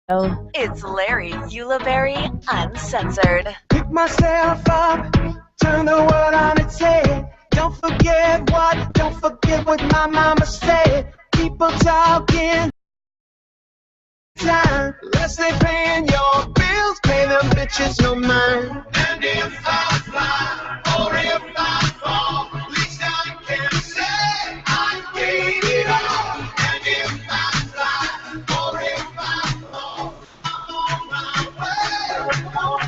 It's Larry Ulibarri, Uncensored. Pick myself up, turn the world on its head. Don't forget what my mama said. People talking time, unless they paying your bills, pay them bitches no mind. And if I fly, or if I fall, at least I can say I gave it all. And if I fly, or if I fall, I'm on my way, on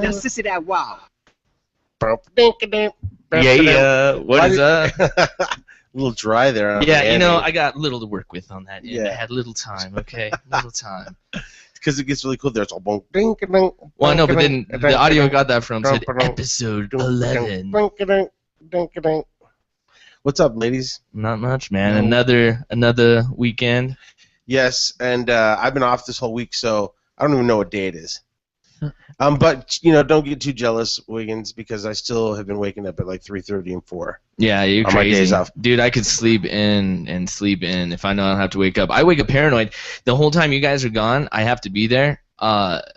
Now, sissy that wow. Yeah, what is up? A little dry there. Yeah, you know, I got little to work with on that. Yeah. I had little time, okay? Little time. Because it gets really cool there. It's all Well, I know, but then the audio I got that from said episode 11. What's up, ladies? Not much, man. Another weekend. Yes, and I've been off this whole week, so I don't even know what day it is. But you know, don't get too jealous, Wiggins, because I still have been waking up at like 3:30 and 4. Yeah, you're on crazy. my days off. Dude, I could sleep in and sleep in if I know I don't have to wake up. I wake up paranoid. The whole time you guys are gone, I have to be there,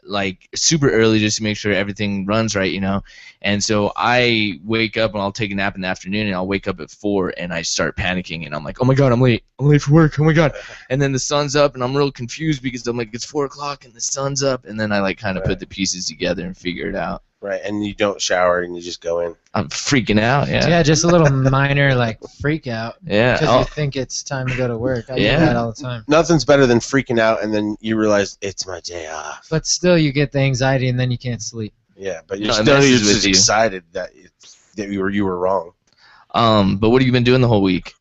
like super early just to make sure everything runs right, you know. And so I wake up and I'll take a nap in the afternoon, and I'll wake up at 4 and I start panicking, and I'm like, oh my god, I'm late for work, oh my god. And then the sun's up and I'm real confused because I'm like, it's 4 o'clock and the sun's up, and then I like kind of put the pieces together and figure it out. Right, and you don't shower and you just go in. I'm freaking out, yeah. Yeah, just a little minor like freak out. Yeah. Because you think it's time to go to work. I do that all the time. Nothing's better than freaking out and then you realize it's my day off. But still, you get the anxiety and then you can't sleep. Yeah, but you're No, it still messes with just you. excited that you were wrong. But what have you been doing the whole week?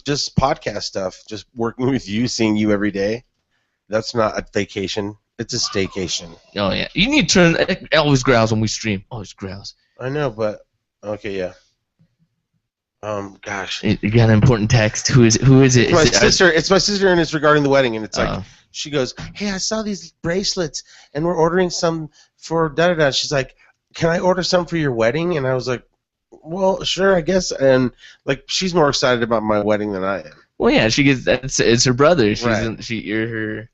Just podcast stuff. Just working with you, seeing you every day. That's not a vacation. It's a staycation. Oh yeah, you need to turn. It always growls when we stream. Always growls. I know, but okay, yeah. Gosh. You got an important text. Who is it? It's my sister. It's my sister, and it's regarding the wedding. And it's like, Oh. she goes, "Hey, I saw these bracelets, and we're ordering some for da da da." She's like, "Can I order some for your wedding?" And I was like, "Well, sure, I guess." And like, she's more excited about my wedding than I am. Well, yeah, she gets. It's her brother. Right. You're her.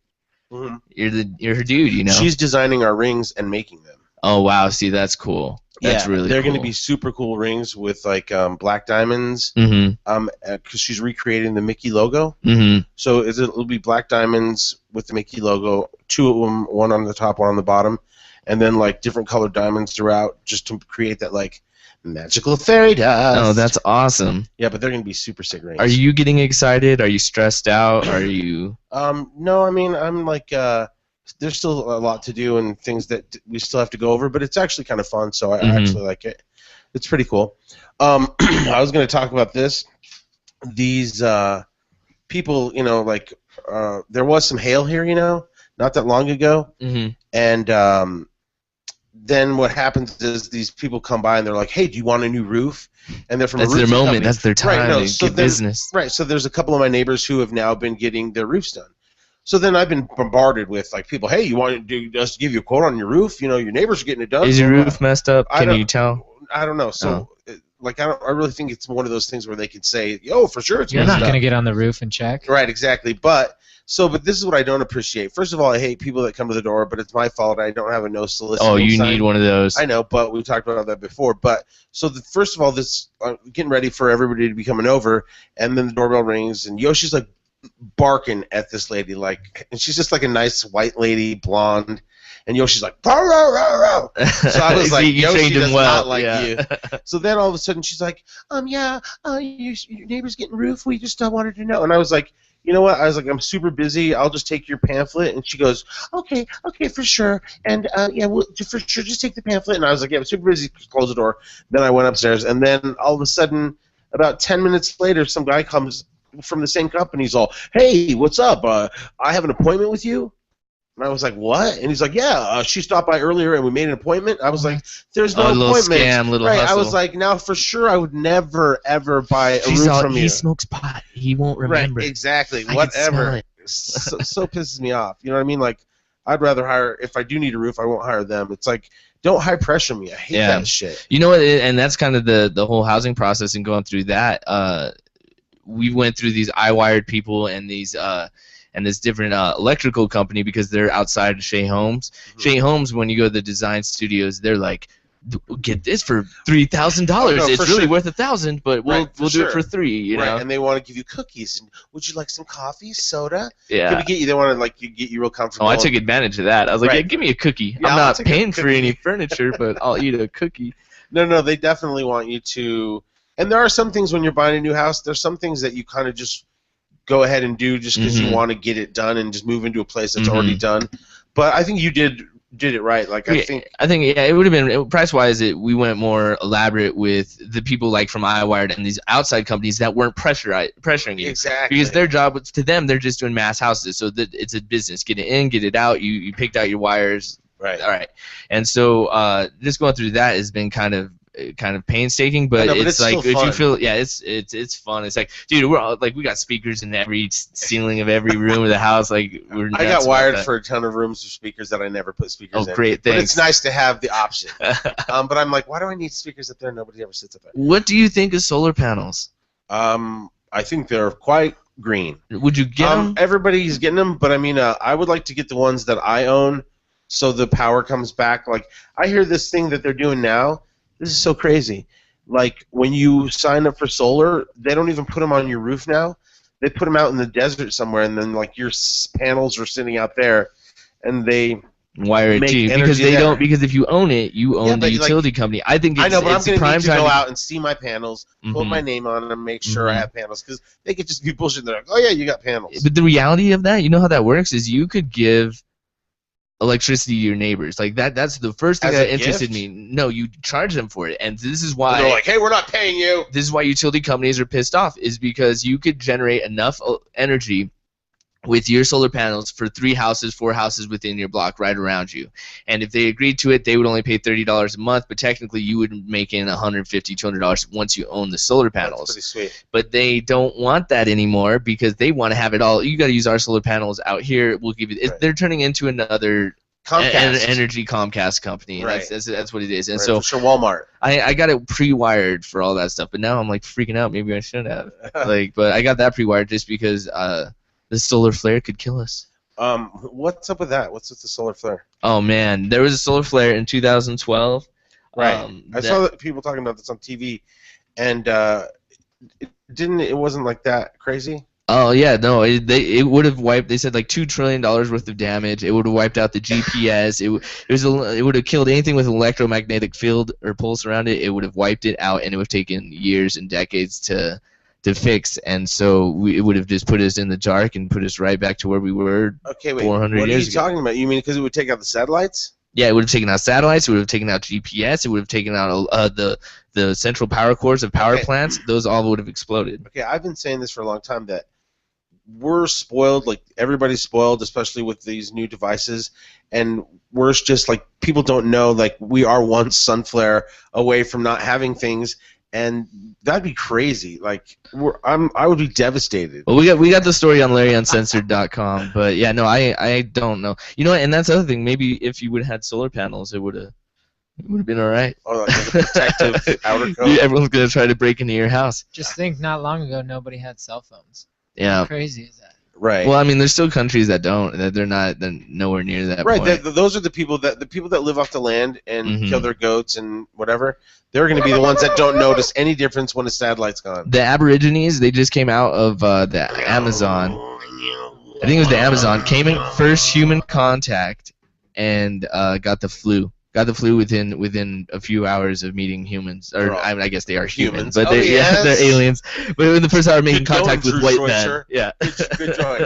Mm-hmm. You're her dude. You know. She's designing our rings and making them. Oh wow! See, that's cool. That's yeah, really. They're cool. going to be super cool rings with like black diamonds. Mm-hmm. Because she's recreating the Mickey logo. Mm-hmm. So it'll be black diamonds with the Mickey logo, 2 of them, one on the top, one on the bottom, and then like different colored diamonds throughout, just to create that like magical fairy dust. Oh, that's awesome. Yeah, but they're gonna be super sick rings. Are you getting excited? Are you stressed out? Are you? No, I mean I'm like there's still a lot to do and things that we still have to go over, but it's actually kind of fun. So I actually like it. It's pretty cool. I was gonna talk about this. These people, you know, like there was some hail here, you know, not that long ago, and then what happens is these people come by and they're like, "Hey, do you want a new roof?" And they're from That's a roofing their moment. company. That's their time Right, no, to so get then- business. Right. So there's a couple of my neighbors who have now been getting their roofs done. So then I've been bombarded with like people, "Hey, you want us to give you a quote on your roof? You know, your neighbors are getting it done." Is your roof messed up? I Can don't- you tell? I don't know. So like I really think it's one of those things where they can say, "Yo, for sure it's You're messed not up." going to get on the roof and check. Right, exactly. But this is what I don't appreciate. First of all, I hate people that come to the door, but it's my fault. I don't have a no soliciting Oh, you sign. need one of those. I know, but we talked about that before. But so first of all, this getting ready for everybody to be coming over, and then the doorbell rings, and Yoshi's like barking at this lady, like, and she's just like a nice white lady, blonde, and Yoshi's like, "Row, row, row, row." So I was See, like, you Yoshi trained him does well, not like yeah. you. So then all of a sudden she's like, your neighbor's getting roof. We just wanted to know. And I was like, you know what? I was like, I'm super busy. I'll just take your pamphlet. And she goes, okay, for sure. And for sure, just take the pamphlet. And I was like, yeah, I'm super busy. Close the door. Then I went upstairs. And then all of a sudden, about 10 minutes later, some guy comes from the same company. He's all, "Hey, what's up? I have an appointment with you." And I was like, "What?" And he's like, "Yeah, she stopped by earlier and we made an appointment." I was like, "There's no little appointment." scam, little right. hustle. I was like, "Now for sure, I would never ever buy a roof from you." He smokes pot. He won't remember. Right, exactly. I can smell Whatever. it. So pisses me off. You know what I mean? Like, I'd rather hire, if I do need a roof, I won't hire them. It's like, don't high pressure me. I hate that shit. You know what? And that's kind of the whole housing process and going through that. We went through these eye-wired people and these and this different electrical company because they're outside of Shea Homes. Mm-hmm. Shea Homes, when you go to the design studios, they're like, get this for $3,000. It's really worth $1,000, but we'll do it for $3,000. You know? And they want to give you cookies. And would you like some coffee, soda? Yeah. Can we get you? They want to get you real comfortable. Oh, I took advantage of that. I was like, yeah, give me a cookie. Yeah, I'm not paying for any furniture, but I'll eat a cookie. No, they definitely want you to. And there are some things when you're buying a new house. There's some things that you kind of just go ahead and do just because you want to get it done and just move into a place that's already done. But I think you did it right. Like I think it would have been price wise. We went more elaborate with the people like from iWired and these outside companies that weren't pressuring you. Exactly. Because their job was, to them, they're just doing mass houses, so that it's a business. Get it in, get it out. You picked out your wires. Right. All right. And so just going through that has been kind of painstaking, but it's like if you feel it's fun. It's like, dude, we're all, like, we got speakers in every ceiling of every room of the house. Like, I got wired for a ton of rooms with speakers that I never put speakers in. Oh, great, thanks. But it's nice to have the option. But I'm like, why do I need speakers up there? Nobody ever sits up there. What do you think of solar panels? I think they're quite green. Would you get them? Everybody's getting them, but I mean, I would like to get the ones that I own, so the power comes back. Like, I hear this thing that they're doing now. This is so crazy. Like, when you sign up for solar, they don't even put them on your roof now. They put them out in the desert somewhere, and then, like, your panels are sitting out there, and they wire it to you because they don't. Because if you own it, you own the utility company. I think it's, I know, but I'm going to need to go out and see my panels, put my name on them, and make sure I have panels, because they could just be bullshit. They're like, oh yeah, you got panels. But the reality of that, you know how that works, is you could give electricity to your neighbors. Like that's the first thing that interested me. No, you charge them for it, and this is why they're like, hey, we're not paying you. This is why utility companies are pissed off, is because you could generate enough energy with your solar panels for 4 houses within your block right around you. And if they agreed to it, they would only pay $30 a month, but technically you would make in $150, $200 once you own the solar panels. That's pretty sweet. But they don't want that anymore because they want to have it all. You got to use our solar panels out here. We'll give you. They're turning into another energy Comcast company. Right. That's what it is. And so for sure, Walmart. I got it pre-wired for all that stuff, but now I'm like freaking out. Maybe I should have. But I got that pre-wired just because the solar flare could kill us. What's up with that? What's with the solar flare? Oh man, there was a solar flare in 2012. Right. I saw people talking about this on TV, and it wasn't like that crazy. Oh yeah, no, it would have wiped. They said like $2 trillion worth of damage. It would have wiped out the GPS. It would have killed anything with an electromagnetic field or pulse around it. It would have wiped it out, and it would have taken years and decades to fix, and so it would have just put us in the dark and put us right back to where we were 400 years ago. What are you talking about? You mean because it would take out the satellites? Yeah, it would have taken out satellites, it would have taken out GPS, it would have taken out the central power cores of power plants. Those all would have exploded. Okay, I've been saying this for a long time, that we're spoiled, like everybody's spoiled, especially with these new devices, and we're just like, people don't know, like, we are one sun flare away from not having things. And that'd be crazy. Like, I would be devastated. Well, we got the story on LarryUncensored.com, but yeah, no, I don't know. You know what? And that's the other thing. Maybe if you would have had solar panels, it would have been all right. Oh, like a protective outer coat. Yeah, everyone's gonna try to break into your house. Just think, not long ago, nobody had cell phones. Yeah. How crazy is that? Right. Well, I mean, there's still countries that don't. That they're nowhere near that. Right. Point. Those are the people that live off the land and kill their goats and whatever. They're going to be the ones that don't notice any difference when a satellite's gone. The Aborigines, they just came out of the Amazon. I think it was the Amazon. Came in first human contact and got the flu. Got the flu within a few hours of meeting humans, or I guess they are humans, but they're aliens. But in the first hour, making contact with white men. Yeah, good drawing.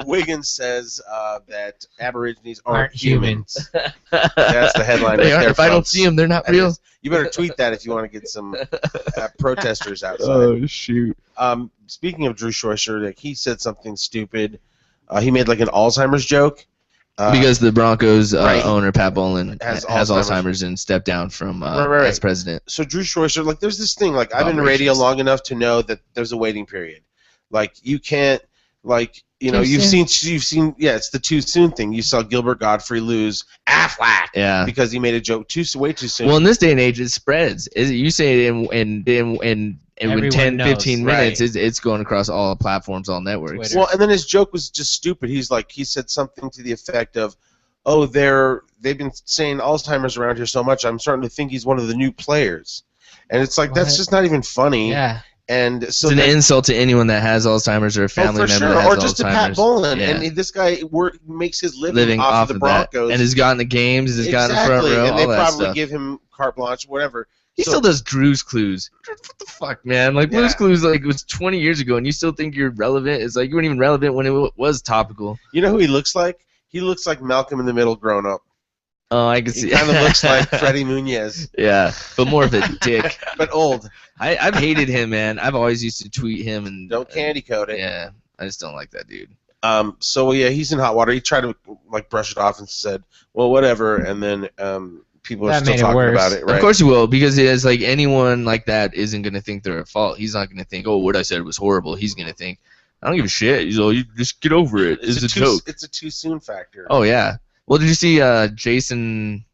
Wiggins says that Aborigines aren't humans. That's the headline. They right there, if I don't see them, they're not real. You better tweet that if you want to get some protesters outside. Oh shoot! Speaking of Drew Schweitzer, like, he said something stupid. He made like an Alzheimer's joke. Because the Broncos owner, Pat Bowlen, has Alzheimer's and stepped down from as president. So Drew Schweitzer, like, there's this thing, like, I've been in radio long enough to know that there's a waiting period. Like, you can't, Like, you know, you've seen, yeah, it's the too soon thing. You saw Gilbert Godfrey lose Affleck because he made a joke way too soon. Well, in this day and age, it spreads. You say it in with 10, 15 minutes, it's going across all platforms, all networks. Twitter. Well, and then his joke was just stupid. He said something to the effect of, "Oh, they've been saying Alzheimer's around here so much, I'm starting to think he's one of the new players." And it's like, that's just not even funny. Yeah. And so it's an insult to anyone that has Alzheimer's or a family member that has or just Alzheimer's. to Pat Bowlen. Yeah. And this guy makes his living off of the Broncos. That. And has gotten the games, has gotten the front row, and they all that probably stuff. give him carte blanche, whatever. He still does Drew's Clues. What the fuck, man? Like, Blue's Clues, like, it was 20 years ago, and you still think you're relevant? It's like you weren't even relevant when it was topical. You know who he looks like? He looks like Malcolm in the Middle grown up. Oh, I can see. He kind of looks like Freddie Munez. Yeah, but more of a dick. But old. I've hated him, man. I've always used to tweet him and don't candy coat it. Yeah, I just don't like that dude. So yeah, he's in hot water. He tried to like brush it off and said, "Well, whatever," and then people are still talking about it. Right? Of course he will, because it's like anyone like that isn't gonna think they're at fault. He's not gonna think, "Oh, what I said was horrible." He's gonna think, "I don't give a shit." He's like, "You just get over it. It's a joke." It's a too soon factor. Oh yeah. Well, did you see Jason?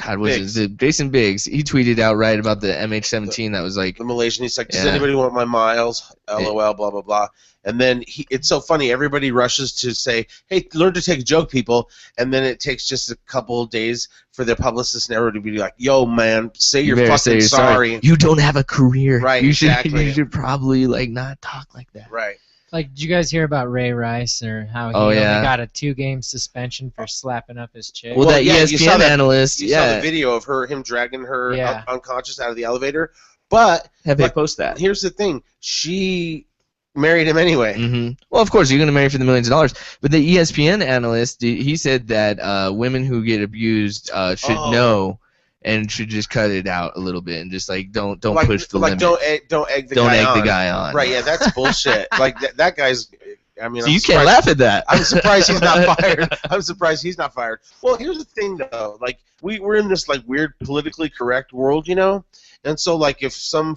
God, what is it? Jason Biggs. He tweeted out right about the MH17 that was like the Malaysian. He's like, "Does anybody want my miles?" LOL. Blah blah blah. And then it's so funny. Everybody rushes to say, "Hey, learn to take a joke, people." And then it takes just a couple of days for their publicists and everybody to be like, "Yo, man, say you're fucking sorry. You don't have a career. Right? You should. Exactly. You should probably like not talk like that. Right." Like, did you guys hear about Ray Rice or how he only got a 2-game suspension for slapping up his chick? Well, that ESPN analyst, you saw the video of him dragging her unconscious out of the elevator. But have they post that? Here's the thing: she married him anyway. Mm-hmm. Well, of course, you're going to marry for the millions of dollars. But the ESPN analyst, he said that women who get abused should know. And should just cut it out a little bit and just like don't push the limit. Don't egg the guy on. on. Right? Yeah, that's bullshit. Like that guy's. I mean, so you can't laugh at that. I'm surprised he's not fired. Well, here's the thing though. Like we're in this like weird politically correct world, you know, and so like if some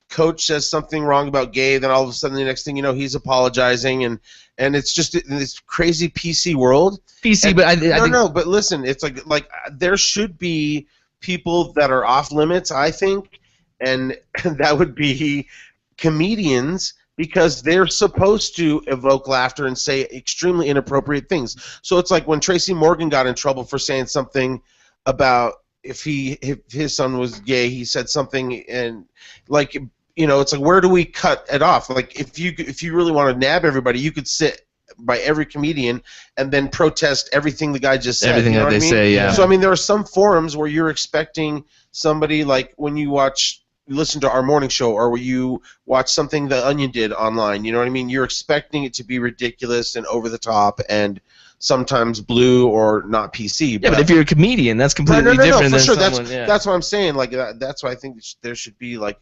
coach says something wrong about gay, then all of a sudden the next thing you know he's apologizing and it's just in this crazy PC world. But I think but listen, it's like there should be people that are off limits, I think, and that would be comedians because they're supposed to evoke laughter and say extremely inappropriate things. So it's like when Tracy Morgan got in trouble for saying something about if his son was gay, he said something and like it's like where do we cut it off? Like if you really want to nab everybody, you could sit by every comedian and then protest everything the guy just said. Everything that they say, yeah. So I mean, there are some forums where you're expecting somebody like when you listen to our morning show or when you watch something The Onion did online. You know what I mean? You're expecting it to be ridiculous and over the top and sometimes blue or not PC. Yeah, but if you're a comedian, that's completely different for than sure. someone. That's what I'm saying. Like that's why I think there should be like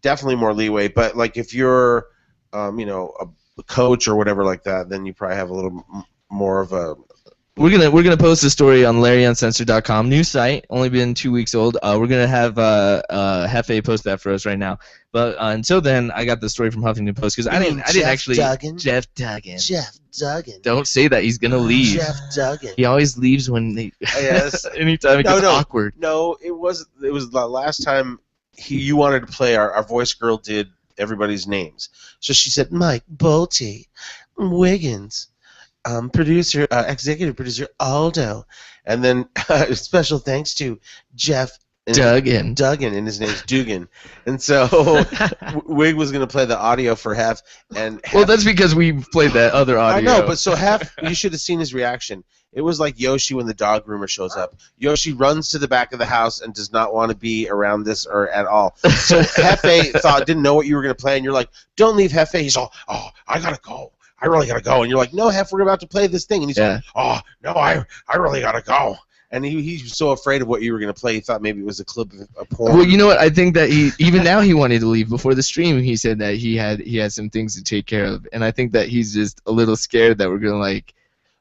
definitely more leeway. But like if you're a coach or whatever like that, then you probably have a little more of a. We're gonna post a story on LarryUncensored.com, new site, only been 2 weeks old. We're gonna have Hefe post that for us right now. But until then, I got the story from Huffington Post because I didn't actually. Jeff Duggan. Don't say that. He's gonna leave. Jeff Duggan. He always leaves when they. Yes. Anytime it gets awkward. No, it was the last time you wanted to play. Our voice girl did everybody's names. So she said, Mike, Bolte, Wiggins, producer, executive producer, Aldo, and then special thanks to Jeff Duggan, and his name's Dugan. And so Wig was going to play the audio for Hef. Well, that's because we played that other audio. I know, but so Hef, you should have seen his reaction. It was like Yoshi when the dog groomer shows up. Yoshi runs to the back of the house and does not want to be around this or at all. So Hefe didn't know what you were going to play, and you're like, don't leave Hefe. He's all, oh, I got to go. I really got to go. And you're like, no, Hef, we're about to play this thing. And he's like, oh, no, I really got to go. And he's so afraid of what you were going to play, he thought maybe it was a clip of a porn. Well, you know what? I think that even now he wanted to leave. Before the stream, he said that he had some things to take care of. And I think that he's just a little scared that we're going to, like,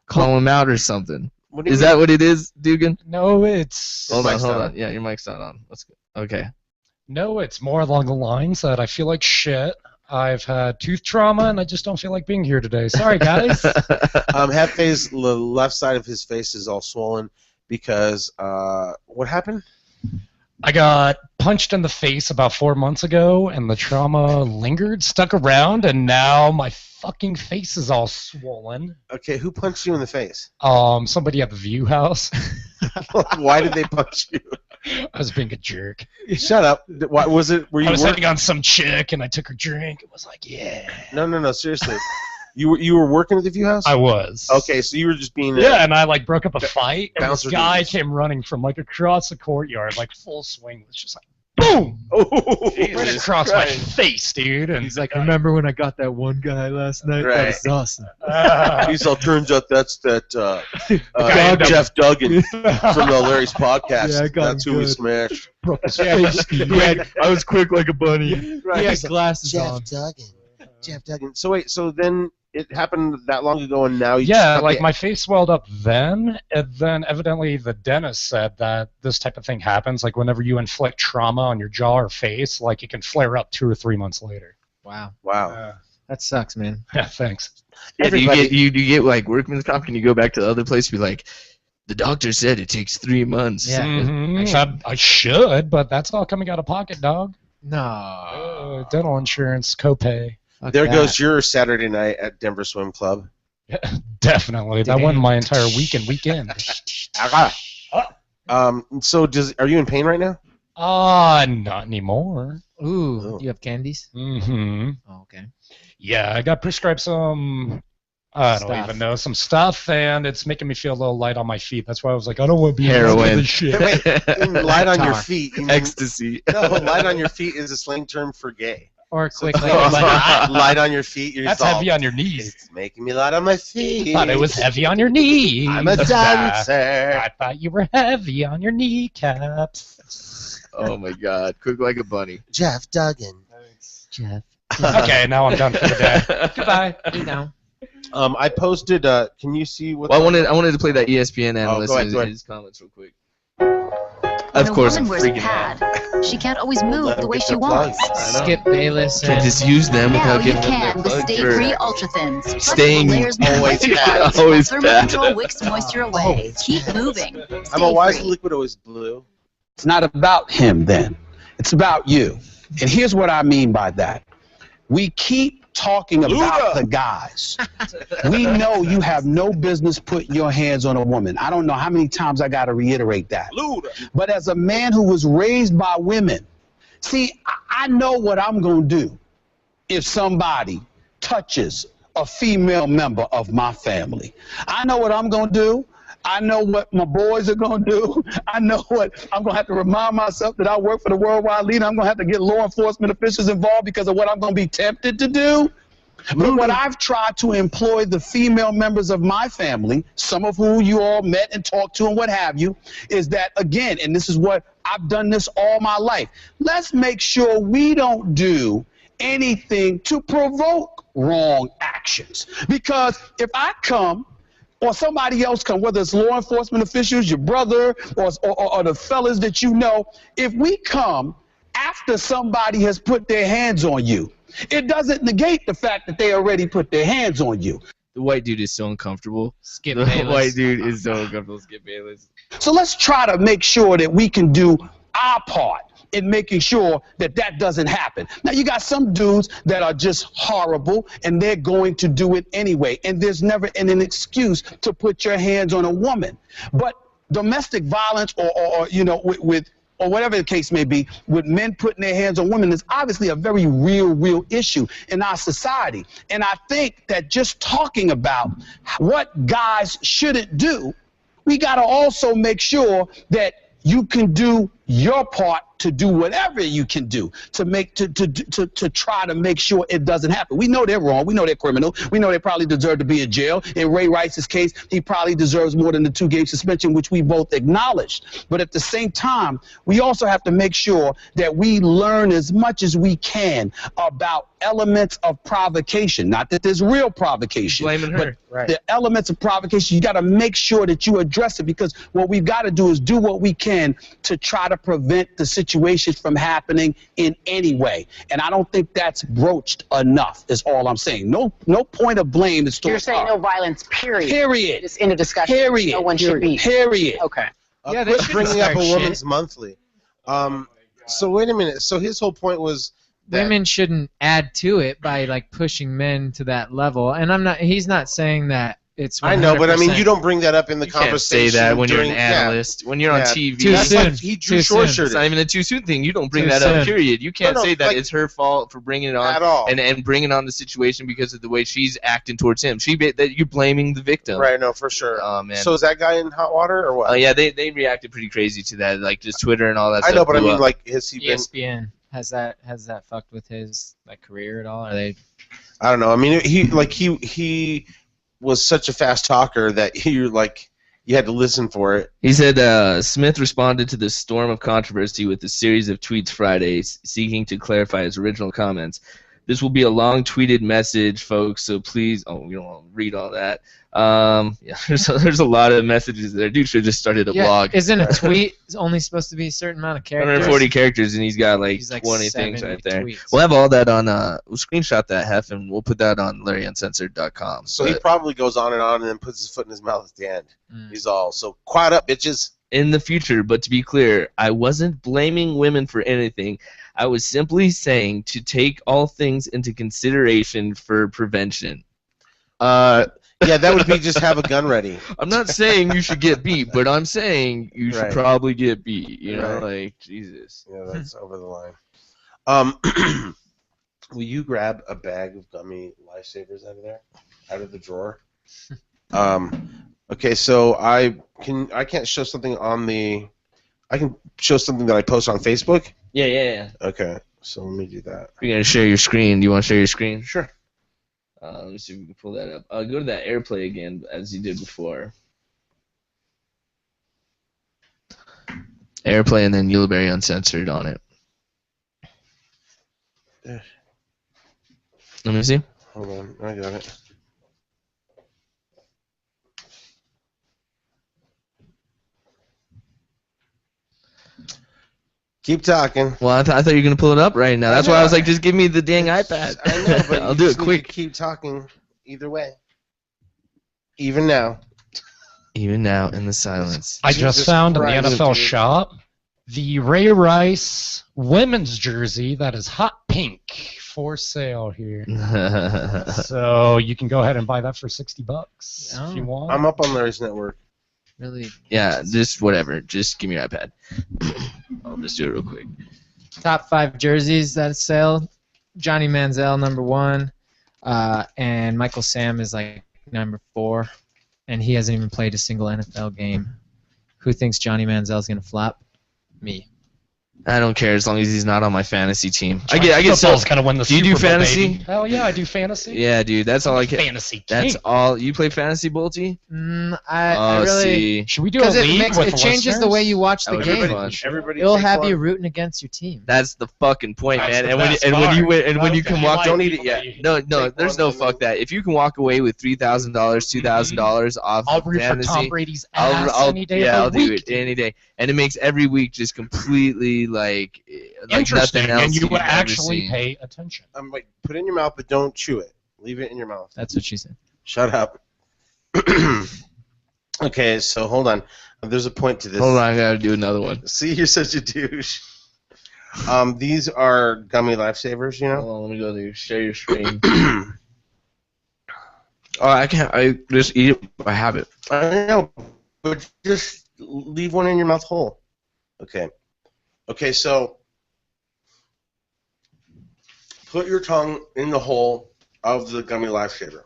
call him out or something. Is that what it is, Dugan? No, it's... Hold on. Yeah, your mic's not on. Let's go. Okay. No, it's more along the lines that I feel like shit. I've had tooth trauma, and I just don't feel like being here today. Sorry, guys. Hefe's the left side of his face is all swollen because what happened? I got punched in the face about 4 months ago, and the trauma lingered, stuck around, and now my fucking face is all swollen. Okay, who punched you in the face? Somebody at the View House. Why did they punch you? I was being a jerk. Shut up. Why was it? Were you? I was hitting on some chick, and I took her drink. It was like, yeah. No. Seriously, you were working at the View House? I was. Okay, so you were just being. Yeah, and I like broke up a fight, and this bouncer guy dudes. came running from like across the courtyard, like full swing. It's just like boom, Oh, right across my face, dude. And He's like, remember when I got that one guy last night? Right. That was awesome. He's all, turns out that's that guy Jeff Duggan from the Larry's podcast. Yeah, I got That's him who we good. smashed. Broke his face. I was quick like a bunny. Right. He had glasses on. Jeff Duggan. So wait, so then it happened that long ago, and now you yeah, just like my face swelled up then, and then evidently the dentist said that this type of thing happens, like whenever you inflict trauma on your jaw or face, like it can flare up 2 or 3 months later. Wow. Wow. That sucks, man. Yeah, thanks. Yeah, do Everybody- you get like workman's comp? Can you go back to the other place and be like, the doctor said it takes 3 months. Yeah. Mhm. I should, but that's all coming out of pocket, dog. No. Dental insurance, copay. Fuck There that. goes your Saturday night at Denver Swim Club. Definitely. That won my entire weekend. So are you in pain right now? Not anymore. Ooh, Oh. you have candies? Mm-hmm. Oh, okay. Yeah, I got prescribed some, I don't Stuff. even know, some stuff, and it's making me feel a little light on my feet. That's why I was like, I don't want to be Heroin. into this shit. Light on your Tar. feet. You mean- Ecstasy. No, light on your feet is a slang term for gay. Or quick, Light on your feet. You're That's all, heavy on your knees. It's making me light on my feet. Thought it was heavy on your knees. I'm a dancer. I thought you were heavy on your kneecaps. Oh my God, quick like a bunny. Jeff Duggan. Jeff. Okay, now I'm done for the day. Goodbye. You know. I posted. Can you see what? Well, I wanted to play that ESPN analyst go ahead, and go ahead. his comments real quick. When Of course, a I'm woman wears freaking out. pad, she can't always move Let the him way get she the plugs. wants. I know. Skip Bayless. Can't And just use them Now without you giving them can their with plug Stay for Free Ultra Thins. Plus staying the layers always bad. Always Thermal bad. Control wicks moisture away. Keep moving. I'm a Stay wise free. liquid always blue. It's not about him then. It's about you. And here's what I mean by that. We keep talking about the guys. We know you have no business putting your hands on a woman. I don't know how many times I got to reiterate that. But as a man who was raised by women, see, I know what I'm going to do if somebody touches a female member of my family. I know what I'm going to do. I know what my boys are going to do. I know what I'm going to have to remind myself that I work for the worldwide leader. I'm going to have to get law enforcement officials involved because of what I'm going to be tempted to do. But what I've tried to employ the female members of my family, some of who you all met and talked to and what have you, is that, again, and this is what I've done this all my life, let's make sure we don't do anything to provoke wrong actions. Because if I come or somebody else come, whether it's law enforcement officials, your brother, or the fellas that you know, if we come after somebody has put their hands on you, it doesn't negate the fact that they already put their hands on you. The white dude is so uncomfortable. Skip The Bayless. white dude is so uncomfortable. Skip Bayless. So let's try to make sure that we can do our part in making sure that that doesn't happen. Now, you got some dudes that are just horrible, and they're going to do it anyway. And there's never an excuse to put your hands on a woman. But domestic violence or you know, with or whatever the case may be, with men putting their hands on women is obviously a very real issue in our society. And I think that just talking about what guys shouldn't do, we got to also make sure that you can do your part to do whatever you can do to make to try to make sure it doesn't happen. We know they're wrong. We know they're criminal. We know they probably deserve to be in jail. In Ray Rice's case, he probably deserves more than the 2-game suspension, which we both acknowledged. But at the same time, we also have to make sure that we learn as much as we can about elements of provocation. Not that there's real provocation, Blaming her. but the elements of provocation, you got to make sure that you address it, because what we've got to do is do what we can to try to prevent the situation situation from happening in any way. And I don't think that's broached enough, is all I'm saying. No point of blame is You're saying no violence, period. Period. Just in a discussion. Period. No one should be. Period. Okay. Yeah, they quit should bringing up start a woman's shit. monthly. So wait a minute. So his whole point was that Women shouldn't add to it by like pushing men to that level. And he's not saying that it's 100%. I know, but I mean, you don't bring that up in the You can't conversation. say that when you're an during- analyst. When you're on TV. Too That's soon. like he drew Too short soon. shirted. It's not even a too soon thing. You don't bring Too that up, soon. period. You can't No, say that like- it's her fault for bringing it on At all. and bringing on the situation because of the way she's acting towards him. That you're blaming the victim. Right, no, for sure. Oh man. So is that guy in hot water or what? Yeah, they reacted pretty crazy to that, like just Twitter and all that I stuff. know, but I blew mean, up. like, has he been? ESPN has that fucked with his like career at all? Are they? I don't know. I mean, he was such a fast talker that you had to listen for it. He said Smith responded to the storm of controversy with a series of tweets Friday seeking to clarify his original comments. This will be a long tweeted message, folks, so please... Oh, we don't want to read all that. Yeah, there's a lot of messages there. Dude should have just started a blog. Isn't a tweet only supposed to be a certain amount of characters? 140 characters, and he's got like He's like 20 things 70 right there. tweets. We'll have all that on... we'll screenshot that, Hef, and we'll put that on LarryUncensored.com. So he probably goes on and then puts his foot in his mouth at the end. Mm. He's all, so quiet up, bitches. In the future, but to be clear, I wasn't blaming women for anything. I was simply saying to take all things into consideration for prevention. Yeah, that would be just have a gun ready. I'm not saying you should get beat, but I'm saying you should Right. probably get beat. You know, Right. like, Jesus. Yeah, that's over the line. Will you grab a bag of gummy lifesavers out of there, out of the drawer? Okay, so I can't show something I can show something that I post on Facebook. Yeah. Okay, so let me do that. You're going to share your screen. Do you want to share your screen? Sure. Let me see if we can pull that up. Go to that AirPlay again, as you did before. AirPlay and then Ulibarri Uncensored on it. There. Let me see. Hold on, I got it. Keep talking. Well, I thought you were going to pull it up right now. That's why I was like, just give me the dang iPad. I know, but I'll you do just it need quick. to keep talking either way. Even now. Even now, in the silence. I just Jesus found in the Christ, NFL dude. shop the Ray Rice women's jersey that is hot pink for sale here. So you can go ahead and buy that for $60 if you want. I'm up on Larry's network. Really? Yeah, just whatever. Just give me your iPad. I'll just do it real quick. Top 5 jerseys that sell. Johnny Manziel #1, and Michael Sam is like #4, and he hasn't even played a single NFL game. Who thinks Johnny Manziel's gonna flop? Me. I don't care as long as he's not on my fantasy team. I Football's get so. gonna win the Do you Super do Bowl, fantasy? baby. Hell yeah, I do fantasy. Yeah, dude, that's all I care. Fantasy That's king. all. You play fantasy, Bolty? I really See. Should we do a because league it with changes the way you watch That the would be game. fun. Everybody It'll take have one. you rooting against your team. That's the fucking point, That's man. the And when best and when you part. win, and when you can Okay, walk, like don't people eat it yet. that you- No, Take there's one no and fuck then- that. If you can walk away with $3,000, $2,000 off I'll root for fantasy, Tom Brady's ass any day yeah, of I'll the do week. it any day, and it makes every week just completely like Interesting, nothing else and you you've would ever actually seen. pay attention. I'm like, put it in your mouth, but don't chew it. Leave it in your mouth. That's what she said. Shut up. Okay, so hold on. There's a point to this. Hold on, I gotta do another one. See, you're such a douche. These are gummy lifesavers, you know? Hold on, let me go there. Share your screen. I can't. I just eat it. I have it. I know, but just leave one in your mouth whole. Okay. Okay, so put your tongue in the hole of the gummy lifesaver.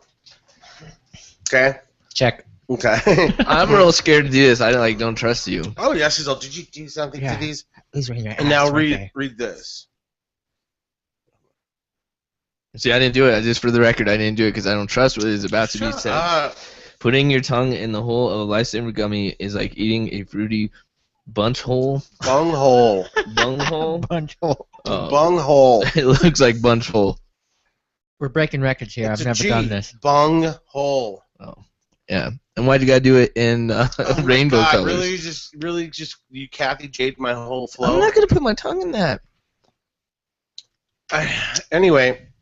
Okay? Check. Okay. I'm real scared to do this. I don't trust you. Oh, yes, Giselle. Did you do something Yeah. to these? Please read your And now read this. See, I didn't do it. Just for the record, I didn't do it because I don't trust what is about to be Shut said. up. Putting your tongue in the hole of a lifesaver gummy is like eating a fruity bunch hole. Bung hole. Bung hole? Bunch hole. Oh. Bung hole. It looks like bunch hole. We're breaking records here. It's I've a never G. done this. Bung hole. Oh. Yeah. And why'd you gotta do it in rainbow God, colors? really just you Kathy Jade my whole flow. I'm not gonna put my tongue in that. Anyway, It's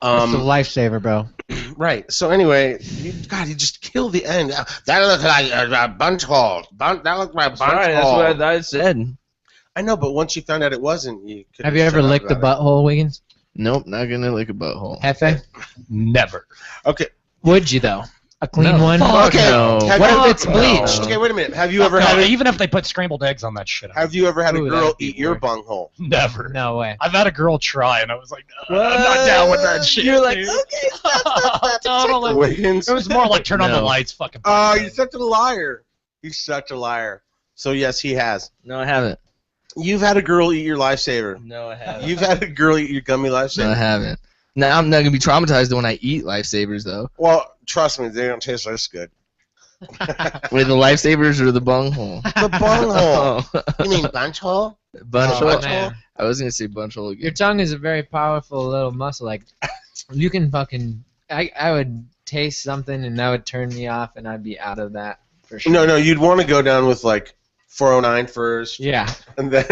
a lifesaver, bro. right. So anyway, you just kill the end. That looks like a bunch hole. That looks like a bunch Sorry, that's hole. what I said. I know, but once you found out it wasn't, you could Have you ever licked the butthole, Wiggins? Nope, not gonna lick a butthole. Hefe? Never. Okay. Would you though? A clean No. one? Okay. No. Have What you- if it's bleached? Okay, wait a minute. Have you ever No, had a, even if they put scrambled eggs on that shit? Have you ever had a Ooh, girl that'd be eat your weird. bunghole? Never. No way. I've had a girl try, and I was like, I'm not down with that shit. You're like, dude. okay, Totally. Wiggins. It was more like turn on the No. lights, fucking. Oh, you're such a liar. He's such a liar. So yes, he has. No, I haven't. You've had a girl eat your lifesaver. No, I haven't. You've had a girl eat your gummy No, I lifesaver. haven't. Now I'm not gonna be traumatized when I eat lifesavers though. Well, trust me, they don't taste this good. With the lifesavers or the bunghole? The bunghole. Oh. You mean bunch hole? Bunch Oh, hole. man. I was gonna say bunch hole Your again. tongue is a very powerful little muscle. Like, you can fucking... I would taste something and that would turn me off and I'd be out of that for sure. No, you'd want to go down with like 409 first, Yeah. and then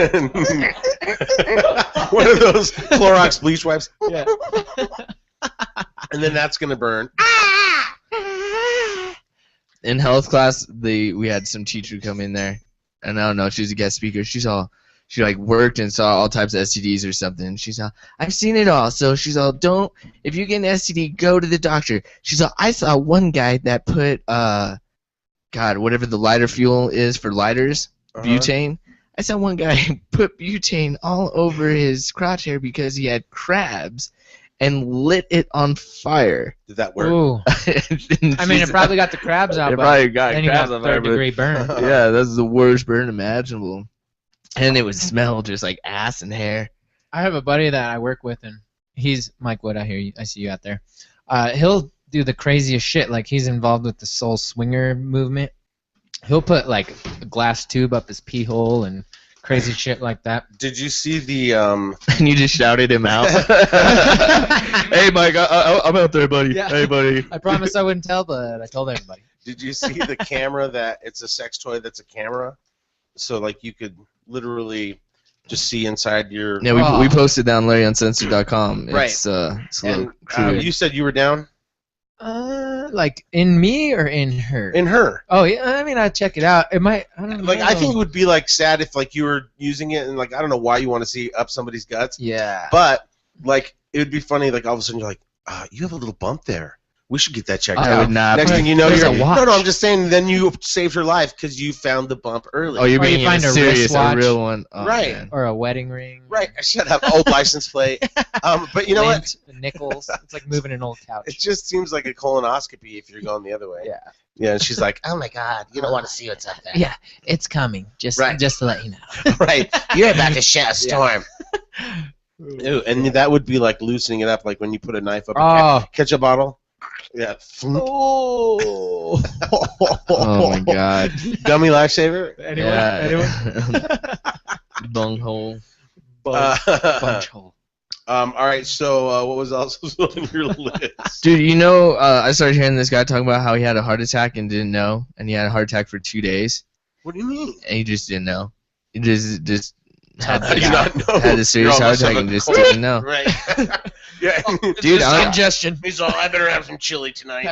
one of those Clorox bleach wipes, Yeah. and then that's gonna burn. In health class, we had some teacher come in there, and I don't know, she was a guest speaker. She like worked and saw all types of STDs or something. And she's all, I've seen it all. So she's all, if you get an STD, go to the doctor. She's all, I saw one guy that put whatever the lighter fuel is for lighters, butane. I saw one guy put butane all over his crotch hair because he had crabs and lit it on fire. Did that work? Ooh. I mean, it probably got the crabs out, It but probably got then you crabs got on fire, but- third-degree burn. yeah, that's the worst burn imaginable. And it would smell just like ass and hair. I have a buddy that I work with, and he's Mike Wood. I see you out there. He'll do the craziest shit. Like, he's involved with the soul swinger movement. He'll put like a glass tube up his pee hole and crazy shit like that. Did you see the And you just shouted him out. Hey, Mike, I'm out there, buddy. Yeah. Hey, buddy. I promised I wouldn't tell, but I told everybody. Did you see the camera that it's a sex toy that's a camera? So like you could literally just see inside your. Yeah, we posted that on LarryUncensored.com. Right. It's a And little crude. you said you were down Like in me or in her? in her. Oh yeah, I mean I'd check it out. It might. I don't know. Like I think it would be like sad if like you were using it and like I don't know why you want to see up somebody's guts, Yeah. but like it would be funny like all of a sudden you're like, you have a little bump there. We should get that checked I out. would not. Next thing you know, There's you're a watch. no. I'm just saying. Then you saved her life because you found the bump early. Oh, you're Or you being find a serious, a wristwatch. real one. Oh, Right. man. Or a wedding ring. Right. I should have old license plate. But you know what? Lint, nickels. It's like moving an old couch. It just seems like a colonoscopy if you're going the other way. Yeah. Yeah. And she's like, oh my God, you don't want to see what's up there. Yeah, it's coming. Just Right. just to let you know. Right. You're about to shut a storm. Ew, and that would be like loosening it up, like when you put a knife up a Oh. ketchup bottle. Yeah. Oh. Oh my God. Gummy lifesaver. Anyone? Yeah. Bunghole. Bunch hole. All right. So what was else on your list? Dude, you know, I started hearing this guy talking about how he had a heart attack and didn't know, and he had a heart attack for 2 days, What do you mean? and he just didn't know. He just had, How do you not know? had a serious You heart almost have attack a and just cold. didn't know. Right. Yeah. Dude, Congestion. He's all, I better have some chili tonight.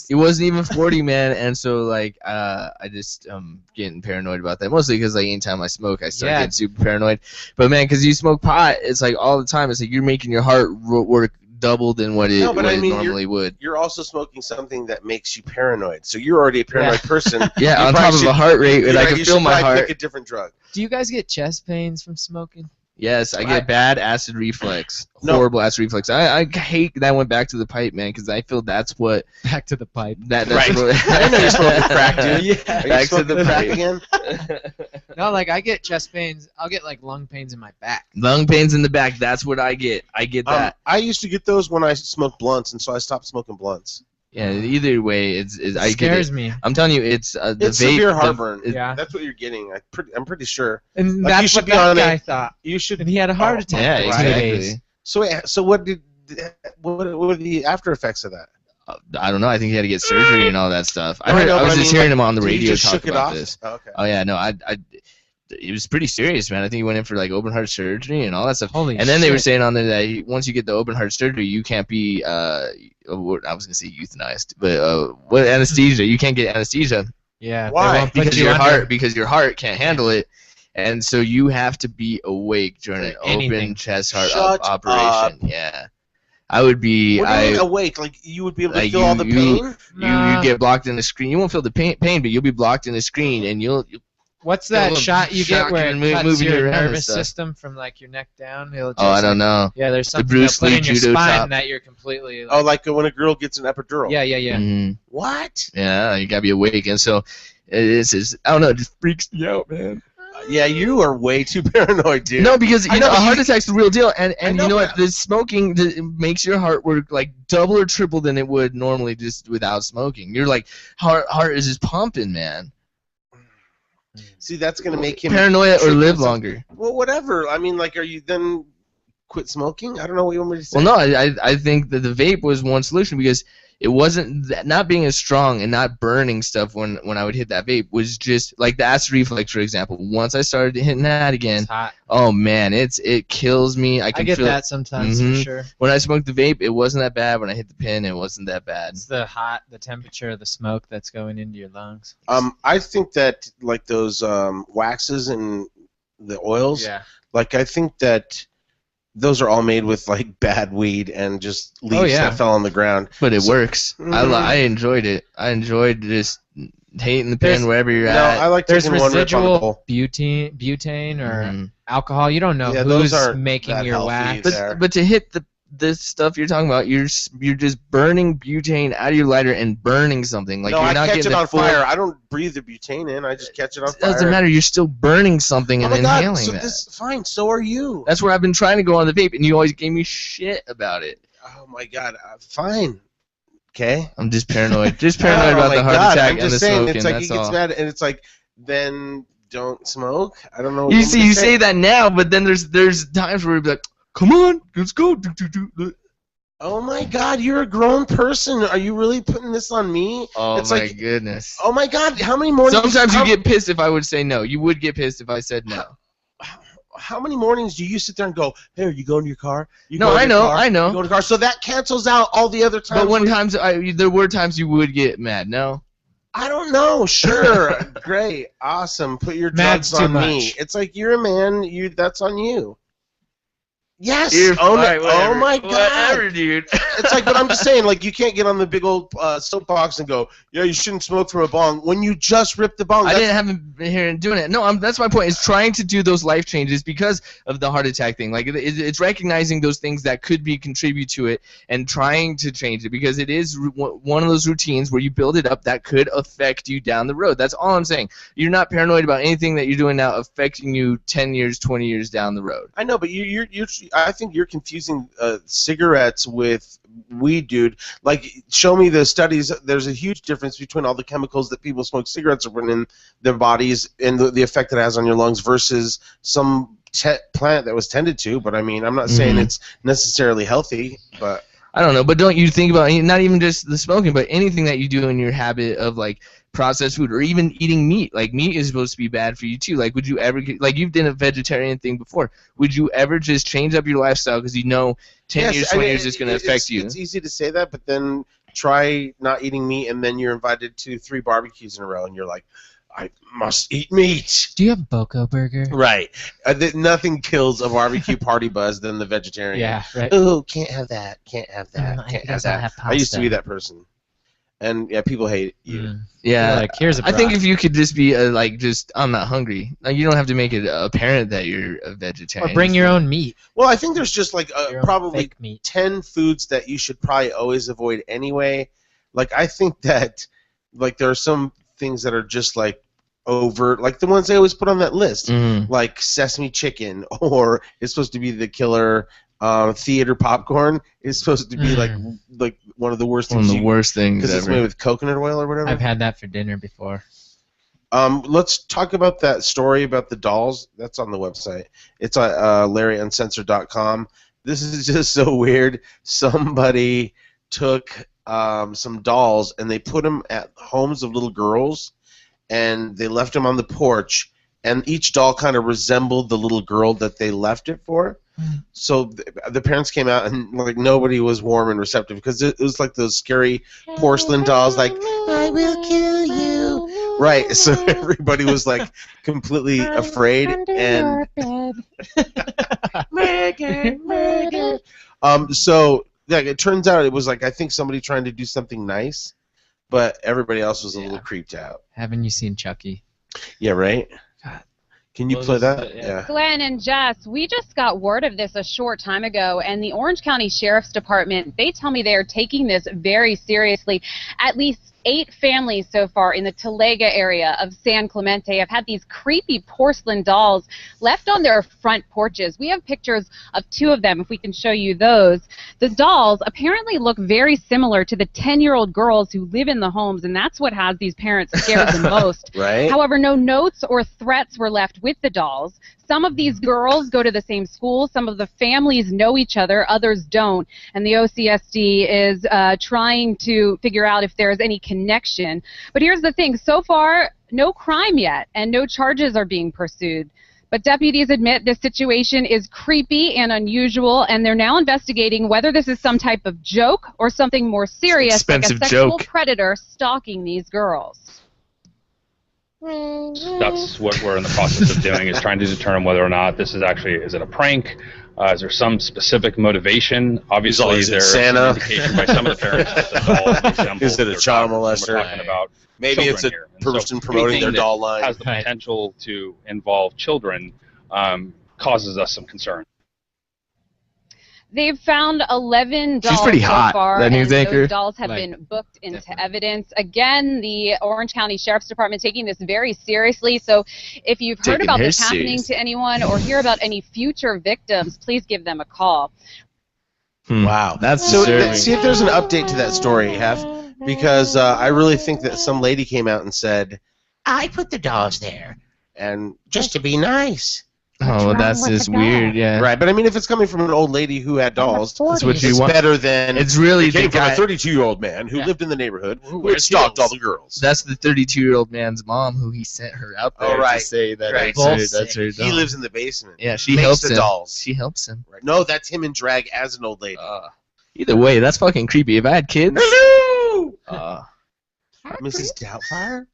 he wasn't even 40, man, and so like I just getting paranoid about that. Mostly because like anytime I smoke, I start Yeah. getting super paranoid. But man, because you smoke pot, it's like all the time. It's like you're making your heart work double than what it, No, but what I it mean, normally would. You're also smoking something that makes you paranoid. So you're already a paranoid person. Yeah, You on probably top of should- a heart rate, and I Right, can you feel should my probably heart. pick a different drug. Do you guys get chest pains from smoking? Yes, I get bad acid reflux. No. Horrible acid reflux. I hate that I went back to the pipe, man, because I feel that's what Back to the pipe. that's Right. what. I didn't know you're smoking crack, dude. Yeah. Are you Back to smoking the crack pipe. again? No, like I get chest pains. I'll get like lung pains in my back. Lung pains in the back. That's what I get. I get that. I used to get those when I smoked blunts, and so I stopped smoking blunts. Yeah. Either way, it's I get Scares it. me. I'm telling you, it's the It's vape. severe heartburn. Yeah. That's what you're getting. I'm pretty sure. And Like, you that's should what be that on guy it. thought. You should. And he had a heart Oh, attack Yeah, for 2 exactly. days. So what are the after effects of that? I don't know. I think he had to get surgery and all that stuff. No, I know, I was but I just mean, hearing like, him on the he radio just talk shook it about off? this. Oh, okay. Oh yeah, no, it was pretty serious, man. I think he went in for like open heart surgery and all that stuff. Holy and then they were shit. saying on there that once you get the open heart surgery, you can't be I was gonna say euthanized, but what anesthesia? You can't get anesthesia Yeah. Why? They won't put because you under. because your heart can't handle it, and so you have to be awake during an Anything. open chest heart Shut operation. Yeah, I would be. What do you mean awake? Like you would be able to like feel all the pain? You get blocked in the screen. You won't feel the pain, but you'll be blocked in the screen, and you'll What's Feel a that little shot you get shock where and it cuts moving your your hand and nervous stuff. system from like your neck down? It'll just, Oh, I don't know. Yeah, there's something Bruce they'll put Lee in your judo spine chop. that you're completely. Oh, like when a girl gets an epidural. Yeah. Mhm. What? Yeah, you gotta be awake, and so it's I don't know, it just freaks me out, man. Yeah, you are way too paranoid, dude. No, because I you know, know, a but heart you- attack's the real deal, and I know, you know what? but- The smoking makes your heart work like double or triple than it would normally just without smoking. You're like heart is just pumping, man. See, that's gonna make him Paranoia or trick live himself. longer. Well, whatever. I mean, like, are you then quit smoking? I don't know what you want me to say. Well, no, I think that the vape was one solution because it wasn't not being as strong and not burning stuff when I would hit that vape was just like the acid reflex, for example. Once I started hitting that again, It's hot. oh man, it kills me. I I can get feel that sometimes Mhm. for sure. When I smoked the vape, it wasn't that bad. When I hit the pen, it wasn't that bad. It's the temperature of the smoke that's going into your lungs. I think that like those waxes and the oils. Yeah. Like I think that those are all made with like bad weed and just leaves yeah. that fell on the ground. But it works. Mhm. I enjoyed it. I enjoyed just hitting the pen There's- wherever you're No, at. I like There's taking one rip on the residual bowl. butane or Mhm. alcohol. You don't know Yeah, those who's aren't making that your healthy wax. there. But to hit this stuff you're talking about, you're just burning butane out of your lighter and burning something. Like No, you're I not catch getting it the on full- fire. I don't breathe the butane in. I just catch it on It fire. doesn't matter. You're still burning something Oh and my God! inhaling So that. this fine. So are you. That's where I've been trying to go on the vape, and you always gave me shit about it. Oh my God! Fine. Okay. I'm just paranoid. Just paranoid Oh about my the heart God, attack I'm and the just saying, smoking. it's like That's he gets all. mad, and it's like, then don't smoke. I don't know. What You want see, me to you say that now, but then there's times where you'd be like, "Come on, let's go." Oh my God! You're a grown person. Are you really putting this on me? Oh It's my like- goodness. Oh my God! How many mornings? Sometimes you how, get pissed if I would say no. You would get pissed if I said no. How many mornings do you sit there and go, "Hey, are you going to your car?" You No, go to I your know, car, I know. You go to the car, so that cancels out all the other times. But when times there were times you would get mad. No. I don't know. Sure, great, awesome. Put your Mad's drugs too on me. much. It's like you're a man. That's on you. Yes. You're Oh, no- fine, oh whatever. my God. Whatever, dude. It's like, but I'm just saying, like, you can't get on the big old soapbox and go, yeah, you shouldn't smoke from a bong when you just ripped the bong. I That's- didn't have him here and doing it. No, that's my point. Is trying to do those life changes because of the heart attack thing. Like it's recognizing those things that could be contribute to it and trying to change it because it is one of those routines where you build it up that could affect you down the road. That's all I'm saying. You're not paranoid about anything that you're doing now affecting you 10 years, 20 years down the road. I know, but you're I think you're confusing cigarettes with weed, dude. Like, show me the studies. There's a huge difference between all the chemicals that people smoke cigarettes are putting in their bodies and the effect it has on your lungs versus some plant that was tended to. But I mean, I'm not saying it's necessarily healthy, but I don't know, but don't you think about not even just the smoking, but anything that you do in your habit of like processed food or even eating meat. Like meat is supposed to be bad for you too. Like would you ever like you've done a vegetarian thing before? Would you ever just change up your lifestyle because you know 10 years, 20 years is going to affect you? It's easy to say that, but then try not eating meat, and then you're invited to 3 barbecues in a row, and you're like, I must eat meat. Do you have Boko Burger? Right. Nothing kills a barbecue party buzz than the vegetarian. Yeah, right. Oh, can't have that. Can't have that. Mm, Can't he have doesn't that. have I used to pasta. be that person. And yeah, people hate you. Mm. Yeah, Like, here's a I think brat. if you could just be like, just I'm not hungry. Like you don't have to make it apparent that you're a vegetarian. Or bring your own meat. Well, I think there's just like Your own probably fake meat. 10 foods that you should probably always avoid anyway. Like I think that like there are some things that are just like overt, like the ones they always put on that list, Mhm. like sesame chicken, or it's supposed to be the killer. Theater popcorn is supposed to be like one of the worst One of things the worst things because it's ever. made with coconut oil or whatever. I've had that for dinner before. Let's talk about that story about the dolls. That's on the website. It's at LarryUncensored.com. This is just so weird. Somebody took some dolls, and they put them at homes of little girls, and they left them on the porch, and each doll kind of resembled the little girl that they left it for. So the parents came out, and like nobody was warm and receptive because it was like those scary porcelain dolls, like I will kill you. Right. So everybody was like completely afraid and. So yeah, it turns out it was like I think somebody trying to do something nice, but everybody else was a little creeped out. Haven't you seen Chucky? Yeah. Right. Can you play that? Yeah. Glenn and Jess, we just got word of this a short time ago, and the Orange County Sheriff's Department, they tell me they are taking this very seriously. At least 8 families so far in the Talega area of San Clemente have had these creepy porcelain dolls left on their front porches. We have pictures of 2 of them, if we can show you those. The dolls apparently look very similar to the 10-year-old girls who live in the homes, and that's what has these parents scared the most. Right. However, no notes or threats were left with the dolls. Some of these girls go to the same school. Some of the families know each other. Others don't. And the OCSD is trying to figure out if there's any connection. But here's the thing. So far, no crime yet, and no charges are being pursued. But deputies admit this situation is creepy and unusual, and they're now investigating whether this is some type of joke or something more serious, like a sexual predator stalking these girls. That's what we're in the process of doing, is trying to determine whether or not this is actually, is it a prank? Is there some specific motivation? Obviously, there's an indication by some of the parents that the dolls resemble. Is it a child molester? We're talking about maybe it's a person promoting their doll line. Has the potential to involve children, causes us some concern. They've found 11 dolls She's pretty hot, so far, that and news anchor. those dolls have been booked into evidence. Again, the Orange County Sheriff's Department taking this very seriously, so if you've heard about this happening to anyone or hear about any future victims, please give them a call. Wow. That's so. disturbing. See if there's an update to that story, Hef, because I really think that some lady came out and said, I put the dolls there, and just to be nice. Oh, well, that's just weird, yeah. Right, but I mean, if it's coming from an old lady who had dolls, that's what you it's want. better than it's really it came the from guy, a 32-year-old man who lived in the neighborhood who had stalked all the girls. That's the 32-year-old man's mom who he sent her out there to say that that's her doll. He lives in the basement. Yeah, she makes helps the him. dolls. She helps him. Right. No, that's him in drag as an old lady. Either way, that's fucking creepy. If I had kids, hello, Mrs. Doubtfire.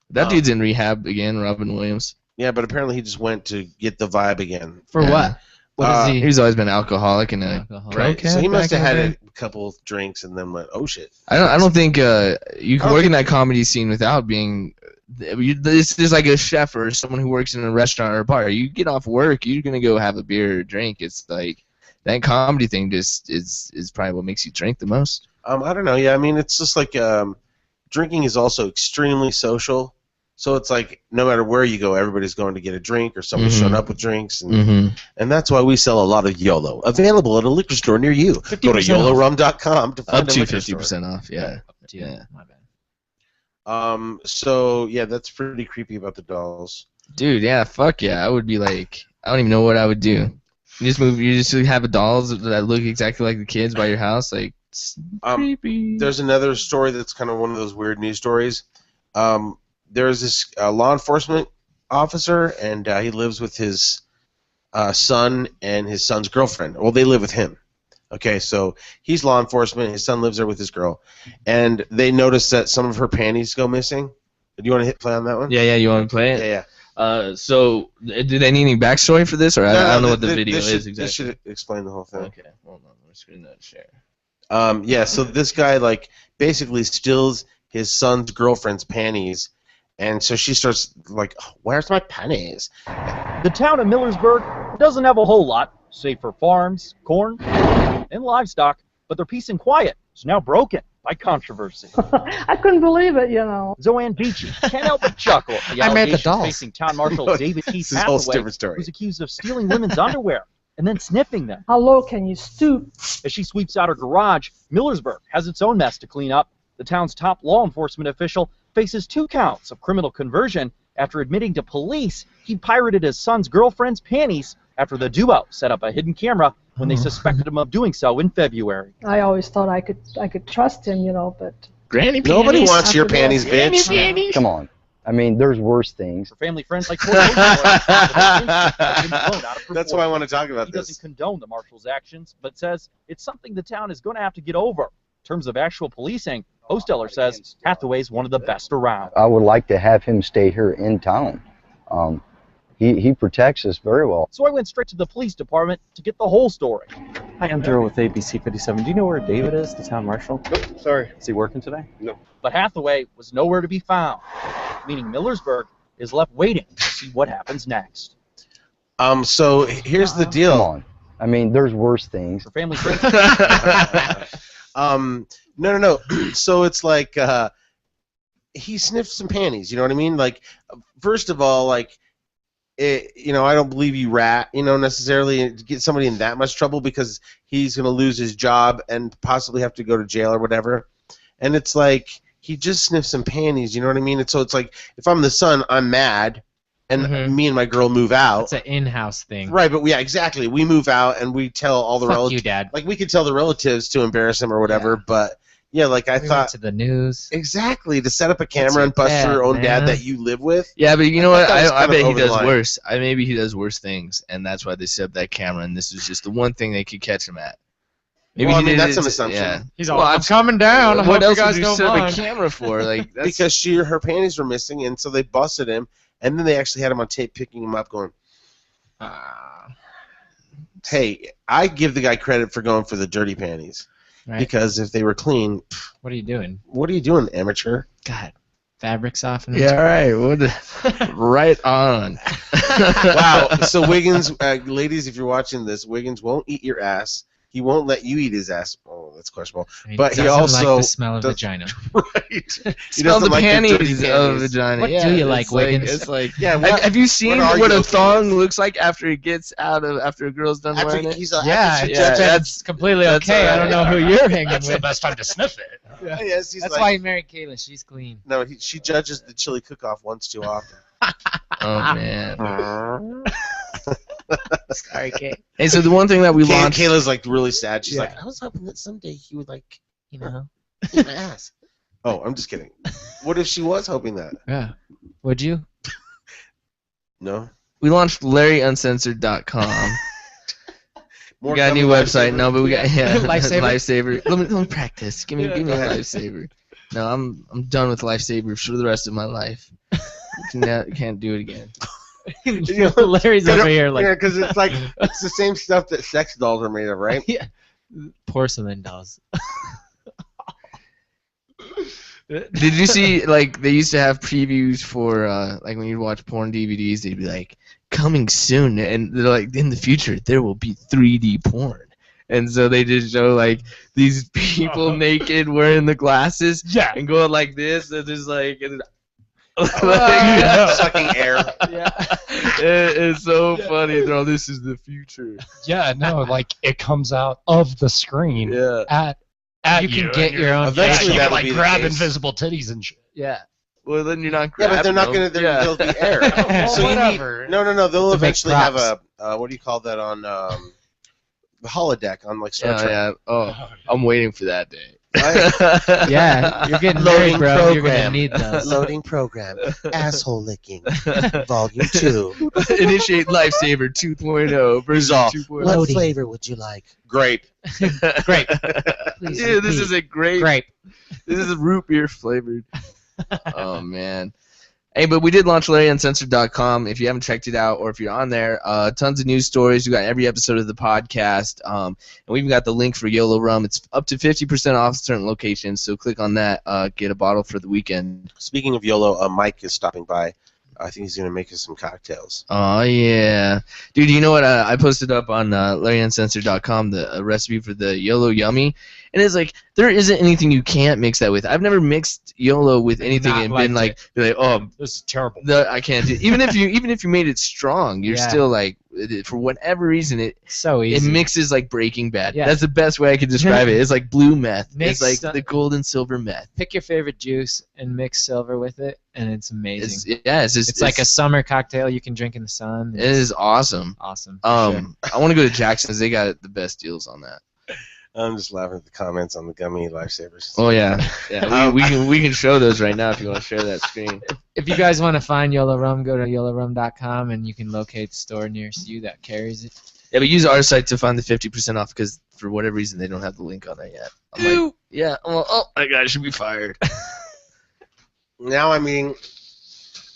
That dude's in rehab again, Robin Williams. Yeah, but apparently he just went to get the vibe again. For what? What is he? He's always been alcoholic and a right. So he must have had a couple drinks and then went, oh shit. I don't think you can work in that comedy scene without being. There's like a chef or someone who works in a restaurant or a bar. You get off work, you're gonna go have a beer or drink. It's like that comedy thing just is probably what makes you drink the most. I don't know. Yeah, I mean it's just like drinking is also extremely social. So it's like no matter where you go, everybody's going to get a drink or somebody's showing up with drinks, and that's why we sell a lot of YOLO. Available at a liquor store near you. Go to YOLORUM.com to find up a to liquor 50% store. off. Yeah. Yeah. My bad. So yeah, that's pretty creepy about the dolls. Dude, yeah, fuck yeah. I would be like, I don't even know what I would do. You just have a dolls that look exactly like the kids by your house, like it's creepy. There's another story that's kind of one of those weird news stories. There's this law enforcement officer, and he lives with his son and his son's girlfriend. Well, they live with him. Okay, so he's law enforcement. His son lives there with his girl, and they notice that some of her panties go missing. Do you want to hit play on that one? Yeah, you want to play it? Yeah. So, do they need any backstory for this, or I don't know what the video is exactly? This should explain the whole thing. Okay, hold on. Let me screen that share. Yeah, so this guy, like, basically steals his son's girlfriend's panties, and so she starts, like, oh, where's my panties? The town of Millersburg doesn't have a whole lot, save for farms, corn, and livestock, but their peace and quiet is now broken by controversy. I couldn't believe it, you know. Zoanne Beachy can't help but chuckle at the I made the allegations dolls. facing Town Marshal David Keith This is a whole Hathaway, different story. who's accused of stealing women's underwear and then sniffing them. How low can you stoop? As she sweeps out her garage, Millersburg has its own mess to clean up. The town's top law enforcement official faces 2 counts of criminal conversion after admitting to police he pirated his son's girlfriend's panties after the duo set up a hidden camera when they suspected him of doing so in February. I always thought I could trust him, you know, but Granny panties. Nobody wants your panties, bitch. Panties. Come on. I mean, there's worse things. For family friends like That's why I want to talk about he this. doesn't condone the marshal's actions, but says it's something the town is going to have to get over. In terms of actual policing, Hosteller says Hathaway's one of the best around. I would like to have him stay here in town. He protects us very well. So I went straight to the police department to get the whole story. Hi, I'm Daryl with ABC 57. Do you know where David is, the town marshal? Nope, sorry. Is he working today? No. But Hathaway was nowhere to be found, meaning Millersburg is left waiting to see what happens next. So here's the deal. Come on. I mean, there's worse things. For family friends. No. So it's like he sniffed some panties. You know what I mean? Like, first of all, like, I don't believe you rat, necessarily get somebody in that much trouble because he's going to lose his job and possibly have to go to jail or whatever. And it's like he just sniffed some panties. You know what I mean? And so it's like if I'm the son, I'm mad, and me and my girl move out. It's an in-house thing. Right, but yeah, exactly. We move out and we tell all the relatives. You, Dad. Like we could tell the relatives to embarrass him or whatever, but yeah, like I We thought went to the news. exactly to set up a camera and bust your own dad that you live with. Yeah, but you know what? that was I kind of bet he over the does line. worse. Maybe he does worse things, and that's why they set up that camera. And this is just the one thing they could catch him at. Maybe Well, I he mean, did that's it an to- assumption. Yeah. He's all, I'm coming down. I What hope else you guys would you don't set up a mind. camera for? Like that's, Because her panties were missing, and so they busted him, and then they actually had him on tape picking him up, going, "Hey, I give the guy credit for going for the dirty panties, Right. because if they were clean, What are you doing? what are you doing, amateur?" God, fabric softener. yeah, right. Right on. Wow. So Wiggins, ladies, if you're watching this, Wiggins won't eat your ass. He won't let you eat his ass. Oh, that's questionable. But he doesn't also like the smell of does- vagina. Right. He Smell doesn't the like panties dirty of panties. vagina. What yeah, do you it's like, Wiggins? It's like, Yeah. have you seen are what you a okay thong with? looks like after it gets after a girl's done After wearing it? he's a, Yeah, after she it's judges- that's completely that's okay. I all don't know right. who you're hanging That's the with. best time to sniff it. Yes, he's That's like, why he married Kayla. She's clean. no, she judges the chili cook-off once too often. Oh man. Sorry, Kay. Hey, so the one thing that we launched. Kayla's like really sad. She's Yeah. like, I was hoping that someday he would like, eat my ass. Oh, I'm just kidding. What if she was hoping that? Yeah. Would you? No. We launched LarryUncensored.com. More We got a new coming website. Lifesaver? No, but we got Lifesaver? Lifesaver. Let me practice. Give me a Go ahead. Lifesaver. No, I'm done with Lifesaver for the rest of my life. Can't do it again. Larry's over here like yeah, because it's like it's the same stuff that sex dolls are made of, right? yeah, porcelain dolls. Did you see, like, they used to have previews for, like, when you'd watch porn DVDs, they'd be like, coming soon, and they're like, in the future, there will be 3D porn. And so they just show, like, these people naked wearing the glasses Yeah. and going like this, and just like, and, Sucking air. Yeah. it's so funny. They're all, this is the future. Yeah, no, like it comes out of the screen Yeah. at You can and get you're- your own. Eventually you that'll can, be like the grab case. invisible titties and shit. Yeah. Well, then you're not Yeah, but they're not grabbing gonna. them. Yeah. They'll be air. Well, So you need. whatever. No. They'll To make eventually have props. a. What do you call that on the holodeck on like Star Yeah, Trek? yeah. Oh, I'm waiting for that day. Yeah, you're getting Loading married, bro. You're gonna program. need those. Loading program. Asshole licking. Volume 2. Initiate Lifesaver 2.0 version Resolve. 2.0. What flavor would you like? Grape. Grape. Yeah, this is a great. Grape. This is a root beer flavored. Oh man. Hey, but we did launch LarryUncensored.com. If you haven't checked it out, or if you're on there, tons of news stories. We got every episode of the podcast, and we even got the link for Yolo Rum. It's up to 50% off certain locations, so click on that. Get a bottle for the weekend. Speaking of YOLO, Mike is stopping by. I think he's going to make us some cocktails. Oh yeah, dude. You know what? I posted up on LarryUncensored.com the recipe for the YOLO Yummy, And it's like there isn't anything you can't mix that with. I've never mixed YOLO with anything and been like, oh, this is terrible. I can't do it. Even if you made it strong, you're still like, for whatever reason, it mixes like Breaking Bad. Yeah. That's the best way I can describe it. It's like blue meth. Mix it's like the gold and silver meth. Pick your favorite juice and mix silver with it, and it's amazing. It's like a summer cocktail you can drink in the sun. It is awesome. Awesome. I want to go to Jackson's. They got the best deals on that. I'm just laughing at the comments on the gummy lifesavers. Oh yeah, we can show those right now if you want to share that screen. If you guys want to find Yolo Rum, go to yolorum.com and you can locate the store nearest you that carries it. Yeah, but use our site to find the 50% off because for whatever reason they don't have the link on there yet. I'm like, yeah, well, that guy should be fired. Now I'm eating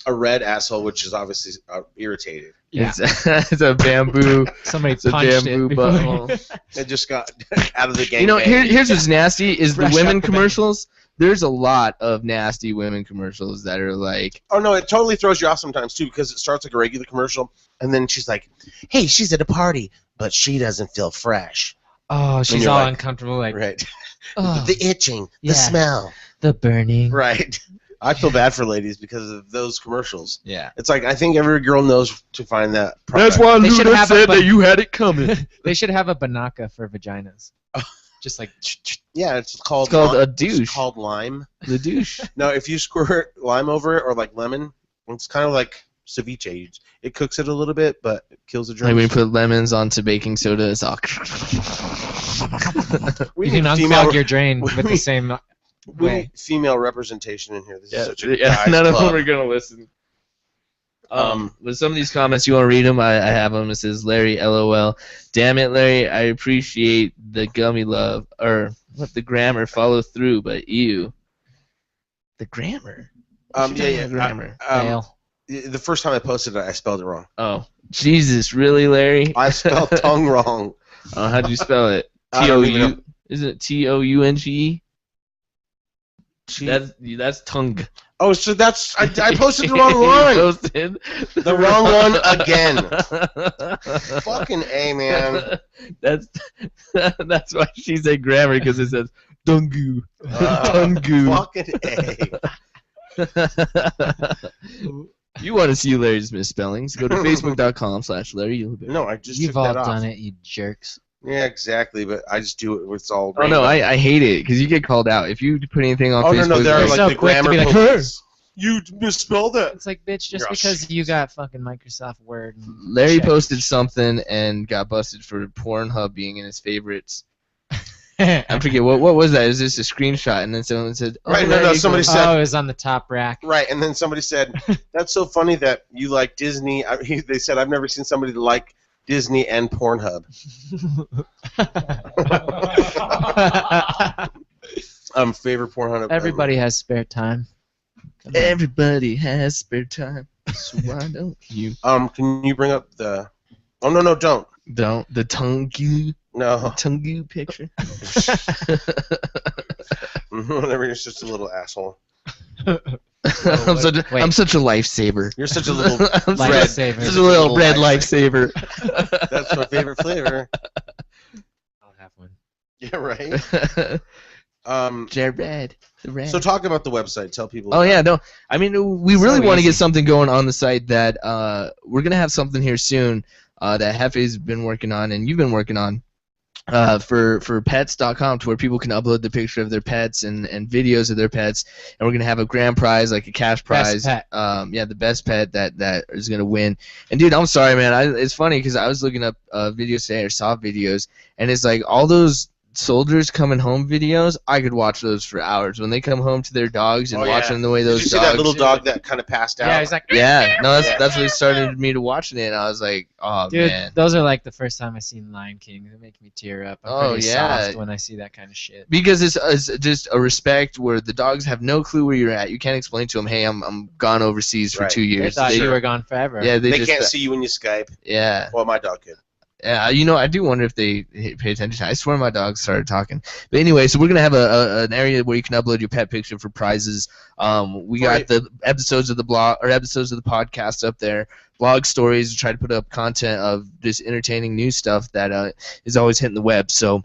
a red asshole, which is obviously irritated. Yeah. It's a bamboo. Somebody it's a punched bamboo it. Butthole. It just got out of the game. You know, here's what's nasty is Fresh the women out the commercials. There's a lot of nasty women commercials that are like. Oh no, it totally throws you off sometimes too because it starts like a regular commercial and then she's like, "Hey, she's at a party, but she doesn't feel fresh." Oh, And she's you're all like, uncomfortable, like right. Oh, The itching, yeah. the smell, the burning. right. I feel bad for ladies because of those commercials. Yeah. It's like I think every girl knows to find that product. That's why They should Luda have said that you had it coming. They should have a banaka for vaginas. Just like. Yeah, it's called a douche. It's called lime. The douche. No, if you squirt lime over it or like lemon, it's kind of like ceviche. It cooks it a little bit, but it kills the germs. Like when you put lemons onto baking soda, it's all. We You need can female- unclog your drain with the same We way. need female representation in here. This is such a Yeah, guy's none of them club. are gonna listen. With some of these comments, you want to read them? I have them. It says, Larry, LOL. Damn it, Larry. I appreciate the gummy love. Or, what, the grammar follow through, but ew. The grammar? Yeah. Grammar. The first time I posted it, I spelled it wrong. Oh, Jesus, really, Larry? I spelled tongue wrong. Oh, how'd you spell it? I don't even know. Is it Tounge? That's tongue. Oh, so that's I posted the wrong line. Posted The wrong one again. Fucking A, man. That's why she said grammar because it says dungu. Tungu. Fucking A. You want to see Larry's misspellings? Go to facebook.com/Larry Ulibarri. No, I just You've took all that off. done it, you jerks. Yeah, exactly, but I just do it with all. Oh no, I hate it because you get called out if you put anything on Facebook. No, there are like so the quick to grammar be like, police. You misspelled it. It's like, bitch, just You're a because you got fucking Microsoft Word. And Larry check. posted something and got busted for Pornhub being in his favorites. I forget what was that? Is this a screenshot? And then someone said, "Oh, Right, there no, you somebody go." said- Oh, it was on the top rack. Right, and then somebody said, "That's so funny that you like Disney." They said, "I've never seen somebody like Disney and Pornhub." Favorite Pornhub. Everybody has spare time. Everybody has spare time, so why don't you? Can you bring up the? Oh no, don't. Don't the Tungu. No. Tungu picture. Whenever you're just a little asshole. I'm such a lifesaver. You're such a little Lifesaver. Such a little red lifesaver. That's my favorite flavor. I'll have one. Yeah, right. Jared. The red. So talk about the website. Tell people. Oh yeah, no. I mean, we really want to easy. get something going on the site that we're gonna have something here soon that Hefe's been working on and you've been working on for pets.com to where people can upload the picture of their pets and videos of their pets, and we're gonna have a grand prize, like a cash prize. Best pet. The best pet that is gonna win. And dude, I'm sorry, man. It's funny because I was looking up videos today or saw videos, and it's like all those soldiers coming home videos, I could watch those for hours when they come home to their dogs and watching the way those Did you dogs. see that little dog that kind of passed out? Yeah, he's like. Yeah, no, that's what started me to watching it, and I was like, oh Dude, man. those are like the first time I seen Lion King. They make me tear up. I'm pretty soft when I see that kind of shit. Because it's just a respect where the dogs have no clue where you're at. You can't explain to them, hey, I'm gone overseas for 2 They years. thought you were gone forever. Yeah, They just, can't see you when you Skype. Yeah. Well, my dog could. Yeah, I do wonder if they pay attention. I swear my dog started talking. But anyway, so we're gonna have an area where you can upload your pet picture for prizes. We got the episodes of the blog or episodes of the podcast up there. Blog stories. Try to put up content of just entertaining news stuff that is always hitting the web. So.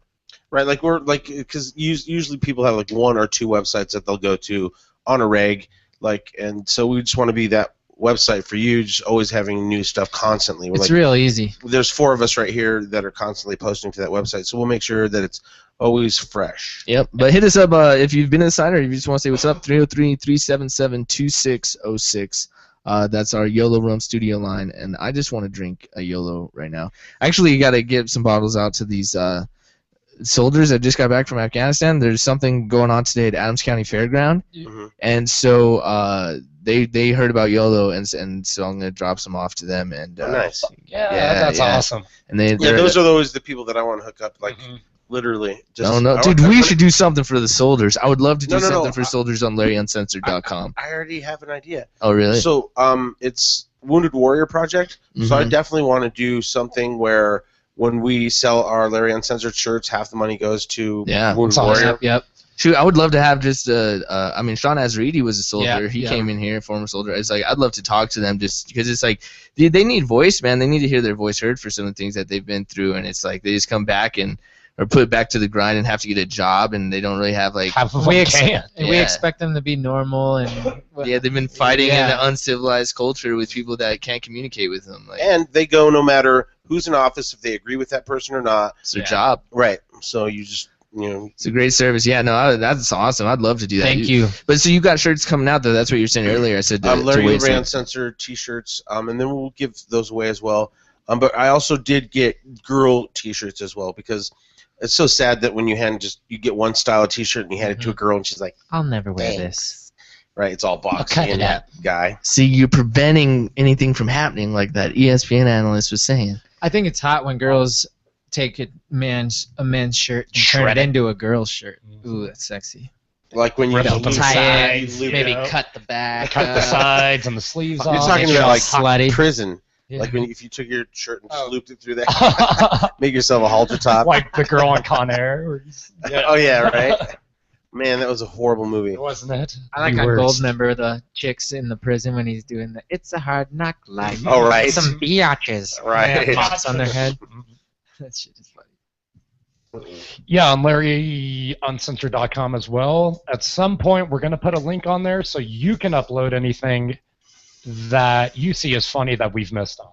Right, like we're like because usually people have like one or two websites that they'll go to on a reg, like, and so we just want to be that website for you, just always having new stuff constantly. It's real easy. There's 4 of us right here that are constantly posting to that website, so we'll make sure that it's always fresh. Yep, but hit us up if you've been inside or if you just want to say what's up. 303-377-2606. That's our Yolo Rum Studio line, and I just want to drink a Yolo right now. Actually, you got to get some bottles out to these soldiers that just got back from Afghanistan. There's something going on today at Adams County Fairground, and so they heard about Yolo, and so I'm gonna drop some off to them. And nice. That's awesome. And those are always the people that I want to hook up, like literally. Just, no, dude, we should do something for the soldiers. I would love to do something for soldiers on LarryUncensored.com. I already have an idea. Oh, really? So it's Wounded Warrior Project. So I definitely want to do something where when we sell our Larry Uncensored shirts, half the money goes to Wounded Warrior. Yep. Shoot, I would love to have just I mean, Sean Azaridi was a soldier. He came in here, former soldier. It's like I'd love to talk to them just because it's like they need voice, man. They need to hear their voice heard for some of the things that they've been through, and it's like they just come back or put back to the grind and have to get a job, and they don't really have like. We expect them to be normal and. They've been fighting in an uncivilized culture with people that can't communicate with them. Like, and they go no matter who's in office, if they agree with that person or not. It's their job, right? So you just. It's a great service. Yeah, no, that's awesome. I'd love to do that. Thank you. But so you got shirts coming out though. That's what you're saying earlier. I said Larry Uncensored T-shirts, and then we'll give those away as well. But I also did get girl T-shirts as well because it's so sad that when you get one style of T-shirt and you hand it to a girl and she's like, "I'll never wear this." Right? It's all boxy and that guy. See, you're preventing anything from happening, like that ESPN analyst was saying. I think it's hot when girls take a men's shirt and turn it into a girl's shirt. Ooh, that's sexy. Like when you tie it, maybe cut the back, cut the sides and the sleeves off. You're talking about like slutty. Prison. Yeah. Like if you took your shirt and looped it through that, make yourself a halter top. Like the girl on Con Air. Oh yeah, right. Man, that was a horrible movie. Wasn't it? I like on Gold, remember the chicks in the prison when he's doing the "It's a hard knock life." Oh right. Some biatches. Right. Mops on their head. That shit is funny. Yeah, on LarryUncensored.com as well. At some point, we're going to put a link on there so you can upload anything that you see as funny that we've missed on.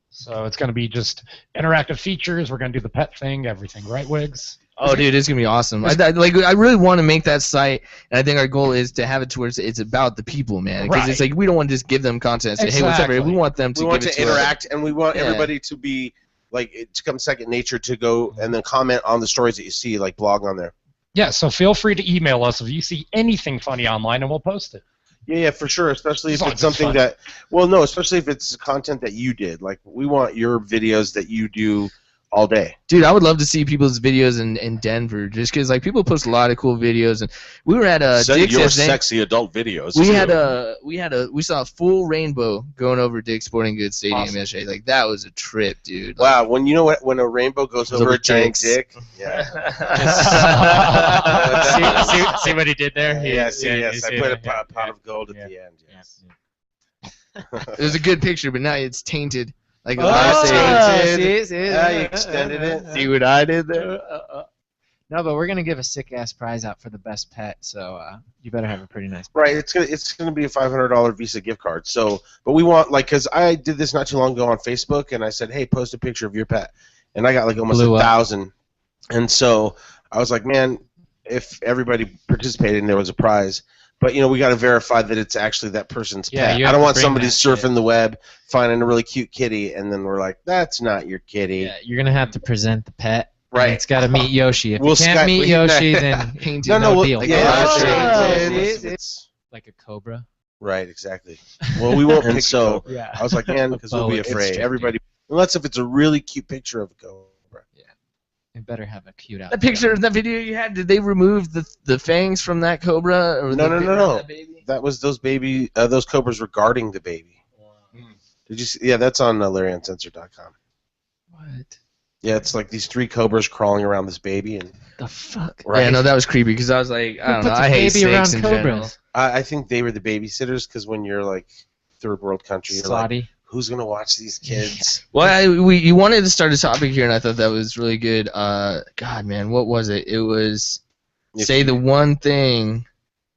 So it's going to be just interactive features. We're going to do the pet thing, everything, right, Wiggs? Oh, dude, it's going to be awesome. I really want to make that site, and I think our goal is to have it towards it's about the people, man. Because it's like we don't want to just give them content and say, hey, whatever. We want them to interact, and we want everybody to be like it to come second nature to go and then comment on the stories that you see, like blog on there. Yeah, so feel free to email us if you see anything funny online, and we'll post it. Yeah, for sure. Especially if it's something that, especially if it's content that you did. Like we want your videos that you do all day. Dude, I would love to see people's videos in Denver, just because like people post a lot of cool videos, and we were at Send your sexy adult videos. We saw a full rainbow going over Dick's Sporting Goods Stadium yesterday. Like that was a trip, dude. Wow, when when a rainbow goes over a giant dick. Yeah. see what he did there? Yes. I put a pot of gold at the end. Yes. It was a good picture, but now it's tainted. Like you extended it. See what I did there? No, but we're gonna give a sick ass prize out for the best pet, so you better have a pretty nice pet. Right, it's gonna be a $500 Visa gift card. So, but we want because I did this not too long ago on Facebook, and I said, hey, post a picture of your pet, and I got like almost 1,000, and so I was like, man, if everybody participated and there was a prize. But we got to verify that it's actually that person's pet. I don't want somebody surfing the web, finding a really cute kitty, and then we're like, "That's not your kitty." Yeah, you're gonna have to present the pet. Right. It's got to meet Yoshi. If you can't meet Yoshi, then no deal. It's like a cobra. Right. Exactly. Well, we won't pick so. Yeah. I was like, man, because we'll be afraid. Everybody, unless if it's a really cute picture of a cobra. It better have a cute outfit. That picture, that video you had, did they remove the fangs from that cobra? Or No. That was those cobras were guarding the baby. Did you see? Yeah, that's on LarryUncensored.com. What? Yeah, it's like these 3 cobras crawling around this baby and. The fuck? Right? Yeah, no, that was creepy because I was like, I don't know, I hate snakes in general. I think they were the babysitters because when you're like third world country, you're like, who's gonna watch these kids? Well, you wanted to start a topic here, and I thought that was really good. God, man, what was it? It was say the one thing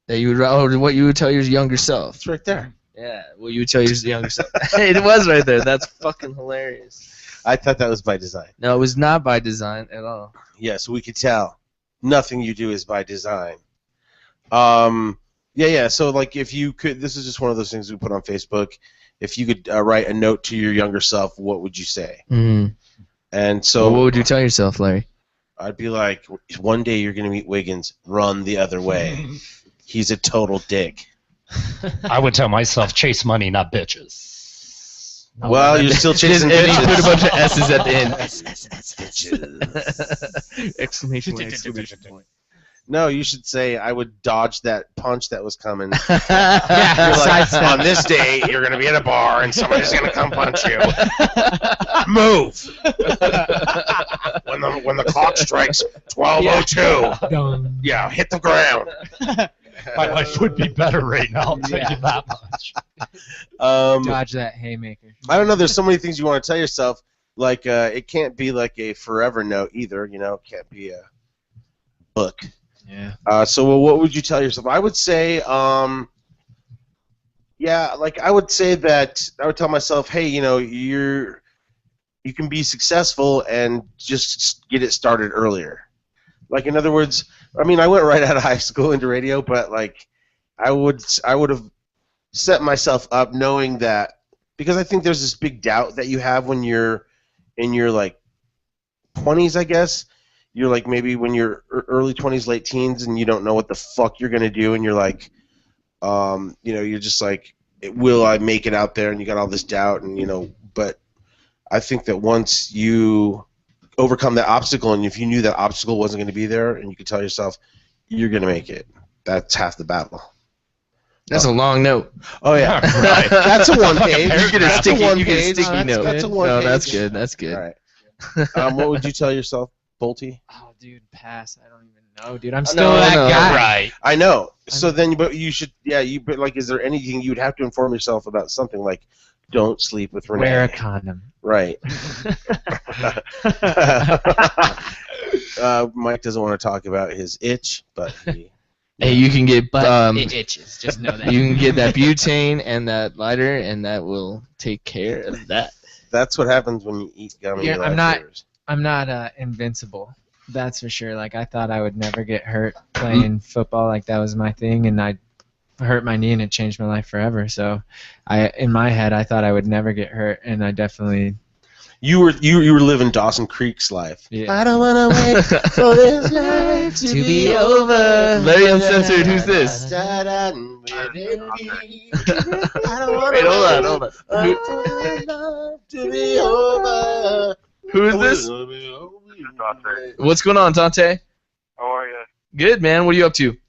that you would, what you would tell your younger self. It's right there. Yeah, what you would tell your younger self. It was right there. That's fucking hilarious. I thought that was by design. No, it was not by design at all. Yes, we could tell. Nothing you do is by design. Yeah. So, like, if you could, this is just one of those things we put on Facebook. If you could write a note to your younger self, what would you say? Mm-hmm. And so, well, what would you tell yourself, Larry? I'd be like, one day you're gonna meet Wiggins. Run the other way. He's a total dick. I would tell myself, chase money, not bitches. Well, you're still chasing bitches. And put a bunch of S's at the end. Bitches. Exclamation point. No, you should say, I would dodge that punch that was coming. Yeah, You're like, sidestep. on this day, you're going to be at a bar and somebody's going to come punch you. Move! when the clock strikes 12:02, yeah, hit the ground. My life would be better right now, I'll tell you that much. Dodge that haymaker. I don't know, there's so many things you want to tell yourself. Like, it can't be like a forever note either, you know, it can't be a book. Yeah. So what would you tell yourself? I would say, yeah, like I would say that I would tell myself, hey, you know, you can be successful and just get it started earlier. Like, in other words, I mean, I went right out of high school into radio, but like, I would have set myself up knowing that, because I think there's this big doubt that you have when you're in your like 20s, I guess. You're like maybe when you're early 20s, late teens, and you don't know what the fuck you're gonna do, and you're like, you know, you're just like, will I make it out there? And you got all this doubt, and you know, but I think that once you overcome that obstacle, and if you knew that obstacle wasn't going to be there, and you could tell yourself, you're gonna make it. That's half the battle. That's a long note. Oh yeah, right. That's a one page. You get a sticky note. That's a one no, page. that's good. That's good. All right. What would you tell yourself, Bolty? Oh, dude, pass. I don't even know, dude. I'm still that guy. Right. I know. So then, but you should, yeah. But like, is there anything you'd have to inform yourself about? Something like, don't sleep with Renee. Wear a condom. Right. Mike doesn't want to talk about his itch, but he. Hey, you can get it itches. Just know that. You can get that butane and that lighter, and that will take care of that. That's what happens when you eat gummy. Yeah, I'm not invincible. That's for sure. Like, I thought I would never get hurt playing football. Like, that was my thing, and I hurt my knee, and it changed my life forever. So, in my head, I thought I would never get hurt, and I definitely. You were living Dawson Creek's life. Yeah. I don't want to wait for this life to be over. Larry Uncensored, who's this? I don't want Wait, hold on. to be over. Who is this? What's going on, Tante? How are you? Good, man. What are you up to? Just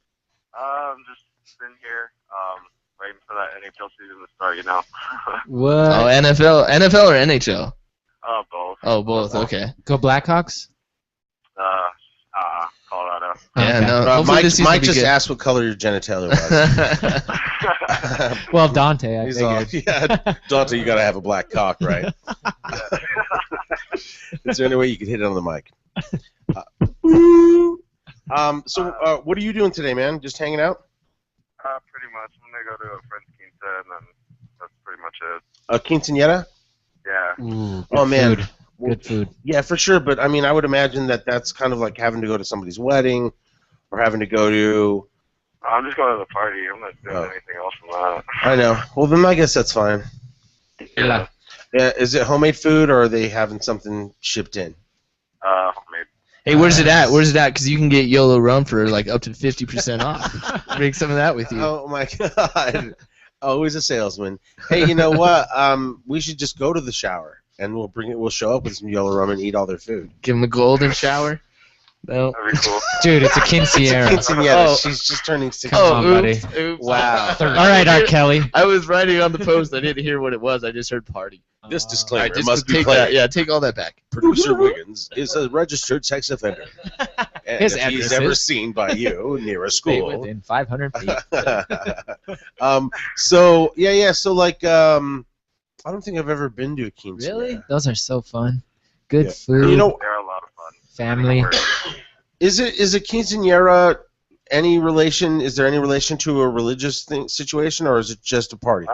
been here, waiting for that NHL season to start, you know. What? Oh, NFL or NHL? Both. Oh, both. Okay. Go Blackhawks? Colorado. Yeah, Okay. no. Hopefully this season Mike will be just good. asked what color your genitalia was. Well, Dante, I He's all, figured. yeah, Dante, you gotta have a black cock, right? Is there any way you could hit it on the mic? So, what are you doing today, man? Just hanging out? Pretty much. I'm gonna go to a friend's quinta, and then that's pretty much it. A quinceañera? Yeah. Ooh, Oh, man. Food. Good food. Yeah, for sure. But, I mean, I would imagine that that's kind of like having to go to somebody's wedding or having to go to... I'm just going to the party. I'm not doing anything else from that. I know. Well, then I guess that's fine. Yeah. Yeah, is it homemade food, or are they having something shipped in? Homemade. Hey, where's it at? Where's it at? Because you can get Yolo Rum for like up to 50% off. Bring some of that with you. Oh, my God. Always a salesman. Hey, you know what? We should just go to the shower, and we'll bring it. We'll show up with some Yolo Rum and eat all their food. Give them a golden shower. No. That'd be cool. Dude, it's a quinceañera. Quinceañera. Oh. She's just turning 16. Come on, buddy. Oops. Wow. All right, R. Kelly. I was writing on the post. I didn't hear what it was. I just heard party. This All disclaimer right, just must be take played. that. Yeah, take all that back. Producer Wiggins is a registered sex offender. And His if he's address ever is- seen by you near a Stay school. within 500 feet. So yeah. So like I don't think I've ever been to a quinceañera. Really? Those are so fun. Good Yeah. food. You know, They're a lot of fun. Family. is a quinceañera any relation? Is there any relation to a religious situation, or is it just a party?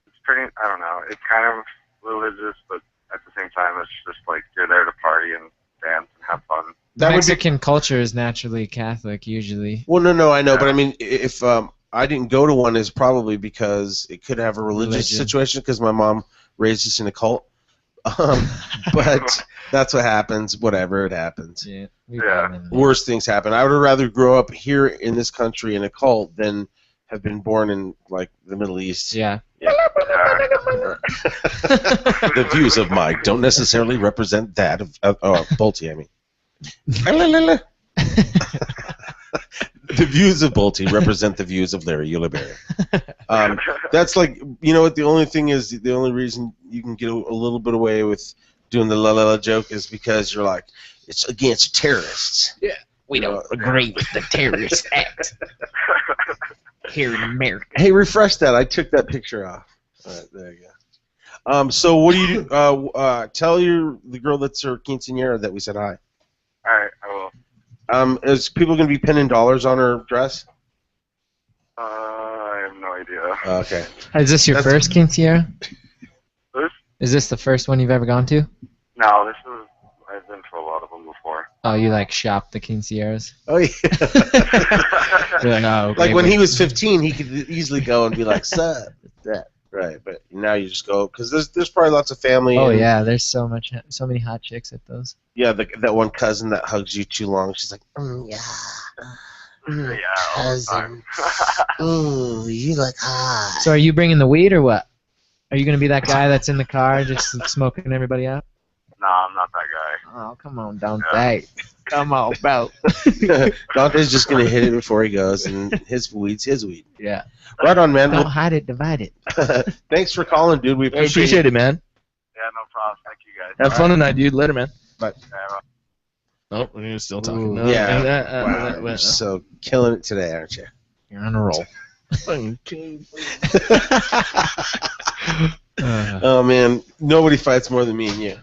It's pretty. I don't know. It's kind of religious, but at the same time, it's just like you're there to party and dance and have fun. Mexican culture is naturally Catholic, usually. Well, no, I know, but I mean, if I didn't go to one, is probably because it could have a religious situation, because my mom raised us in a cult. But that's what happens. Whatever, it happens. Yeah. Worse things happen. I would rather grow up here in this country in a cult than have been born in like the Middle East. Yeah. The views of Mike don't necessarily represent that of Bolte, I mean. The views of Bolte represent the views of Larry Ulibarri. That's like, you know what, the only thing is, the only reason you can get a little bit away with doing the la la la joke is because you're like, it's against terrorists. Yeah. We don't agree with the terrorist act here in America. Hey, refresh that. I took that picture off. All right, there you go. So what do you do? Tell the girl that's her quinceañera that we said hi. All right, I will. Is people going to be pinning dollars on her dress? I have no idea. Okay. Is this your first quinceañera? This? Is this the first one you've ever gone to? No, I've been to a lot of them before. Oh, you like shop the quinceañeras? Oh yeah. You're like, oh, okay, like when he was 15, he could easily go and be like, "Sup?" That. Right, but now you just go because there's probably lots of family. Oh yeah, there's so many hot chicks at those. Yeah, that one cousin that hugs you too long. She's like, Yeah, cousin. Ooh, you look hot. So are you bringing the weed or what? Are you gonna be that guy that's in the car just smoking everybody out? No, I'm not that guy. Oh, come on, Dante. Come on, bro. Dante's just gonna hit it before he goes, and his weed's his weed. Yeah. Right on, man. Don't hide it, divide it. Thanks for calling, dude. We appreciate it, man. Yeah, no problem. Thank you guys. Have fun tonight, dude. Later, man. Bye. Oh, we're still talking. Ooh, No, yeah. Wow, you're so killing it today, aren't you? You're on a roll. Oh man, nobody fights more than me and you.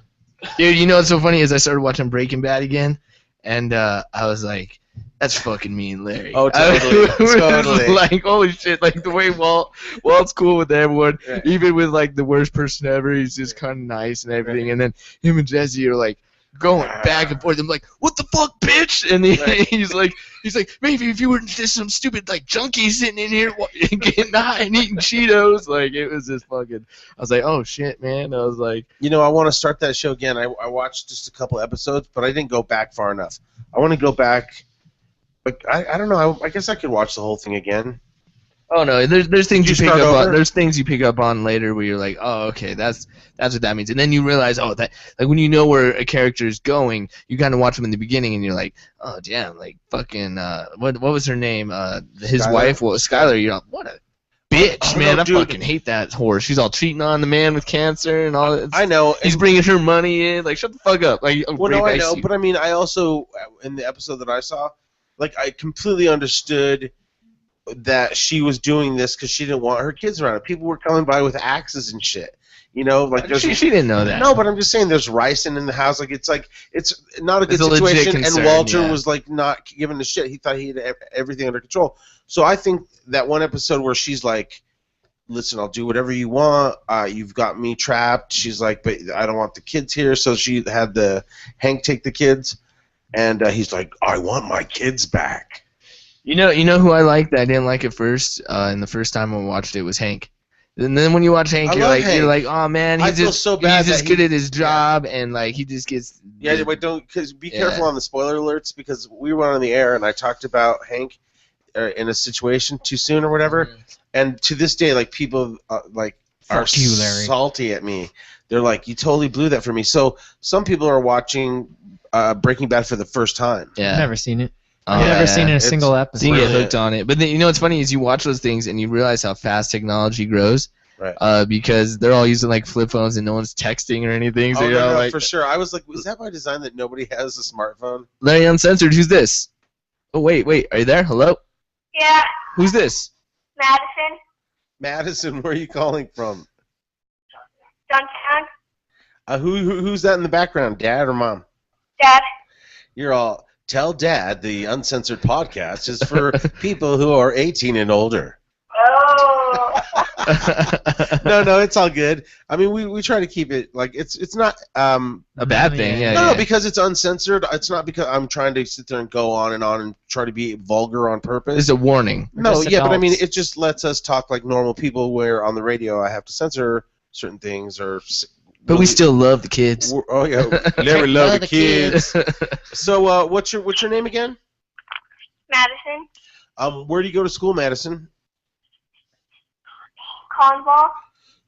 Dude, you know what's so funny is I started watching Breaking Bad again, and I was like, that's fucking me and Larry. Oh, totally. Totally. Like, holy shit, like the way Walt's cool with everyone, Right. even with like the worst person ever, he's just kind of nice and everything, Right. and then him and Jesse are like going back and forth. I'm like, what the fuck, bitch? And he's like, maybe if you weren't just some stupid like junkie sitting in here getting high and eating Cheetos, like it was just fucking. I was like, oh shit, man. I was like, You know, I want to start that show again. I watched just a couple episodes, but I didn't go back far enough. I want to go back, but I don't know. I guess I could watch the whole thing again. oh no, there's things Did you you pick start up on. over? There's things you pick up on later where you're like, oh okay, that's what that means, and then you realize, oh that like when you know where a character is going, you kind of watch them in the beginning and you're like, oh damn, like fucking what was her name? His Skylar? wife, Skylar. You're like, what a bitch, Oh, man! no, I dude. fucking hate that whore. She's all cheating on the man with cancer and all. I know. He's bringing her money in. Like, shut the fuck up. Like, Well, no, I know, but I mean, I also in the episode that I saw, like, I completely understood that she was doing this because she didn't want her kids around her. People were coming by with axes and shit. You know, like there's she didn't know that. No, but I'm just saying, there's ricin in the house. Like it's not a good It's a legit situation. concern, and Walter yeah. was like not giving a shit. He thought he had everything under control. So I think that one episode where she's like, "Listen, I'll do whatever you want. You've got me trapped." She's like, "But I don't want the kids here." So she had Hank take the kids, and he's like, "I want my kids back." You know who I liked that I didn't like at first, and the first time I watched it was Hank. And then when you watch Hank, I you're love like, Hank. oh man, I he's feel just so bad he's just that good he- at his job, and like he just gets. Yeah, but be careful Yeah. on the spoiler alerts, because we were on the air and I talked about Hank in a situation too soon or whatever, and to this day, like people like are Fuck you, Larry. salty at me. They're like, "You totally blew that for me." So some people are watching Breaking Bad for the first time. Yeah. I've never seen it. Oh, I've never yeah. seen a It's- single episode. So you get hooked on it. But then, you know what's funny is you watch those things and you realize how fast technology grows. Right. Because they're all using like flip phones and no one's texting or anything. So Oh, you're all no, like, for sure. I was like, "Is that by design that nobody has a smartphone?" Larry Uncensored, who's this? Oh wait, are you there? Hello? Yeah, Who's this? Madison. Madison, where are you calling from? Johnstown. Who's that in the background, Dad or Mom? Dad. You're all, tell Dad the Uncensored podcast is for people who are 18 and older. Oh. No, it's all good. I mean, we try to keep it, like, it's not a bad thing, yeah. No, because it's uncensored. It's not because I'm trying to sit there and go on and try to be vulgar on purpose. It's a warning. No, yeah, but I mean, it just lets us talk like normal people, where on the radio I have to censor certain things or... But we still love the kids. Oh yeah, never love the kids. So, what's your name again? Madison. Where do you go to school, Madison? Conval.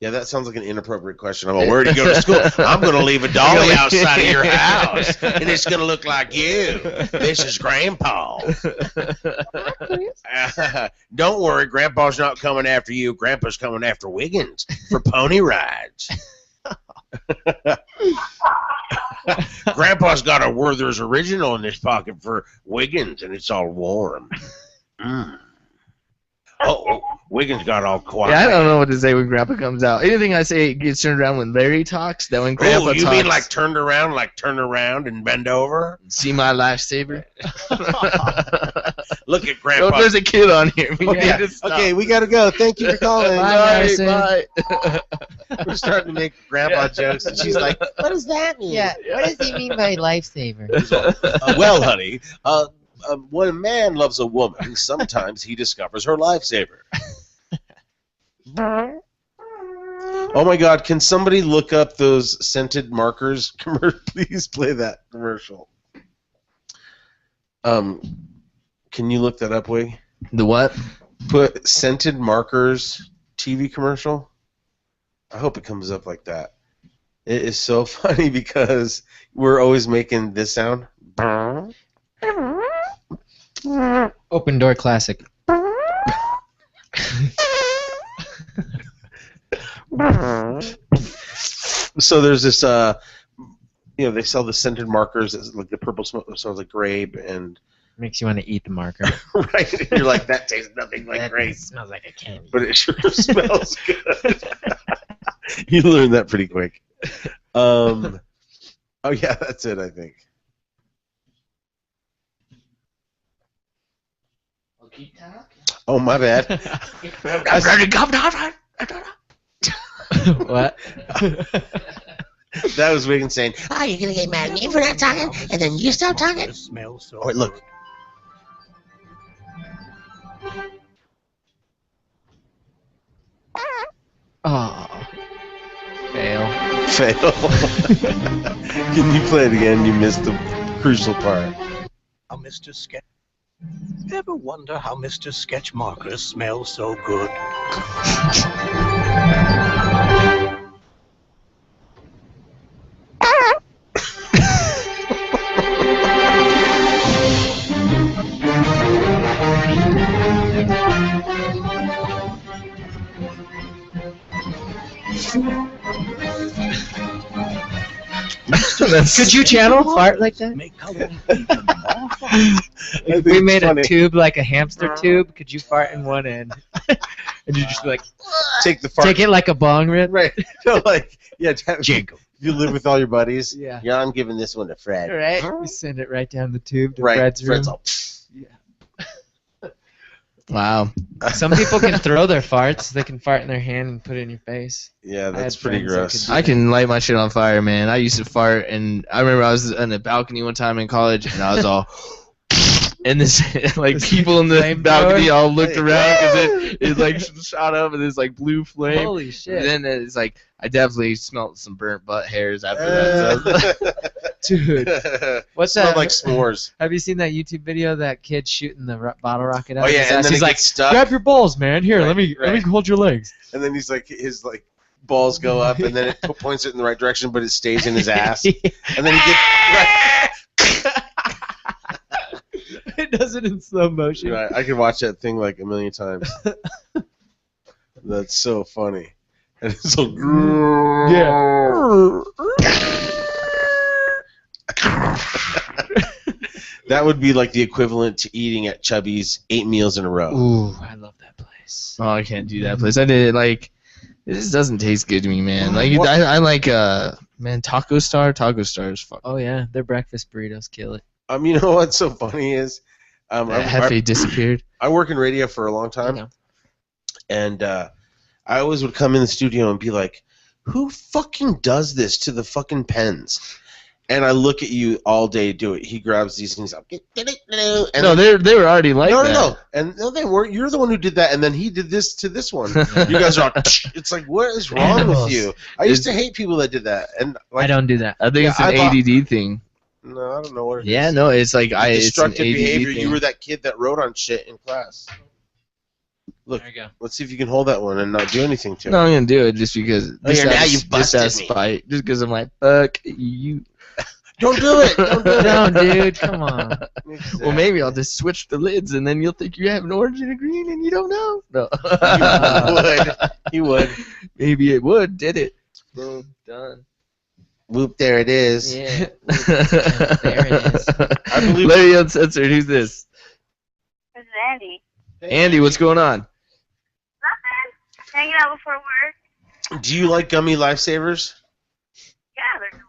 Yeah, that sounds like an inappropriate question. I'm like, where do you go to school? I'm going to leave a dolly outside of your house, and it's going to look like you. This is Grandpa. Don't worry, Grandpa's not coming after you. Grandpa's coming after Wiggins for pony rides. Grandpa's got a Werther's Original in his pocket for Wiggins, and it's all warm. Oh, Wiggins got all quiet. Yeah, I don't know what to say when Grandpa comes out. Anything I say gets turned around when Larry talks. That when Grandpa talks. You mean like turn around and bend over? See my lifesaver? Look at Grandpa. Oh, there's a kid on here. Okay, we got to go. Thank you for calling. Bye. We're starting to make Grandpa jokes, and she's like, what does that mean? Yeah, what does he mean by lifesaver? Well, honey, when a man loves a woman, sometimes he discovers her lifesaver. Oh my God! Can somebody look up those scented markers? Please play that commercial. Can you look that up, Wig? The what? Put scented markers TV commercial. I hope it comes up like that. It is so funny because we're always making this sound. Open Door Classic. So there's this, they sell the scented markers, it's like the purple smoke, smells like grape, and makes you want to eat the marker. Right? You're like, that tastes nothing like grape. It smells like a candy. But it sure smells good. You learned that pretty quick. Oh yeah, that's it, I think. Oh, my bad. What? That was Wiggins saying, Oh, you're gonna get mad at me for not talking, and then you stop talking? oh, wait, look. Oh. Fail. Can you play it again? You missed the crucial part. How Mr. Sketch. Ever wonder how Mr. Sketch markers smell so good? Could you channel fart like that? If we made a tube like a hamster tube, could you fart in one end? And you just like take it like a bong rip? Right. Like, yeah, you live with all your buddies. Yeah. Yeah, I'm giving this one to Fred. Right. You send it right down the tube to Right. Fred's room. Fred's all, Wow. Some people can throw their farts. They can fart in their hand and put it in your face. Yeah, that's had pretty friends that gross. could do I can light my shit on fire, man. I used to fart, and I remember I was on a balcony one time in college, and I was all, and this like people in the balcony all looked around because it like shot up with this like blue flame. Holy shit! And then it's like I definitely smelled some burnt butt hairs after that. So. Dude, what's Smelled that? like s'mores. Have you seen that YouTube video of that kid shooting the bottle rocket out? Oh, yeah, of his and ass? then He's it like, gets stuck. grab your balls, man. Here, Right, let me hold your legs. And then he's like, his like balls go up, and then it points it in the right direction, but it stays in his ass. And then he gets right. It does it in slow motion. Right, I could watch that thing like a million times. That's so funny. And it's so That would be like the equivalent to eating at Chubby's 8 meals in a row. Ooh, I love that place. Breakfast. Oh, I can't do that place. I did like. It just doesn't taste good to me, man. Like I like man, Taco Star. Taco Star is fuck. Oh yeah, their breakfast burritos kill it. You know what's so funny is, Hefe disappeared. I work in radio for a long time, and I always would come in the studio and be like, "Who fucking does this to the fucking pens?" And I look at you all day do it. He grabs these and he's like, and no, they were already like that. No, and no, they weren't. You're the one who did that, and then he did this to this one. You guys are. It's like, what is wrong with you? I used to hate people that did that, and like, I don't do that. I think it's an ADD thing. No, I don't know what it is. Yeah, no, it's like destructive it's an ADD behavior. thing. You were that kid that wrote on shit in class. Look, there you go. Let's see if you can hold that one and not do anything to it. No, I'm gonna do it just because. Now you've busted me. Spite. Just because I'm like, fuck you. Don't do it. Don't do it. No, dude, come on. Exactly. Well, maybe I'll just switch the lids, and then you'll think you have an orange and a green, and you don't know. No. You would. Maybe it would. Did it? Boom. Done. Whoop! There it is. Yeah. There it is. I believe. Larry Uncensored. Who's this? This is Andy. Andy. What's going on? Nothing. Hanging out before work. Do you like gummy lifesavers? Yeah, they're delicious.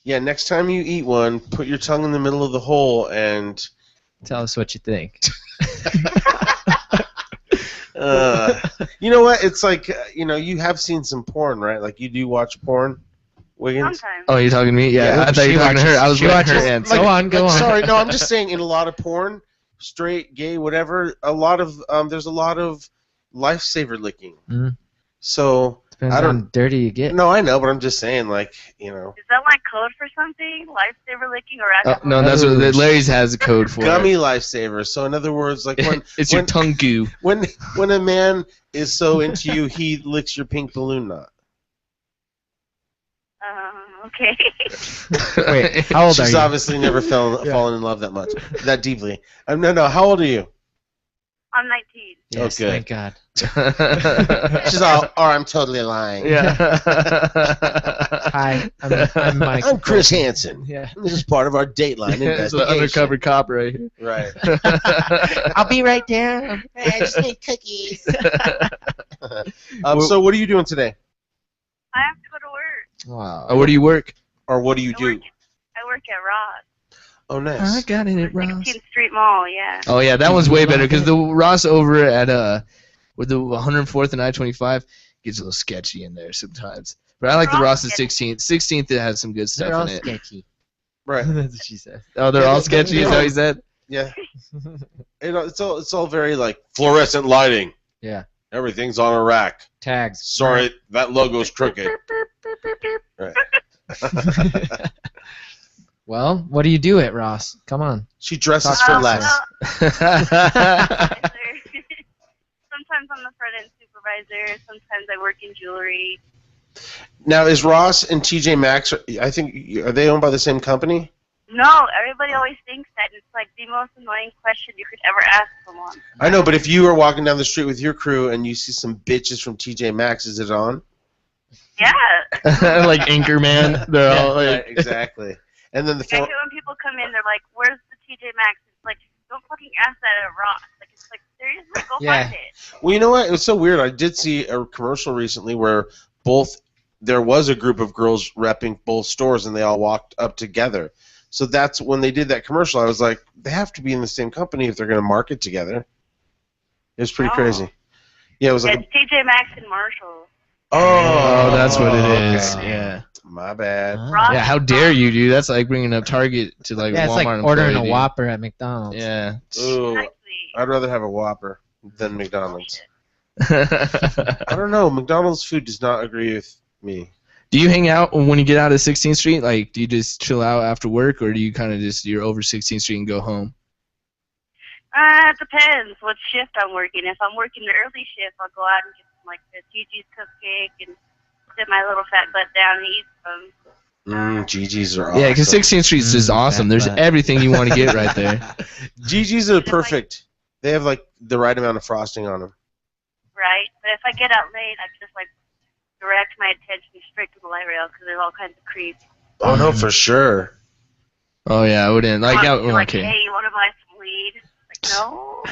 Yeah. Next time you eat one, put your tongue in the middle of the hole and tell us what you think. You know what? It's like you have seen some porn, right? Like you do watch porn, Wiggins. Sometimes. Oh, you talking to me? Yeah, I thought you were talking to her. I was watching her answer. Go on. Sorry, no, I'm just saying. In a lot of porn, straight, gay, whatever, a lot of there's a lot of lifesaver licking. Mm. So Depends I don't. how dirty you get. No, I know, but I'm just saying, like, Is that like code for something? Lifesaver licking or alcohol? No, that's what Larry's has a code for. Gummy lifesavers. So in other words, like when it's your tongue goo. When a man is so into you, he licks your pink balloon knot. Okay. Wait, how old are She's you? obviously never fallen in love that deeply. No. How old are you? I'm 19. Yes, good. Thank God. She's all, I'm totally lying. Yeah. Hi, I'm Mike. I'm Chris Hansen. Yeah. This is part of our Dateline It's the investigation. undercover cop right here. Right. I'll be right there. I just need cookies. So what are you doing today? I have to go to work. Wow. Oh, where do you work? Or what do you do? I work at Ross. Oh, nice. I got it at Ross. 16th Street Mall, yeah. Oh yeah, that one's way better because the Ross over at with the 104th and I-25 gets a little sketchy in there sometimes. But I like the Ross at 16th. 16th it has some good stuff They're all in it. sketchy. Right. That's what she said. Oh, they're all sketchy. Is that what he said? Yeah. It's all very like fluorescent lighting. Yeah. Everything's on a rack. Tags. Sorry, that logo's crooked. Right. Well, what do you do at Ross? Come on. She dresses for less. Sometimes I'm the front end supervisor. Sometimes I work in jewelry. Now, is Ross and TJ Maxx? I think are they owned by the same company? No, everybody always thinks that. It's like the most annoying question you could ever ask someone. I know, but if you were walking down the street with your crew and you see some bitches from TJ Maxx, is it on? Yeah. Like Anchorman. They're all like Right, exactly. And then the I hate when people come in, they're like, "Where's the TJ Maxx?" It's like, don't fucking ask that at Ross. Like, it's like, seriously, go find it. Well, you know what? It was so weird. I did see a commercial recently where there was a group of girls repping both stores, and they all walked up together. So that's when they did that commercial. I was like, they have to be in the same company if they're going to market together. It was pretty crazy. Yeah, it was like. It's TJ Maxx and Marshall. Oh, that's what it is. okay. Yeah. My bad. Yeah, how dare you, dude? That's like bringing up Target to like Yeah, Walmart. it's like ordering a Whopper at McDonald's. Yeah. Ooh, I'd rather have a Whopper than McDonald's. I don't know. McDonald's food does not agree with me. Do you hang out when you get out of 16th Street? Like, do you just chill out after work, or do you kind of you're over 16th Street and go home? It depends what shift I'm working. If I'm working the early shift, I'll go out and get some, like, the Gigi's cupcake and sit my little fat butt down and eat some. Gigi's are awesome. Yeah, because 16th Street is just awesome. There's everything you want to get right there. Gigi's are perfect. They have, like, the right amount of frosting on them. Right? But if I get out late, I just, like, direct my attention straight to the light rail because there's all kinds of creeps. Oh, no, for sure. Oh, yeah, I wouldn't. Like, Like, okay. hey, you want to buy some weed? No.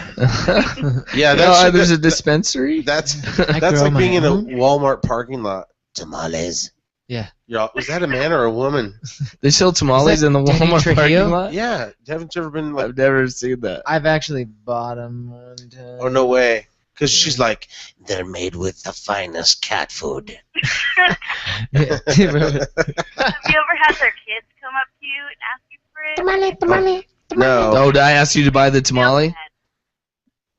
Yeah, there's a dispensary. That's I that's grow like my being in a own. Walmart parking lot. Tamales. Yeah. Was that a man or a woman? They sell tamales in the Danny Walmart Trujillo? parking lot? Yeah. Haven't you ever been like? I've never seen that. I've actually bought them one time. Oh no way! Because she's like, they're made with the finest cat food. Have you ever had their kids come up to you and ask you for it? Tamale. No. Oh, did I ask you to buy the tamale?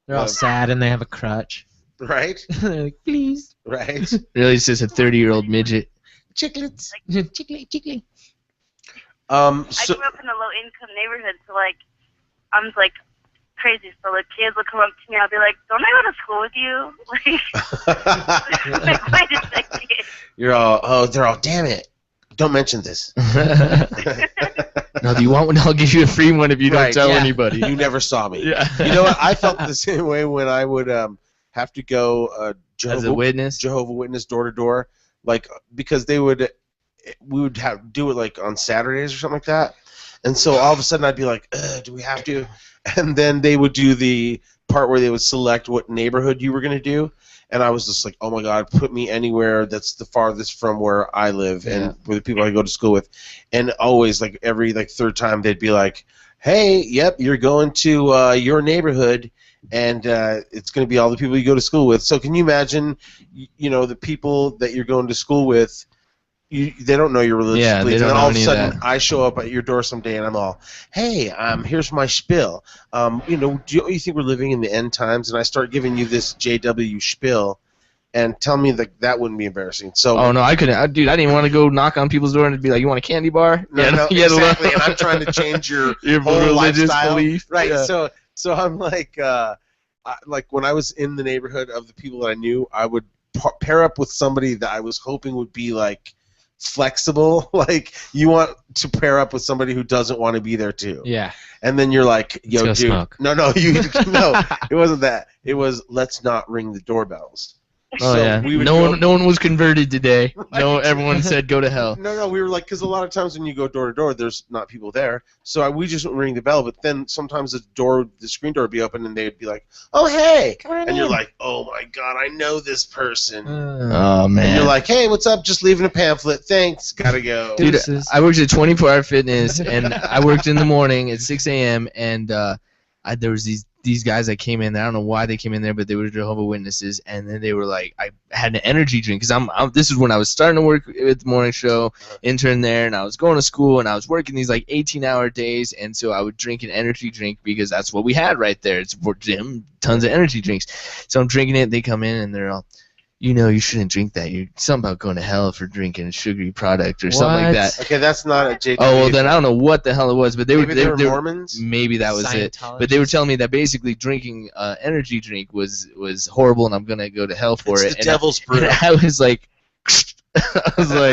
They're all sad and they have a crutch. Right. They're like, please. Right. Really, it's just a 30-year-old midget. Chiclets. Chickly. I grew up in a low-income neighborhood, so like, I'm like crazy. So the kids will come up to me, I'll be like, "Don't I go to school with you?" Like, wait a second. You're all. They're all. Damn it! Don't mention this. No, do you want one? I'll give you a free one if you don't tell yeah. anybody. You never saw me. Yeah. You know what? I felt the same way when I would have to go As a witness? Jehovah's Witness door to door, like because we would do it like on Saturdays or something like that, and so all of a sudden I'd be like, do we have to? And then they would do the part where they would select what neighborhood you were going to do, and I was just like, oh my God, put me anywhere that's the farthest from where I live and where the people I go to school with, and always like every like third time they'd be like, hey, yep, you're going to your neighborhood, and it's going to be all the people you go to school with. So can you imagine, the people that you're going to school with, they don't know your religious beliefs, and then all of a sudden I show up at your door someday and I'm all, hey, here's my spiel. Do you think we're living in the end times? And I start giving you this JW spiel, and tell me that wouldn't be embarrassing. So. Oh no, I couldn't, dude. I didn't want to go knock on people's door and be like, "You want a candy bar?" No, exactly. And I'm trying to change your whole religious lifestyle. belief, right? Yeah. So I'm like, like when I was in the neighborhood of the people that I knew, I would pair up with somebody that I was hoping would be like flexible. Like you want to pair up with somebody who doesn't want to be there too. Yeah. And then you're like, yo, Let's dude. go smoke. No, no, it wasn't that. It was let's not ring the doorbells. Oh yeah. No one was converted today. No, everyone said go to hell. No, we were like, because a lot of times when you go door to door, there's not people there, so we just wouldn't ring the bell. But then sometimes the screen door would be open, and they'd be like, "Oh hey," and you're like, "Oh my God, I know this person." Oh man. And you're like, "Hey, what's up? Just leaving a pamphlet. Thanks, gotta go." Dude, I worked at 24 Hour Fitness, and I worked in the morning at 6 a.m. and there was these guys that came in. I don't know why they came in there, but they were Jehovah's Witnesses, and then they were like, I had an energy drink because this is when I was starting to work at the morning show, intern there, and I was going to school, and I was working these like 18-hour days, and so I would drink an energy drink because that's what we had right there. It's for gym, tons of energy drinks. So I'm drinking it. They come in, and they're all, you shouldn't drink that. You're something about going to hell for drinking a sugary product or something like that. Okay, that's not a JW. Oh well, then I don't know what the hell it was, but they were Mormons. Maybe that was it. But they were telling me that basically drinking energy drink was horrible, and I'm gonna go to hell for It's it. the devil's brew. I was like,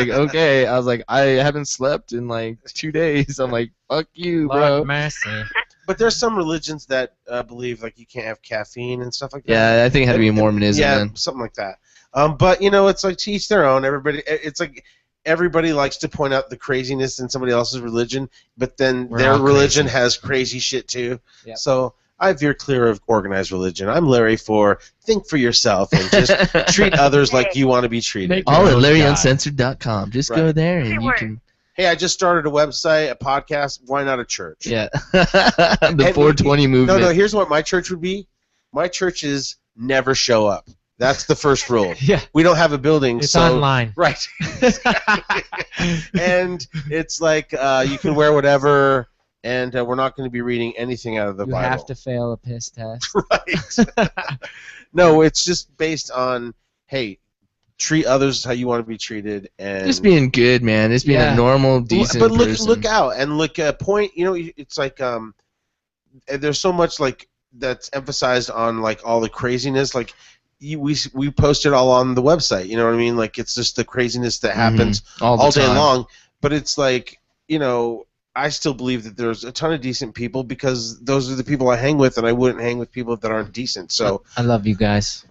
okay. I was like, I haven't slept in like 2 days. I'm like, fuck you, bro. Lord mercy. But there's some religions that believe like you can't have caffeine and stuff like that. Yeah, I think it had to be Mormonism. Yeah, then. something like that. But it's like to each their own. It's like everybody likes to point out the craziness in somebody else's religion, but then their religion has crazy shit too. Yep. So I veer clear of organized religion. I'm Larry for think for yourself and just treat others like you want to be treated. All at LarryUncensored.com. Just go Right. there and you can. Hey, I just started a website, a podcast. Why not a church? Yeah. The 420 movement. No, here's what my church would be. My church is never show up. That's the first rule. Yeah. We don't have a building. It's so, online. Right. And it's like you can wear whatever, and we're not going to be reading anything out of the You Bible. have to fail a piss test. Right. No, it's just based on, hey, treat others how you want to be treated, and Just being good, man. Just being a normal, decent but person. look out and look point. It's like there's so much like that's emphasized on like all the craziness. Like we post it all on the website. You know what I mean? Like it's just the craziness that happens All the day time. long. But it's like I still believe that there's a ton of decent people because those are the people I hang with, and I wouldn't hang with people that aren't decent. So I love you guys.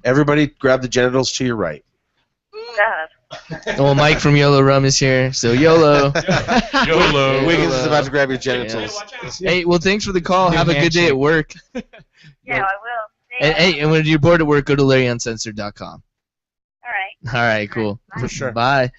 everybody grab the genitals to your right. Well, Mike from Yolo Rum is here, so YOLO. YOLO. Wiggins is about to grab your genitals. Hey, well, thanks for the call. New Have a good day handshake. at work. Yeah, I will. And hey, and when you're bored at work, go to LarryUncensored.com. All right. All right, cool. For sure. Bye.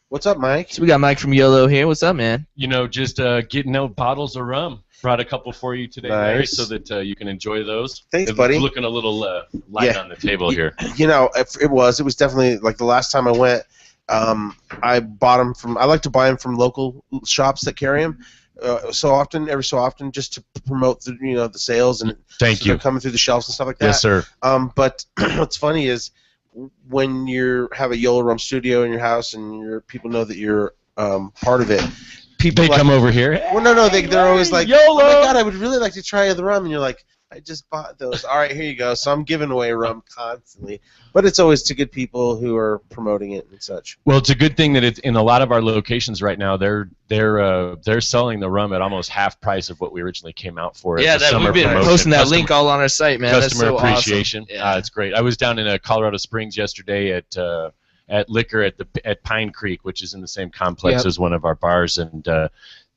What's up, Mike? So we got Mike from YOLO here. What's up, man? You know, just getting out bottles of rum. Brought a couple for you today, Larry, Nice. so that you can enjoy those. Thanks, It's buddy. Looking a little light on the table here. You know, it was definitely like the last time I went. I bought them from. I like to buy them from local shops that carry them. Every so often, just to promote the sales and Thank so you. they're coming through the shelves and stuff like that. Yes, sir. But what's funny is when you have a Yolo Rum Studio in your house and people know that you're part of it. People They come over here. Well, no, they're always like, YOLO! "Oh my God, I would really like to try the rum," and you're like, "I just bought those. All right, here you go." So I'm giving away rum constantly, but it's always to good people who are promoting it and such. Well, it's a good thing that it's in a lot of our locations right now. They're selling the rum at almost half price of what we originally came out for. Yeah, as a summer we've been promotion. posting that link all on our site, man. That's Customer so appreciation. Awesome. Yeah. It's great. I was down in Colorado Springs yesterday at Liquor at Pine Creek, which is in the same complex Yep. as one of our bars, and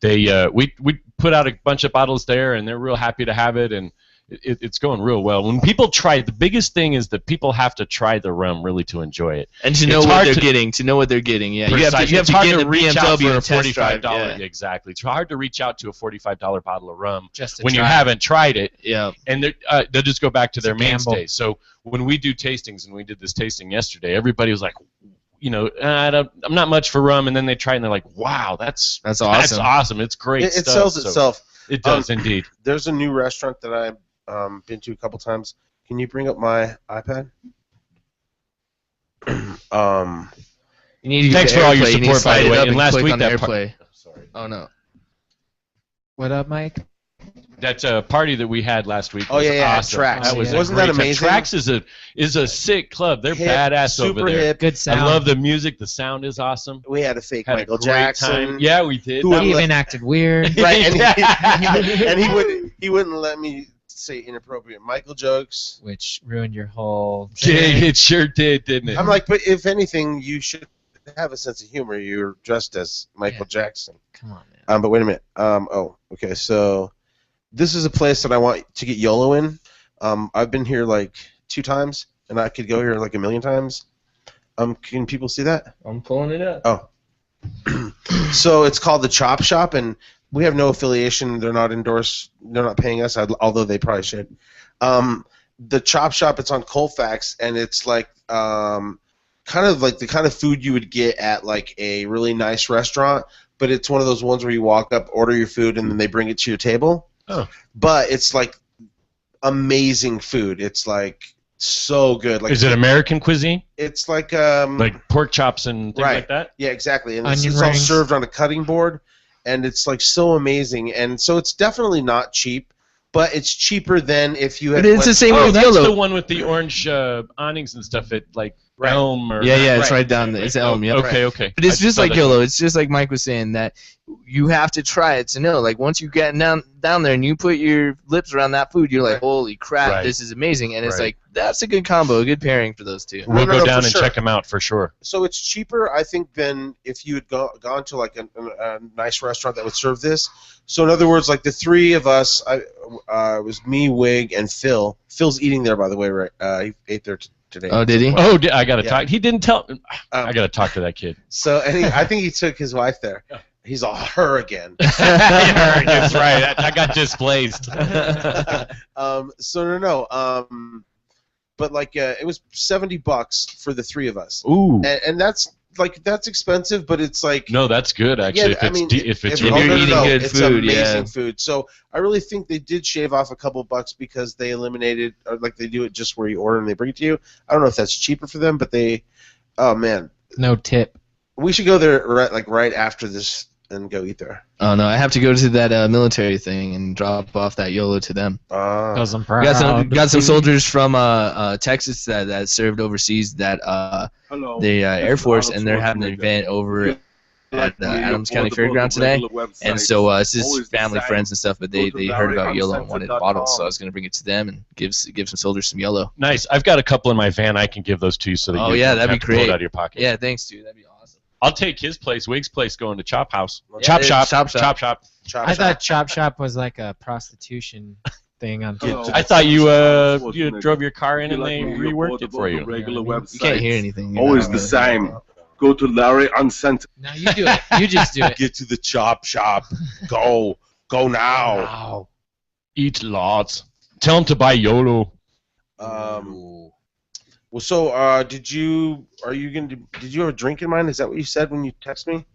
we put out a bunch of bottles there, and they're real happy to have it, and it's going real well. When people try, the biggest thing is that people have to try the rum really to enjoy it, And to know It's what hard they're getting, to know what they're getting. Yeah, you have to It's get hard in the reach out BMW for a and test drive. $45. Yeah. Exactly. It's hard to reach out to a $45 bottle of rum Just to when you try. haven't tried it. Yeah. And they'll just go back to their a gamble. mainstay. So when we do tastings, and we did this tasting yesterday, everybody was like, I'm not much for rum, and then they try it and they're like, wow, that's awesome. That's awesome. It's great It stuff. sells So itself. it does indeed. There's a new restaurant that I've been to a couple times. Can you bring up my iPad? You need to Thanks get for all your AirPlay. You need to support, by slide the it way. up And and last click week on that AirPlay. Oh no. What up, Mike? That party that we had last week Oh, was yeah, awesome. Trax. That was Wasn't a great that time. amazing? Trax is a sick club. They're Hip, badass super over there. hip. Good sound. I love the music. The sound is awesome. We had a fake Had Michael a great Jackson. time. Yeah, we did. Who That He would was- even acted weird. Right, and Yeah. he wouldn't let me say inappropriate Michael jokes. Which ruined your whole Yeah, thing. it sure did, didn't it? I'm like, but if anything, you should have a sense of humor. You're dressed as Michael Jackson. Come on, man. But wait a minute. Okay. So this is a place that I want to get YOLO in. I've been here like 2 times, and I could go here like 1,000,000 times. Can people see that? I'm pulling it up. Oh. So it's called the Chop Shop, and we have no affiliation. They're not endorsed. They're not paying us, although they probably should. The Chop Shop, it's on Colfax, and it's like kind of like the kind of food you would get at like a really nice restaurant, but it's one of those ones where you walk up, order your food, and then they bring it to your table. Oh. But it's like amazing food. It's like so good. Like Is it American cuisine? It's like Like pork chops and things right. like that? Yeah, exactly. And Onion it's all rings. served on a cutting board, and it's like so amazing. And so it's definitely not cheap, but it's cheaper than if you had. But it's the same Oh, with that's YOLO. the one with the orange awnings and stuff at like Right. Elm or Yeah, it's Right. right down there. It's Elm, yeah. Okay, okay. But it's I just saw like that. YOLO. It's just like Mike was saying that you have to try it to know. Like once you get down there and you put your lips around that food, you're like, holy crap, Right. this is amazing. And it's Right. like that's a good combo, a good pairing for those two. We'll No, go no, down for and sure. check them out for sure. So it's cheaper, I think, than if you had gone to like a nice restaurant that would serve this. So in other words, like the 3 of us, it was me, Wig, and Phil. Phil's eating there, by the way. Right? He ate there today. Oh, did he? Oh, I gotta Yeah. talk. He didn't tell. I gotta talk to that kid. So I think he took his wife there. He's all her again. That's right. I got displaced. So no. But like it was $70 for the 3 of us. Ooh. And that's expensive, but it's like No, that's good actually. Yeah, I mean, if it's you're eating good it's food, amazing yeah. food. So I really think they did shave off a couple bucks because they eliminated, or like they do it just where you order and they bring it to you. I don't know if that's cheaper for them, but they, oh man, No tip. we should go there right after this and go eat there. Oh no, I have to go to that military thing and drop off that YOLO to them. Because I'm proud. Got some soldiers from Texas that served overseas that the Air Force, and they're having an event over at Adams County Fairground today, and so it's just family, friends, and stuff. But they heard about Yolo and wanted a bottle, so I was gonna bring it to them and give some soldiers some Yolo. Nice. I've got a couple in my van. I can give those to you so that you don't that'd have be to pull it great. out of your pocket. Yeah, thanks, dude. That'd be awesome. I'll take his place, Wig's place, going to Chop House. Yeah, Chop Shop. Chop Shop. Chop Shop. I thought Chop Shop was like a prostitution thing on. I thought you drove your car in and they reworked it for you. You can't hear anything. Always the same. Go to Larry Uncensored. No, you do it. You just do it. Get to the Chop Shop. Go now. Wow. Eat lots. Tell them to buy YOLO. Well, so did you have a drink in mind? Is that what you said when you text me?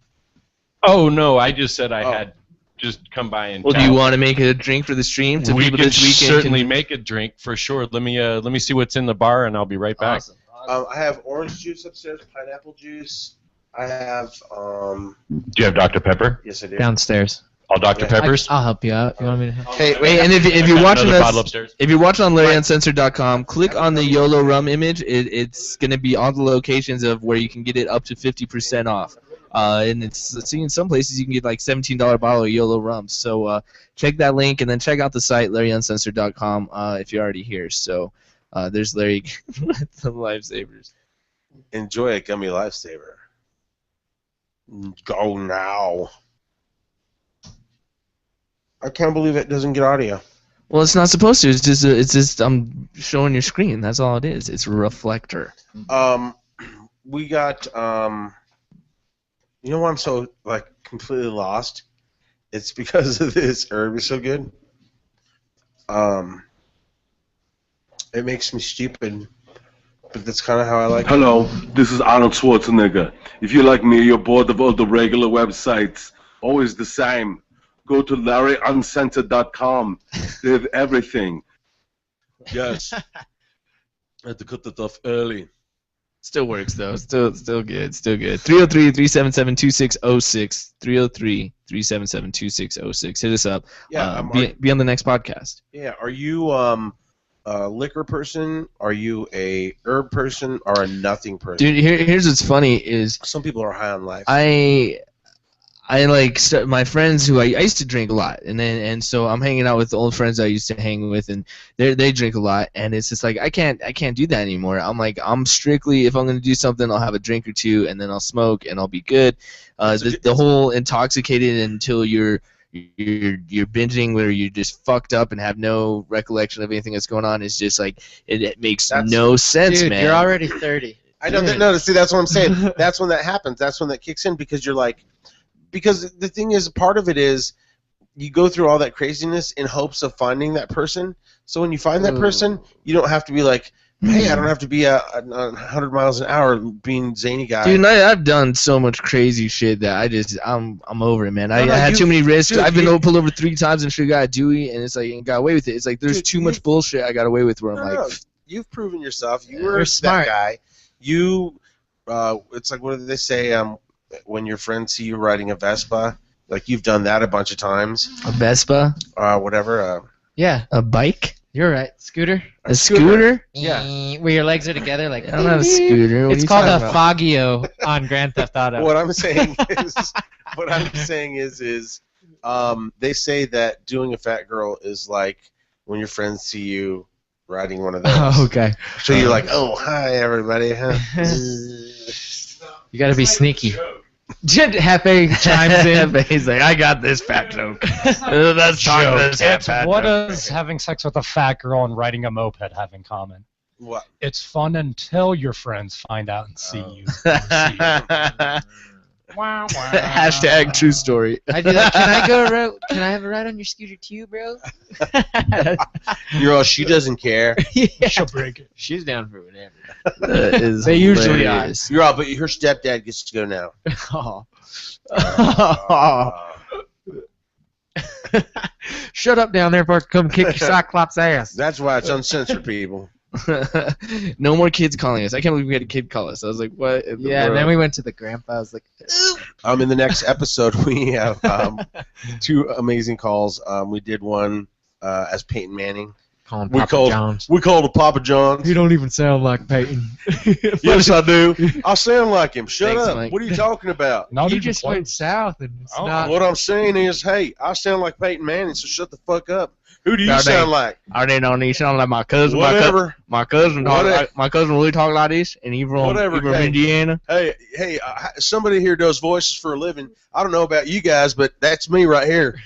Oh no, I just said I had just come by and. Well, do you want to make a drink for the stream? We can certainly make a drink for sure. Let me see what's in the bar, and I'll be right back. Awesome. I have orange juice upstairs, pineapple juice. I have. Do you have Dr. Pepper? Yes, I do. Downstairs. All Dr. Peppers? I'll help you out. You want me to help? Hey, wait, and if you're watching Another bottle us, upstairs. if you're watching on LarryUncensored.com, click on the Yolo Rum image. It's going to be all the locations of where you can get it up to 50% off. And it's in some places you can get like $17 bottle of Yolo Rum. So check that link and then check out the site LarryUncensored.com if you're already here. So there's Larry with the Lifesavers. Enjoy a gummy lifesaver. Go now. I can't believe it doesn't get audio. Well, it's not supposed to. It's just I'm showing your screen. That's all it is. It's a reflector. We got you know why I'm so completely lost? It's because of this herb is so good. It makes me stupid, but that's kind of how I like it. Hello, this is Arnold Schwarzenegger. If you're like me, you're bored of all the regular websites. Always the same. Go to LarryUncensored.com. They have everything. Yes. I had to cut that off early. Still works though. Still good. Still good. 303-377-2606. 303-377-2606. Hit us up. Yeah. Be on the next podcast. Yeah. Are you a liquor person? Are you a herb person? Or a nothing person? Dude, here's what's funny is some people are high on life. I like my friends who I used to drink a lot, and so I'm hanging out with old friends I used to hang with, and they drink a lot, and it's just like I can't do that anymore. I'm strictly, if I'm gonna do something, I'll have a drink or two, and then I'll smoke, and I'll be good. The whole intoxicated until you're binging where you're just fucked up and have no recollection of anything that's going on is just like it makes no sense, dude, man. You're already 30. I know that. No, see, that's what I'm saying. That's when that happens. That's when that kicks in because you're like. Because the thing is, part of it is you go through all that craziness in hopes of finding that person. So when you find that person, you don't have to be like, hey, I don't have to be 100 miles an hour being zany guy. Dude, I've done so much crazy shit that I'm over it, man. I had too many risks. Dude, I've been pulled over 3 times and should have got a Dewey, and it's like and got away with it. It's like there's too much bullshit I got away with where I'm like, you've proven yourself. You were that guy. You, it's like what do they say? When your friends see you riding a Vespa, like you've done that a bunch of times. A Vespa? Whatever. Yeah. A bike? You're right. Scooter? A scooter? Yeah. Where your legs are together like I don't have a scooter. It's called a Foggio on Grand Theft Auto. What I'm saying is they say that doing a fat girl is like when your friends see you riding one of those. Oh, okay. So you're like, oh, hi, everybody. Huh? You got to be sneaky. Hefe chimes in. He's like, I got this fat joke. Let's talk this fat What joke. does having sex with a fat girl and riding a moped have in common? What? It's fun until your friends find out and see you. Hashtag true story. I do that. Can I go? Can I have a ride on your scooter too, bro? You're all, she doesn't care. Yeah. She'll break it. She's down for whatever. That is They usually are. hilarious. You're all, but her stepdad gets to go now. Shut up down there before I come kick your Cyclops ass. That's why it's uncensored, people. No more kids calling us. I can't believe we had a kid call us. I was like, what? Yeah, and then we went to the grandpa. I was like, In the next episode, we have 2 amazing calls. We did one as Peyton Manning. call him We Papa called John's. we called him Papa John's. You don't even sound like Peyton. Yes, I do. I sound like him. Shut Thanks, up. Mike. What are you talking about? Not You even just close. went south, and it's not. What I'm saying is, hey, I sound like Peyton Manning, so shut the fuck up. Who do you God, sound like? I didn't know he sound like my cousin. Whatever. My cousin talk Whatever. like, my cousin really talk like this, and he from Whatever, hey. Indiana. Hey, somebody here does voices for a living. I don't know about you guys, but that's me right here.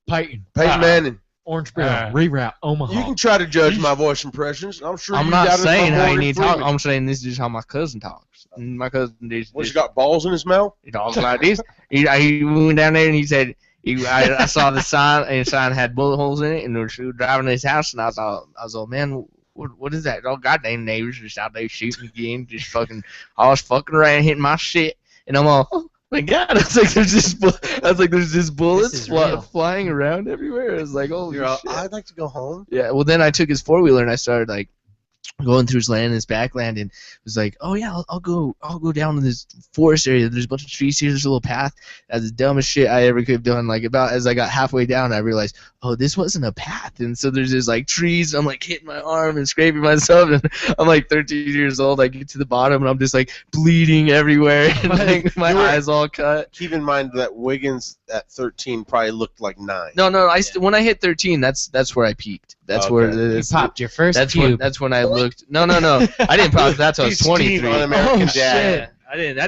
Peyton Manning. Orangeburg, reroute, Omaha. You can try to judge my voice impressions. I'm sure I'm you not got it from saying how you Morgan need to talk. Freeman. I'm saying this is how my cousin talks. And my cousin just What, you got balls in his mouth? He talks like this. He went down there and he said, I saw the sign, and the sign had bullet holes in it, and we were driving to his house, and I was like, man, what is that? Oh, goddamn neighbors just out there shooting again, just fucking, I was fucking around hitting my shit, and I'm all, oh my God, I was like, there's just bullets flying around everywhere. I was like, holy shit. I'd like to go home. Yeah, well, then I took his 4-wheeler and I started like going through his land, his backland, and was like, oh yeah, I'll go down to this forest area. There's a bunch of trees here. There's a little path. That's the dumbest shit I ever could have done. Like, about as I got halfway down, I realized, oh, this wasn't a path. And so there's just like trees. I'm like hitting my arm and scraping myself, and I'm like 13 years old. I get to the bottom and I'm just like bleeding everywhere, and like, my eyes all cut. Keep in mind that Wiggins at 13 probably looked like 9. No. When I hit 13, that's where I peaked. That's where You popped your first cube. That's when I looked. No. I didn't pop. That's when I was 23. on American Dad. Shit. I didn't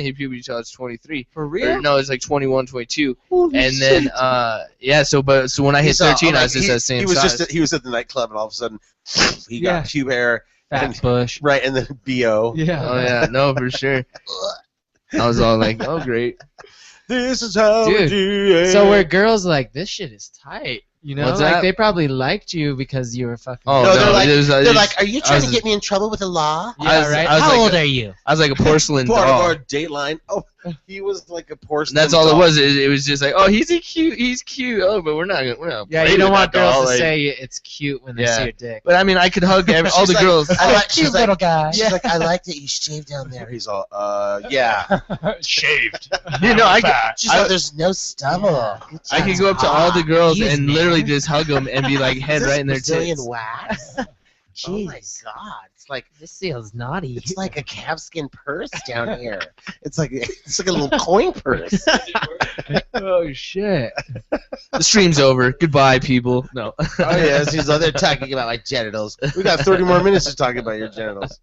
hit puberty till I was 23. For real? No, it's like 21, 22. Holy and then shit. so when I hit 13, I was just that same size. He was at the nightclub, and all of a sudden he got pube hair. Fat bush. Right, and then BO. Yeah. Oh yeah, no, for sure. I was all like, oh great. This is how we do it. So were girls like, this shit is tight? You know, What's like that? they probably liked you because you were fucking. Oh, No, no, they're like, are you trying to get me in trouble with the law? Yeah, right. I was How like old are you? I was like a porcelain Part of doll. our Dateline. Oh, he was like a porcelain. That's all doll. it was. It was just like, oh, he's cute. Oh, but we're not. Yeah, play you don't with want that girls doll, to like- say it's cute when they see your dick. But I mean, I could hug all the She's girls. Like, I like, Cute she's little like, guy. She's like, I like that you shaved down there. He's all, yeah. Shaved. You know, She's like, there's no stubble. I could go up to all the girls and literally just hug them and be like head right in their Brazilian tits. wax. Oh my God! It's like This feels naughty. it's like a calfskin purse down here. It's like a little coin purse. Oh shit. The stream's over. Goodbye, people. No. Oh yeah, she's out there talking about my genitals. We got 30 more minutes to talk about your genitals.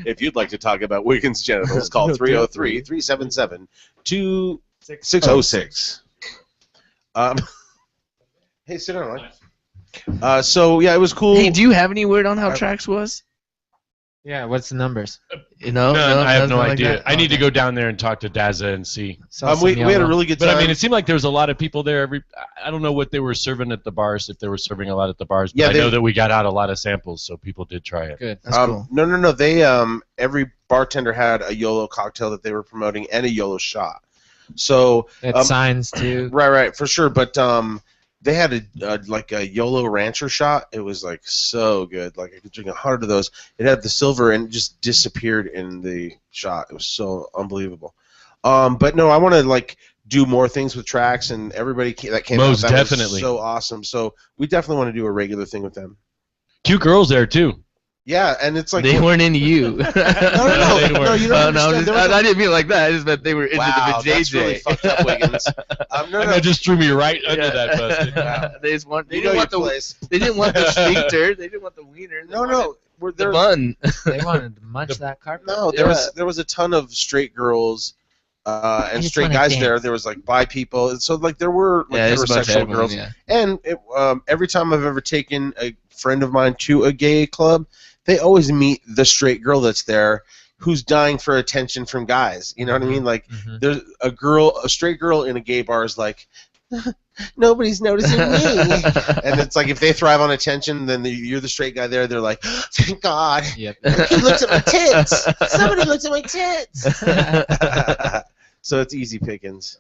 If you'd like to talk about Wiggins' genitals, call 303-377-2606. Hey, sit down, Mike. So yeah, it was cool. Hey, do you have any word on how Trax was? Yeah, what's the numbers? You know, No, I have no nothing like idea. that? I need to go down there and talk to Daza and see. We had a really good time. But I mean, it seemed like there was a lot of people there. I don't know what they were serving at the bars, if they were serving a lot at the bars. But Yeah, I they- know that we got out a lot of samples, so people did try it. Good. That's cool. No. They every bartender had a YOLO cocktail that they were promoting and a YOLO shot. So That signs too. right, for sure. But they had like a YOLO Rancher shot. It was like so good. Like I could drink 100 of those. It had the silver and it just disappeared in the shot. It was so unbelievable. But no, I want to like do more things with Trax, and everybody that came Most out. That definitely. was so awesome. So we definitely want to do a regular thing with them. Cute girls there too. Yeah, and it's like They weren't into you. No, you don't no, understand. There was I didn't mean it like that. I just meant they were into Wow, the that's JJ. really fucked up, Wiggins. No. That just threw me right under that bus. They just want. They You didn't know want your the. place. They didn't want the sphincter. They didn't want the wiener. They wanted the bun. They wanted to munch that carpet. No, there was a ton of straight girls and just straight wanna guys dance. there. There was like bi people, and so like there were like Yeah, there's a bunch of heterosexual everyone, girls. yeah. And every time I've ever taken a friend of mine to a gay club, they always meet the straight girl that's there, who's dying for attention from guys. You know what I mean? Like there's a straight girl in a gay bar is like, nobody's noticing me. And it's like if they thrive on attention, then you're the straight guy there. They're like, thank God. Yep. He looked at my tits. Somebody looked at my tits. So it's easy pickings.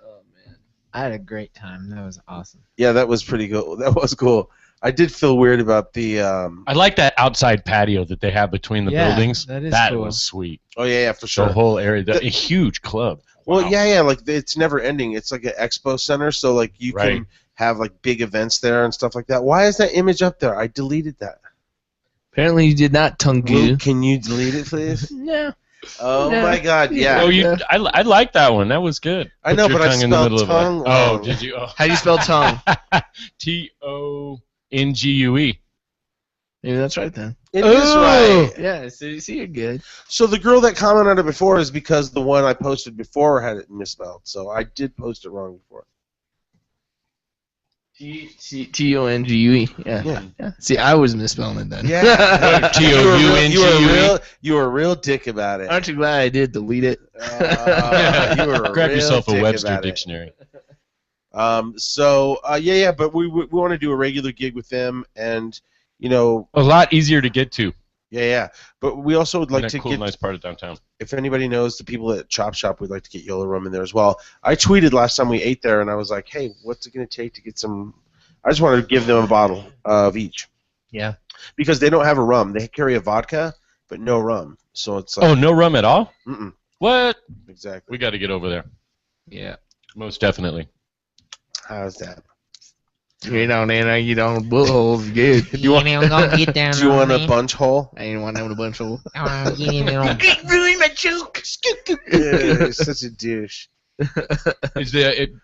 I had a great time. That was awesome. Yeah, that was pretty cool. That was cool. I did feel weird about the. I like that outside patio that they have between the buildings. that is cool. was sweet. Oh yeah, for sure. The whole area, a huge club. Well, Wow. yeah, like it's never ending. It's like an expo center, so like you Right. can have like big events there and stuff like that. Why is that image up there? I deleted that. Apparently you did not, Tungu. Can you delete it, please? Yeah. Oh my God! Yeah. Oh, I like that one. That was good. I know, Put your but I tongue in the spelled middle of it. tongue Oh, wrong. did you? Oh. How do you spell tongue? Tongue. Maybe that's right then. It is right. Yeah, see, you're good. So the girl that commented on it before is because the one I posted before had it misspelled. So I did post it wrong before. Tongue. Yeah. See, I was misspelling it then. Yeah. Toungue. You were a real dick about it. Aren't you glad I did delete it? You were a Grab real yourself a dick Webster about it. dictionary. But we want to do a regular gig with them, and a lot easier to get to. Yeah. But we also would like In to a cool, get. nice part of downtown. If anybody knows the people at Chop Shop, we'd like to get Yolo Rum in there as well. I tweeted last time we ate there, and I was like, "Hey, what's it going to take to get some?" I just wanted to give them a bottle of each. Yeah. Because they don't have a rum. They carry a vodka, but no rum. So it's like, Oh, no rum at all? Mm-mm. What? Exactly. We got to get over there. Yeah. Most definitely. How's that? You know, then you don't bullholes good. Do you want a bunch hole? I ain't want to have a bunch hole. Ruin my joke. Yeah, such a douche. Is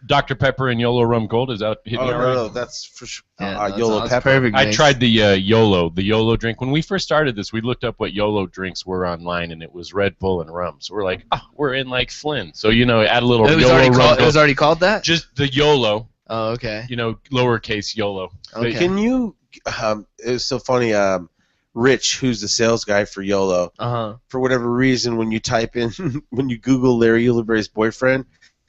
Dr. Pepper and Yolo Rum Gold? Is that hitting it right? No, that's for sure. Yeah, Yolo that's Pepper. perfect. I mix. tried the Yolo drink. When we first started this, we looked up what Yolo drinks were online, and it was Red Bull and rum. So we're like, we're in like Flynn. So, add a little It was Yolo already Rum called. It Gold. was already called that. Just the Yolo. Oh, okay. Lowercase Yolo. Okay. Can you? It was so funny. Rich, who's the sales guy for Yolo, for whatever reason, when you type in, when you Google Larry Ulibarri's boyfriend,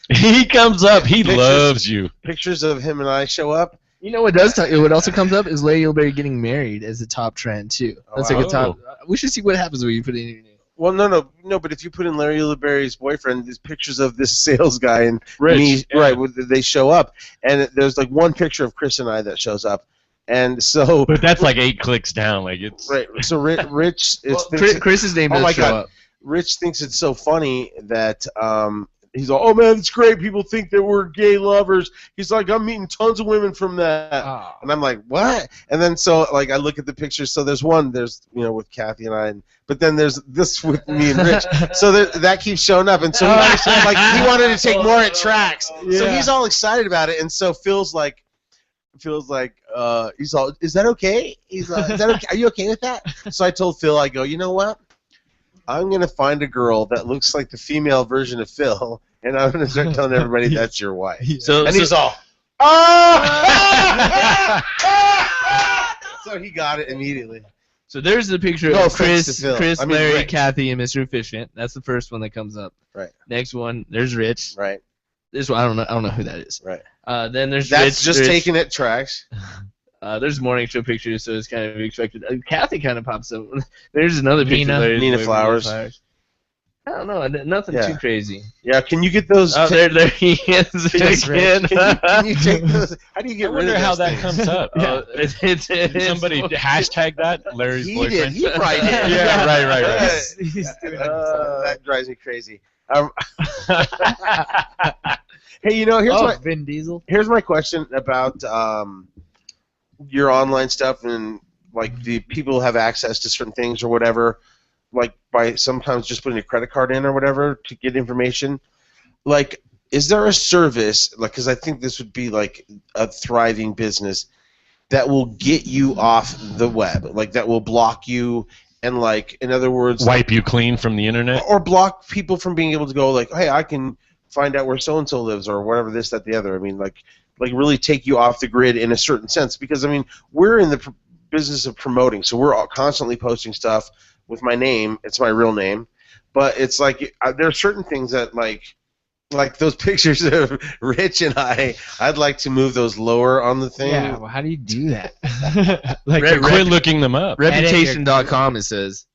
he comes up. He loves you. Pictures of him and I show up. You know what does? What also comes up is Larry Ulibarri getting married as a top trend too. That's like a top. We should see what happens when you put it in your name. Well, no. But if you put in Larry Ulibarri's boyfriend, there's pictures of this sales guy and Rich, me. yeah. Right, they show up, and there's like one picture of Chris and I that shows up, and so. But that's like 8 clicks down. Like it's right. So Rich is. Chris's name does show up. Rich thinks it's so funny that he's all, oh man, it's great. People think that we're gay lovers. He's like, I'm meeting tons of women from that, and I'm like, what? And then so like I look at the pictures. So there's with Kathy and I, but then there's this with me and Rich. So that keeps showing up, and so he wanted to take more at tracks. Yeah. So he's all excited about it, and so feels like he's all, is that okay? He's like, is that okay? Are you okay with that? So I told Phil, I go, you know what? I'm going to find a girl that looks like the female version of Phil, and I'm going to start telling everybody that's your wife. He's all, so he got it immediately. So there's the picture No of offense Chris, to Phil. Larry, Rick. Kathy, and Mr. Efficient. That's the first one that comes up. Right. Next one, there's Rich. Right. This one, I don't know who that is. Right. Then there's That's Rich. just taking it tracks. There's morning show pictures, so it's kind of expected. Kathy kind of pops up. There's another picture. of Nina Larry Flowers. I don't know. Nothing too crazy. Yeah, can you get those? Oh, there he is again. Can you take those? How do you get I rid wonder of how those that things? comes up. It's Somebody hashtag that Larry's He boyfriend. did. He probably did. Yeah, right. That drives me crazy. Hey, here's Vin Diesel. Here's my question about your online stuff, and like the people have access to certain things or whatever, like by sometimes just putting a credit card in or whatever to get information. Like, is there a service, like, because I think this would be like a thriving business that will get you off the web, like that will block you and, like, in other words, Wipe you clean from the internet? or block people from being able to go, like, hey, I can find out where so-and-so lives or whatever, this, that, the other. I mean, like really take you off the grid in a certain sense, because, I mean, we're in the business of promoting, so we're all constantly posting stuff with my name. It's my real name. But it's like there are certain things that, like those pictures of Rich and I'd like to move those lower on the thing. Yeah, well, how do you do that? Quit looking them up. Reputation.com, it says.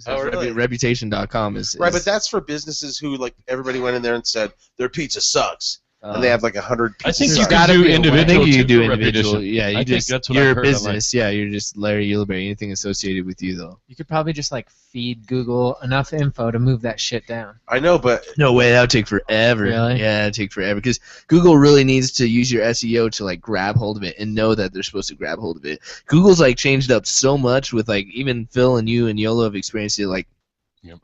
Oh, really? Reputation.com is Right, but that's for businesses who, like, everybody went in there and said their pizza sucks. and they have like 100. I think pieces you of can do art. individual. I think you too can do for individual. repetition. Yeah, you I just think that's what you're I've a heard business. Yeah, you're just Larry Ulibarri. Anything associated with you though. You could probably just like feed Google enough info to move that shit down. I know, but No way, that would take forever. Really? Yeah, it'd take forever because Google really needs to use your SEO to like grab hold of it and know that they're supposed to grab hold of it. Google's like changed up so much with like even Phil and you and Yolo have experienced it. Like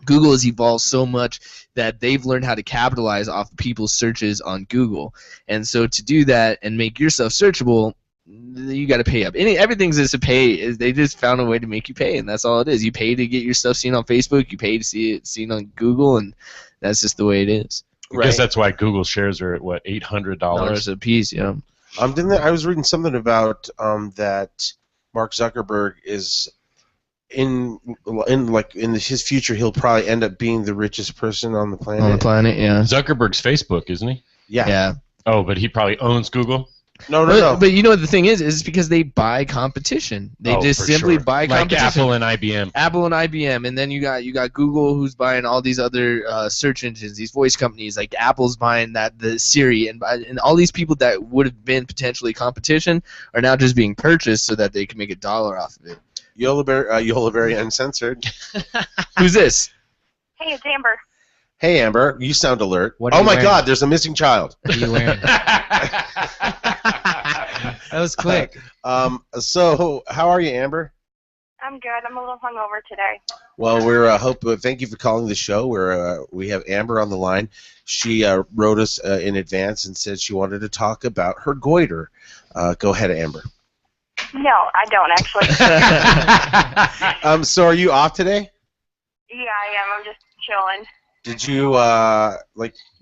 Google has evolved so much that they've learned how to capitalize off people's searches on Google, and so to do that and make yourself searchable, you got to pay up. Everything's just a pay. They just found a way to make you pay, and that's all it is. You pay to get your stuff seen on Facebook. You pay to see it seen on Google, and that's just the way it is. I guess that's why Google shares are at what, $800 a piece. Yeah. I was reading something about that Mark Zuckerberg is in his future he'll probably end up being the richest person on the planet. On the planet, yeah. Zuckerberg's Facebook, isn't he? Yeah. Yeah. Oh, but he probably owns Google. No. But you know what the thing is because they buy competition. They just for simply sure. buy like competition. Apple and IBM. Apple and IBM, and then you got Google, who's buying all these other search engines, these voice companies. Like Apple's buying the Siri, and all these people that would have been potentially competition are now just being purchased so that they can make $1 off of it. Ulibarri Uncensored. Who's this? Hey, it's Amber. Hey, Amber, you sound alert. What are Oh you my wearing? God, there's a missing child. What are you wearing? That was quick. So, how are you, Amber? I'm good. I'm a little hungover today. Well, thank you for calling the show. We have Amber on the line. She wrote us in advance and said she wanted to talk about her goiter. Go ahead, Amber. No, I don't actually. So, are you off today? Yeah, I am. I'm just chilling. Did you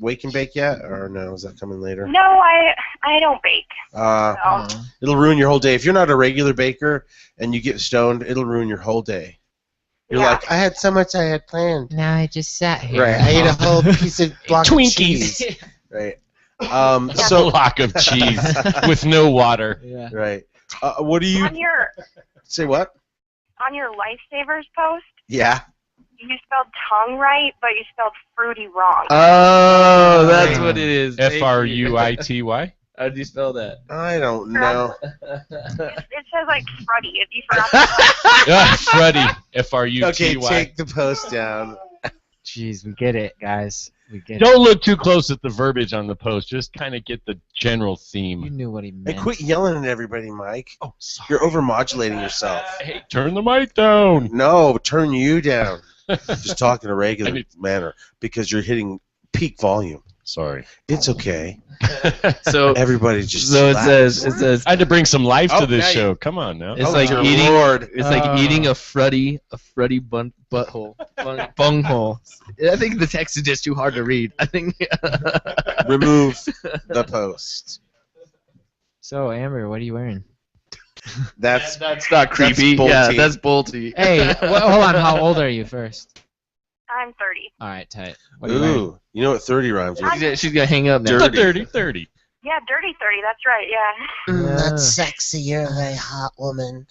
wake and bake yet, or no? Is that coming later? No, I don't bake. So. It'll ruin your whole day. If you're not a regular baker and you get stoned, it'll ruin your whole day. You're like, I had so much I had planned. Now I just sat here. Right. I ate a whole piece of block of cheese. Right. So block of cheese with no water. Yeah. Right. What do you say? What? On your Lifesavers post, Yeah. you spelled tongue right, but you spelled fruity wrong. Oh, that's what it is. Fruity. How do you spell that? I don't know. It says like Fruddy. If you forgot to Yeah, Freddie. Fruty. Okay, take the post down. Jeez, we get it, guys. We get Don't look too close at the verbiage on the post. Just kind of get the general it. theme. You knew what he Hey, meant. quit yelling at everybody, Mike. Oh, sorry. You're overmodulating yourself. Hey, turn the mic down. No, turn you down. Just talk in a regular manner because you're hitting peak volume. Sorry. It's okay. So everybody just. So it relax. says I had to bring some life to Oh, this now you- show. Come on now. it's Oh, like dear eating. Lord. It's like eating a fruddy butthole, bunghole. I think the text is just too hard to read. I think. Remove the post. So, Amber, what are you wearing? That's not creepy. bolty. That's bolty. Hey, hold on. How old are you first? I'm 30. All right, tight. What are you wearing? Ooh, you know what 30 rhymes with? She's gonna hang up now. Dirty. 30. Yeah, dirty 30. That's right. Yeah. That's sexy. You're a very hot woman.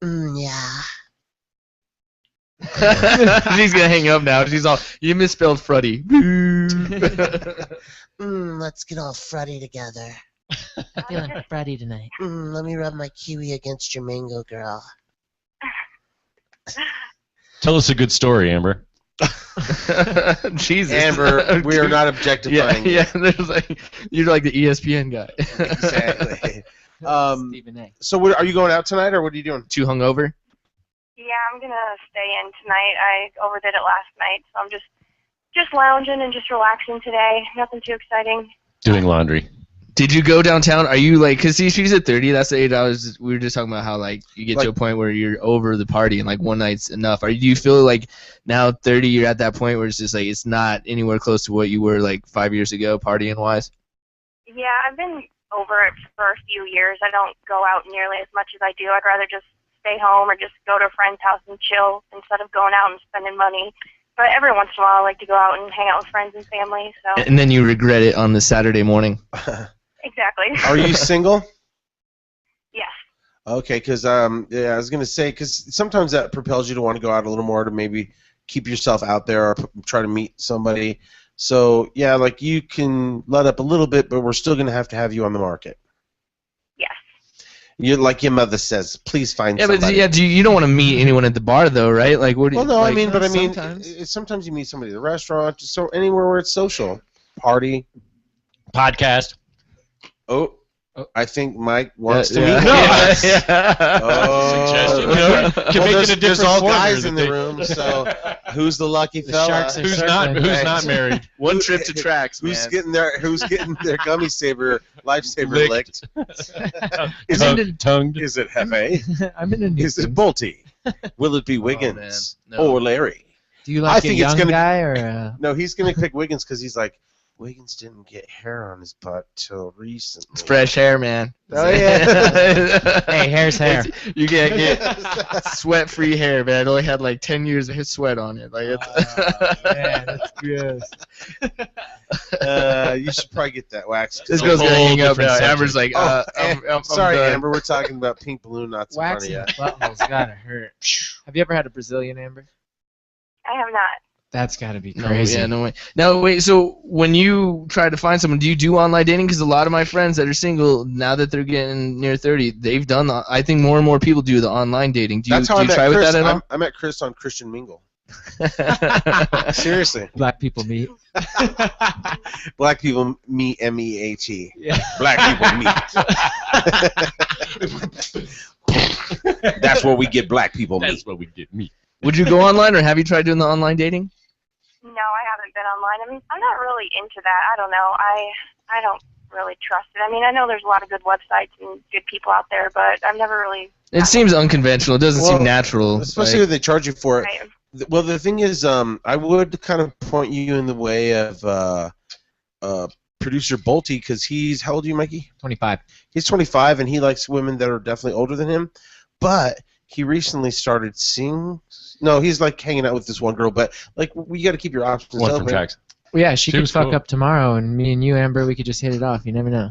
Yeah. She's gonna hang up now. She's all, you misspelled Fruddy. Let's get all frutty together. I'm feeling frutty tonight. Let me rub my kiwi against your mango, girl. Tell us a good story, Amber. Jesus. Amber, we are not objectifying you. Yeah, there's like, you're like the ESPN guy. Exactly. Stephen A. So, are you going out tonight, or what are you doing? Too hungover? Yeah, I'm gonna stay in tonight. I overdid it last night, so I'm just lounging and just relaxing today. Nothing too exciting. Doing laundry. Did you go downtown? Are you like, cause see, she's at 30. That's the age I was. We were just talking about how like you get to a point where you're over the party and like one night's enough. Do you feel like now 30, you're at that point where it's just like it's not anywhere close to what you were like 5 years ago, partying wise? Yeah, I've been over it for a few years. I don't go out nearly as much as I do. I'd rather just stay home or just go to a friend's house and chill instead of going out and spending money. But every once in a while, I like to go out and hang out with friends and family. So. And then you regret it on the Saturday morning. Exactly. Are you single? Yes. Okay, because I was gonna say because sometimes that propels you to want to go out a little more to maybe keep yourself out there or try to meet somebody. So yeah, like you can let up a little bit, but we're still gonna have to have you on the market. Yes. You like your mother says, please find Yeah, somebody. but you don't want to meet anyone at the bar though, right? Like what? Do Well, you, no, like, sometimes you meet somebody at the restaurant, so anywhere where it's social, party, podcast. Oh, I think Mike wants to yeah. meet No, us. yeah. Oh, Suggestion. Can make it a different there's all format guys or in the the thing. room, so who's the lucky The fella? sharks are Who's circling. not married? One trip to tracks, Who's man. Who's getting their gummy saver, lifesaver licked? Tongued. Is it Hefe? I'm in a new Is it Bolty? Will it be Wiggins man. No. or Larry? Do you like I a think young it's gonna guy or a... No, he's gonna pick Wiggins because he's like, Wiggins didn't get hair on his butt till recently. It's fresh hair, man. Oh yeah. Hey, hair's hair. You can't get sweat-free hair, man. It only had like 10 years of his sweat on it. Like Man, that's good. You should probably get that wax. This girl's gonna hang up now. subject. Amber's like, I'm sorry, done. Amber. We're talking about pink balloon knots in front of Waxing you. the butthole's gotta hurt. Have you ever had a Brazilian, Amber? I have not. That's gotta be No, crazy. yeah, no way. Now, wait, so when you try to find someone, do you do online dating? Because a lot of my friends that are single, now that they're getting near 30, they've done, I think more and more people do the online dating. Do you, That's how do I you met try Chris. with that at all? I met Chris on Christian Mingle. Seriously. Black people meet. Black people meet MEAT. Yeah. Black people meet. That's where we get black people meet. That's what we get meat. Would you go online, or have you tried doing the online dating? No, I haven't been online. I'm not really into that. I don't know. I don't really trust it. I mean, I know there's a lot of good websites and good people out there, but I've never really... It seems unconventional. It doesn't seem natural. Especially when they charge you for it. Right. Well, the thing is, I would kind of point you in the way of producer Bolty, because he's, how old are you, Mikey? 25. He's 25, and he likes women that are definitely older than him, but he recently started seeing... No, he's like hanging out with this one girl, but like we got to keep your options One open. from Jackson. Well, yeah, she could was fuck cool. up tomorrow, and me and you, Amber, we could just hit it off. You never know.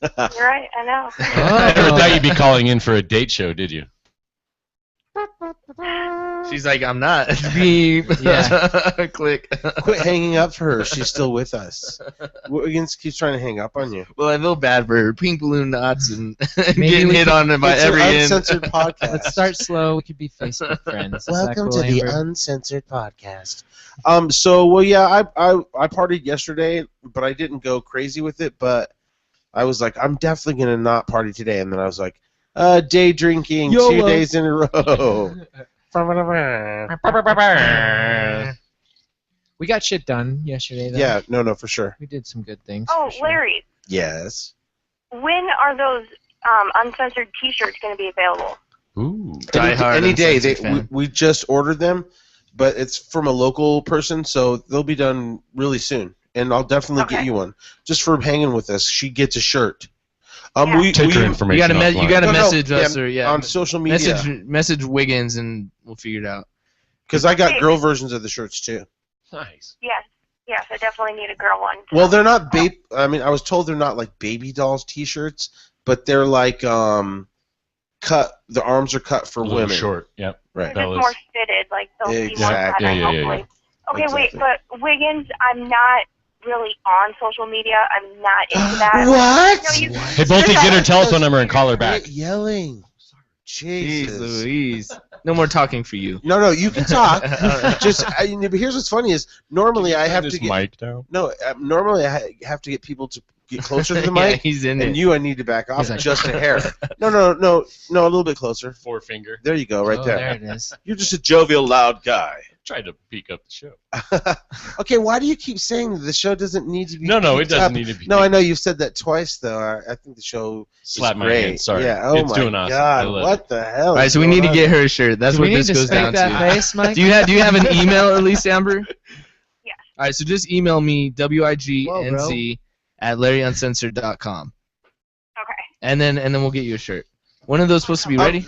You're right, I know. I never thought you'd be calling in for a date show, did you? She's like, I'm not. Beep. Yeah. Click. Quit hanging up for her. She's still with us. Wiggins keeps trying to hang up on you. Well, I feel bad for her. Pink balloon knots and Maybe getting we hit could- on by It's every an end. uncensored podcast. Let's start slow. We could be Facebook friends. Is that Welcome cool, to the Amber? Uncensored podcast. So, well, yeah, I partied yesterday, but I didn't go crazy with it. But I was like, I'm definitely gonna not party today. And then I was like, day drinking YOLO. 2 days in a row. We got shit done yesterday, though. Yeah, no, for sure. We did some good things. Oh, for sure. Larry, Yes. when are those uncensored T-shirts going to be available? Ooh. Any day. We just ordered them, but it's from a local person, so they'll be done really soon. And I'll definitely get you one just for hanging with us. She gets a shirt. Take her information You gotta No, message us yeah, or on social media. Message Wiggins and we'll figure it out. Because I got girl versions of the shirts too. Nice. Yes, I definitely need a girl one. Well, they're not I mean, I was told they're not like baby dolls T-shirts, but they're like cut. The arms are cut for A little women. short. Yep. Right. They're just more fitted, like they'll be more Exactly. patterned, Yeah. hopefully. Okay, Exactly. wait, but Wiggins, I'm not really on social media. I'm not into that. What? No, you, Hey, Bolty, get her telephone number and call her back. Quit yelling. Jeez Jesus. Louise. No more talking for you. No, you can talk. Just, but here's what's funny is normally I have to Just get mic down. no. Normally I have to get people to get closer to the Yeah, mic. he's in and it. you, I need to back off He's like- just a hair. No, a little bit closer. Forefinger. There you go, right Oh, there. there it is. You're just a jovial, loud guy. Tried to peek up the show. Okay, why do you keep saying that the show doesn't need to be? No, it peaked doesn't up? need to be. No, I know you've said that twice though. I think the show Slap is my great. hand, sorry. Yeah. Oh It's my doing awesome. I God, love what the hell? All right, is so we need to going get on? her a shirt. That's Do what we need this to goes spank down that to. face, Mike? Do you have an email at least, Amber? Yes. All right, so just email me wignc@larryuncensored.com, Okay. and then we'll get you a shirt. When are those supposed to be ready?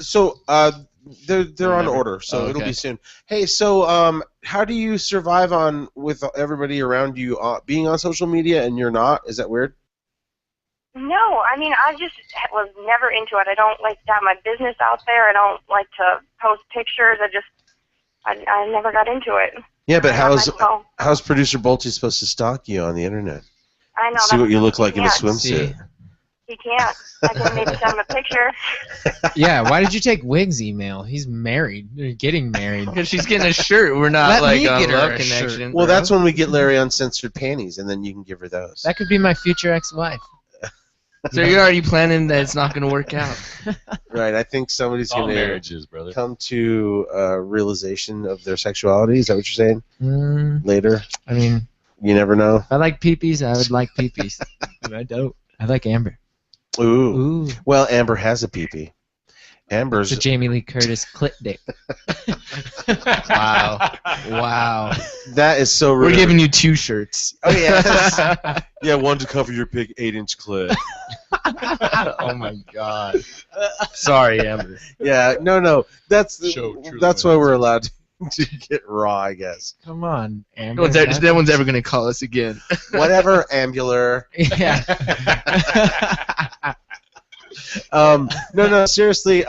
They're on order, so it'll okay. be soon. Hey, so how do you survive with everybody around you being on social media and you're not? Is that weird? No, I mean, I just was never into it. I don't like to have my business out there. I don't like to post pictures. I never got into it. Yeah, but on my phone. how's producer Bolty supposed to stalk you on the internet? I know. See what you look like in a can't. swimsuit. He can't. I can maybe send him a picture. Yeah, why did you take Wig's email? He's married. They're getting married. Because she's getting a shirt. We're not Let me on get her Love a Connection. shirt. Well, that's when we get Larry Uncensored panties, and then you can give her those. That could be my future ex-wife. So you're already planning that it's not going to work out. Right, I think somebody's All going marriages, brother. to come to a realization of their sexuality. Is that what you're saying? Later? I mean, you never know. If I like peepees, I would like peepees. But I don't. I like Amber. Ooh. Well, Amber has a peepee. Amber's the Jamie Lee Curtis clit dick. Wow. Wow. That is so rude. We're giving you 2 shirts. Oh, yes. Yeah, one to cover your big 8-inch clit. Oh, my God. Sorry, Amber. Yeah, no. That's why we're allowed to get raw, I guess. Come on, Amber. No one's ever going to call us again. Whatever, Ambular. Yeah. No, seriously.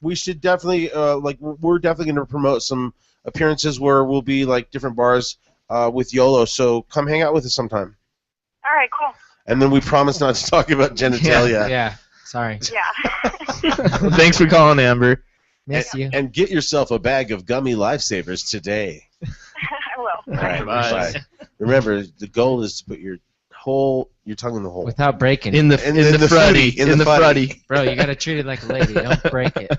We should definitely we're definitely going to promote some appearances where we'll be like different bars with Yolo. So come hang out with us sometime. All right, cool. And then we promise not to talk about genitalia. Yeah. Sorry. Yeah. Well, thanks for calling, Amber. Miss you. And get yourself a bag of gummy lifesavers today. I will. All right. Bye. Remember, the goal is to put your tongue in the hole without breaking it. In the fruddy. In the fruddy. Bro, you gotta treat it like a lady. Don't break it.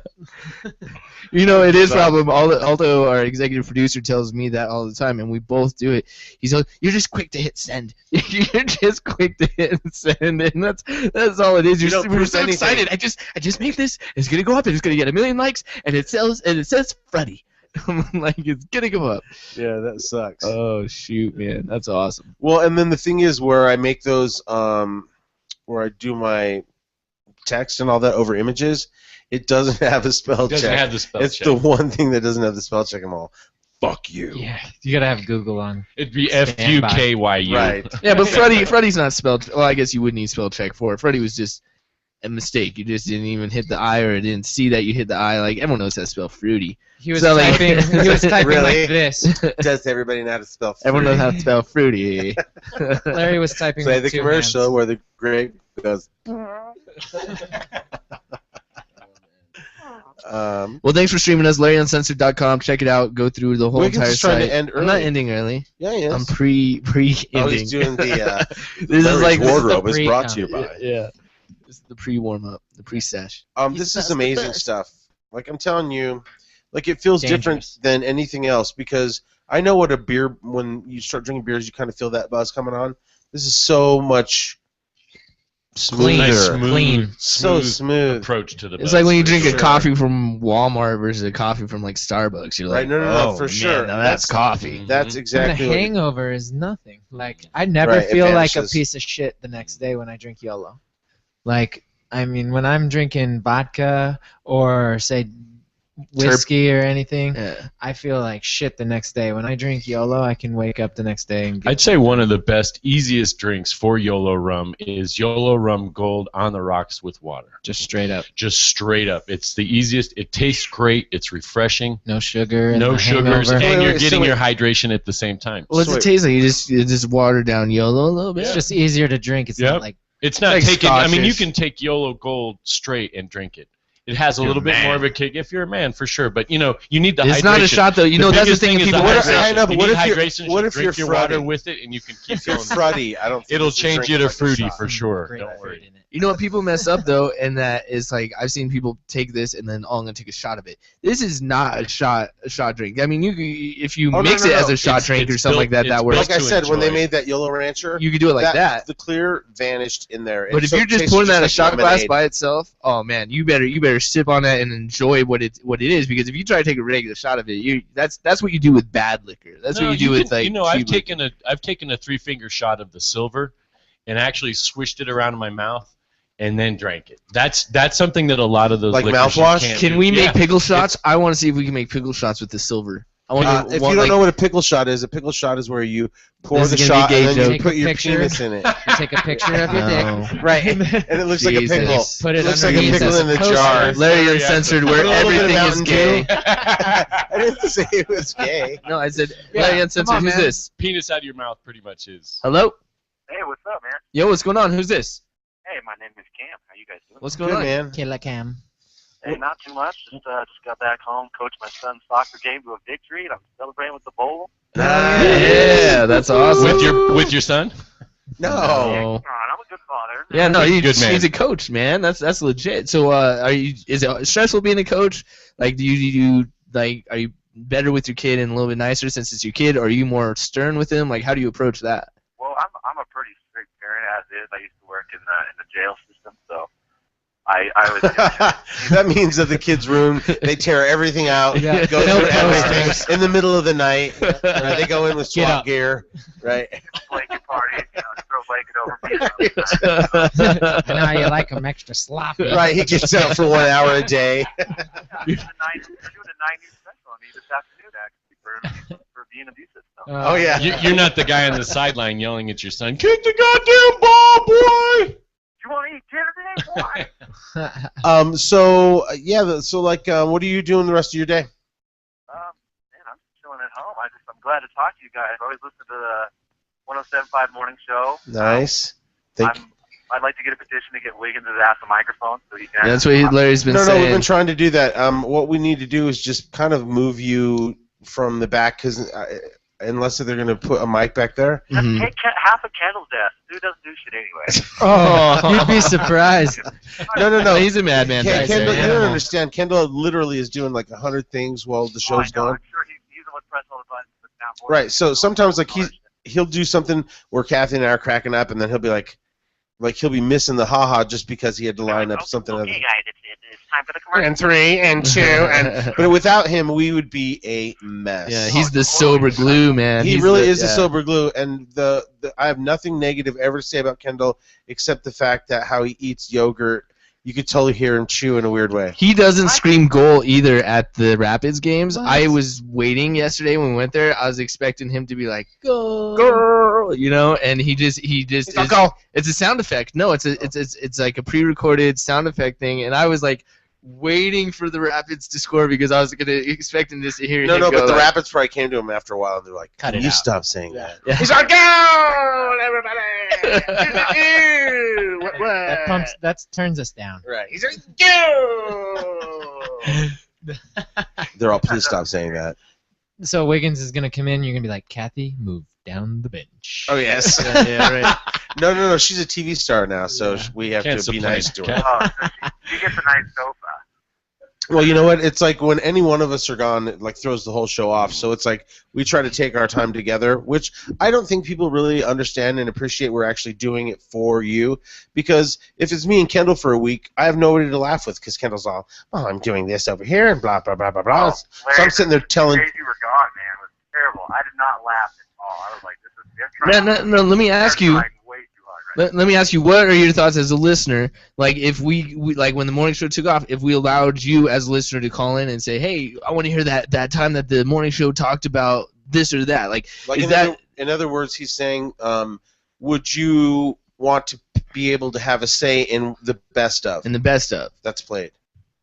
You know, it is problem. Although our executive producer tells me that all the time, and we both do it. He's like, "You're just quick to hit send. You're just quick to hit send," and that's all it is. We're so excited. I just made this. It's gonna go up, and it's gonna get 1 million likes, and it says fruddy. Like it's gonna go up. Yeah, that sucks. Oh shoot, man, that's awesome. Well, and then the thing is, where I make those, where I do my text and all that over images, it doesn't have a spell check. It doesn't have the spell it's check. the one thing that doesn't have the spell check. I'm all, fuck you. Yeah, you gotta have Google on. It'd be FUKYU. Right. Yeah, but Freddy's not spelled. Well, I guess you would need spell check for it. Freddy was just a mistake. You just didn't even hit the I, or didn't see that you hit the I. Like everyone knows how to spell fruity. He was typing. He was typing Really? like this. Does everybody know how to spell fruity? Everyone knows how to spell fruity. Larry was typing. Play with the 2 commercial hands. where the grape goes. Well, thanks for streaming us. LarryUncensored.com. Check it out. Go through the whole Wiggins entire is trying site. to end I'm not early. ending early. Yeah, he is. I'm pre-ending. Oh, he's doing the. This is like wardrobe is brought to you by. Yeah. This is the pre-warm-up, the pre-sesh. This is amazing stuff. Like I'm telling you, like it feels different than anything else because I know what a beer. When you start drinking beers, you kind of feel that buzz coming on. This is so much smoother, Nice, smooth, so smooth approach to the. It's like when you drink a sure. coffee from Walmart versus a coffee from like Starbucks. You're like, Right? No, oh, for man, sure. now that's coffee. That's And exactly. the what hangover is nothing. Like I never Right, it feel like a vanishes. piece of shit the next day when I drink Yolo. Like I mean, when I'm drinking vodka or say whiskey or anything, I feel like shit the next day. When I drink Yolo, I can wake up the next day and I'd say one of the best, easiest drinks for Yolo Rum is Yolo Rum Gold on the rocks with water. Just straight up. Just straight up. It's the easiest. It tastes great. It's refreshing. No sugar. And No the sugars, hangover. and you're wait, getting so your wait. hydration at the same time. What's it taste like? You just water down Yolo a little bit. It's just easier to drink. It's Yep. not like It's not like taking. I mean, you Scotchish. can take Yolo Gold straight and drink it. It has a You're little a bit more man. of a kick if you're a man, for sure. But you know, you need the hydration. It's not a shot, though. You know, that's the biggest thing. is People the what hydration. I know, but You what need if you're- hydration, what so if drink you're your water fruddy? with it, and you can keep if you're going. fruddy, I don't. Think It'll this is change you drinking to like a fruity shot. for sure. great Don't effort worry. in it. You know what people mess up though, and that is like I've seen people take this and then I'm gonna take a shot of it. This is not a shot drink. I mean, if you Oh, no, mix no, it as no. a shot It's- drink or it's something built- like that, it's that built works. Like I to said, when they enjoy. made that Yolo Rancher, You could do it like that. The clear vanished in there. But It if so you're just tastes pouring that in a like shot glass lemonade. by itself, oh man, you better sip on that and enjoy what it is, because if you try to take a regular shot of it, that's what you do with bad liquor. That's No, what you do with can- like. You know, I've cheap liquor. taken a 3-finger shot of the silver, and actually swished it around in my mouth, and then drank it. That's something that a lot of those Like liquors you mouthwash? can't Can do. we make Yeah. pickle shots? I want to see if we can make pickle shots with the silver. If you don't know what a pickle shot is where you pour the shot and then you put your penis in it. You take a picture of your dick. Right, and it looks like a pickle. Put it looks like a pickle in the jar. Larry Uncensored, where everything is gay. I didn't say it was gay. No, I said Larry Uncensored. Who's this? Penis out of your mouth pretty much is. Hello? Hey, what's up, man? Yo, what's going on? Who's this? Hey, my name is Cam. How you guys doing? What's going on, man? Killer Cam. Hey, not too much. Just got back home, coached my son's soccer game to a victory, and I'm celebrating with the bowl. Yeah, that's awesome. With your son? No. I'm a good father. Yeah, no, Good man. he's a coach, man. That's legit. So, is it stressful being a coach? Like, are you better with your kid and a little bit nicer since it's your kid, or are you more stern with him? Like, how do you approach that? Well, I'm a pretty strict parent as is. I used to work in the jail system, so I was. That means that the kids' room, they tear everything out, go through everything in the middle of the night. They go in with SWAT gear, right? Blanket parties, throw a blanket over me. And now you like them extra sloppy. Right, he gets out for 1 hour a day. They're doing a 90 special on me this afternoon, actually, for being abusive. Oh yeah. You're not the guy on the sideline yelling at your son, "Kick the goddamn ball, boy!" You want to eat dinner today, boy? So what are you doing the rest of your day? Man, I'm just chilling at home. I'm glad to talk to you guys. I always listen to the 107.5 morning show. Nice. I'd like to get a petition to get Wiggins' ass a microphone so he can. That's what Larry's been saying. No, we've been trying to do that. What we need to do is just kind of move you from the back, because unless they're going to put a mic back there. Just take half of Kendall's desk. Dude doesn't do shit anyway. Oh, you'd be surprised. No. He's a madman. Kendall, you don't understand. Kendall literally is doing like 100 things while the show's going. I'm sure he's the one pressing all the buttons. But now more Right. So sometimes he'll do something where Kathy and I are cracking up, and then he'll be like he'll be missing the haha just because he had to line up something. Okay, guys, it's time for the commercial. And 3 and 2 but without him, we would be a mess. Yeah, he's the sober glue, man. He really is the sober glue, and I have nothing negative ever to say about Kendall except the fact that how he eats yogurt. You could totally hear him chew in a weird way. He doesn't scream goal either at the Rapids games. What? I was waiting yesterday when we went there. I was expecting him to be like goal, and he just it's a sound effect. No, it's like a pre-recorded sound effect thing, and I was like waiting for the Rapids to score because I was expecting to hear him go. But the Rapids probably came to him after a while and they're like, "Can you stop saying that?" Yeah. He's like, "Goal, everybody!" That turns us down. Right. He's like, "Goal!" They're all, please stop saying that. So Wiggins is gonna come in. You're gonna be like, "Kathy, move down the bench." Oh yes. Yeah, right. No. She's a TV star now, so we have to be nice to her. Oh, so she gets a nice sofa. Well, you know what? It's like when any one of us are gone, it like throws the whole show off. So it's like we try to take our time together, which I don't think people really understand and appreciate. We're actually doing it for you, because if it's me and Kendall for a week, I have nobody to laugh with because Kendall's all, "Oh, I'm doing this over here and blah blah blah blah blah." So I'm sitting there telling. The days you were gone, man, was terrible. I did not laugh at all. I was like, "This is different." No. Let me ask you. Let me ask you, what are your thoughts as a listener? Like, if we like when the morning show took off, if we allowed you as a listener to call in and say, "Hey, I want to hear that time that the morning show talked about this or that," like in other words, he's saying, would you want to be able to have a say in the best of? In the best of that's played.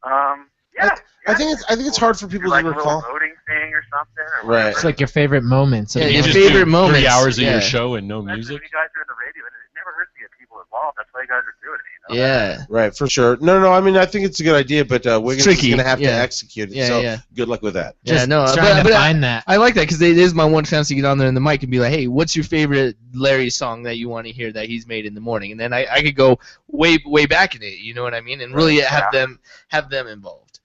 Yeah. I think it's hard for people to recall. Like a voting thing or something. Or right. It's like your favorite moments. Yeah, your favorite moments. 3 hours of your show and no music. You guys are in the radio, and it never hurts to get people involved. That's why you guys are doing it. Yeah. Right, for sure. No. I mean, I think it's a good idea, but Wiggins is going to have to execute it. Yeah, so good luck with that. Yeah, no. Trying to find that. I like that because it is my one chance to get on there in the mic and be like, "Hey, what's your favorite Larry song that you want to hear that he's made in the morning?" And then I could go way back in it. You know what I mean? And really have them involved.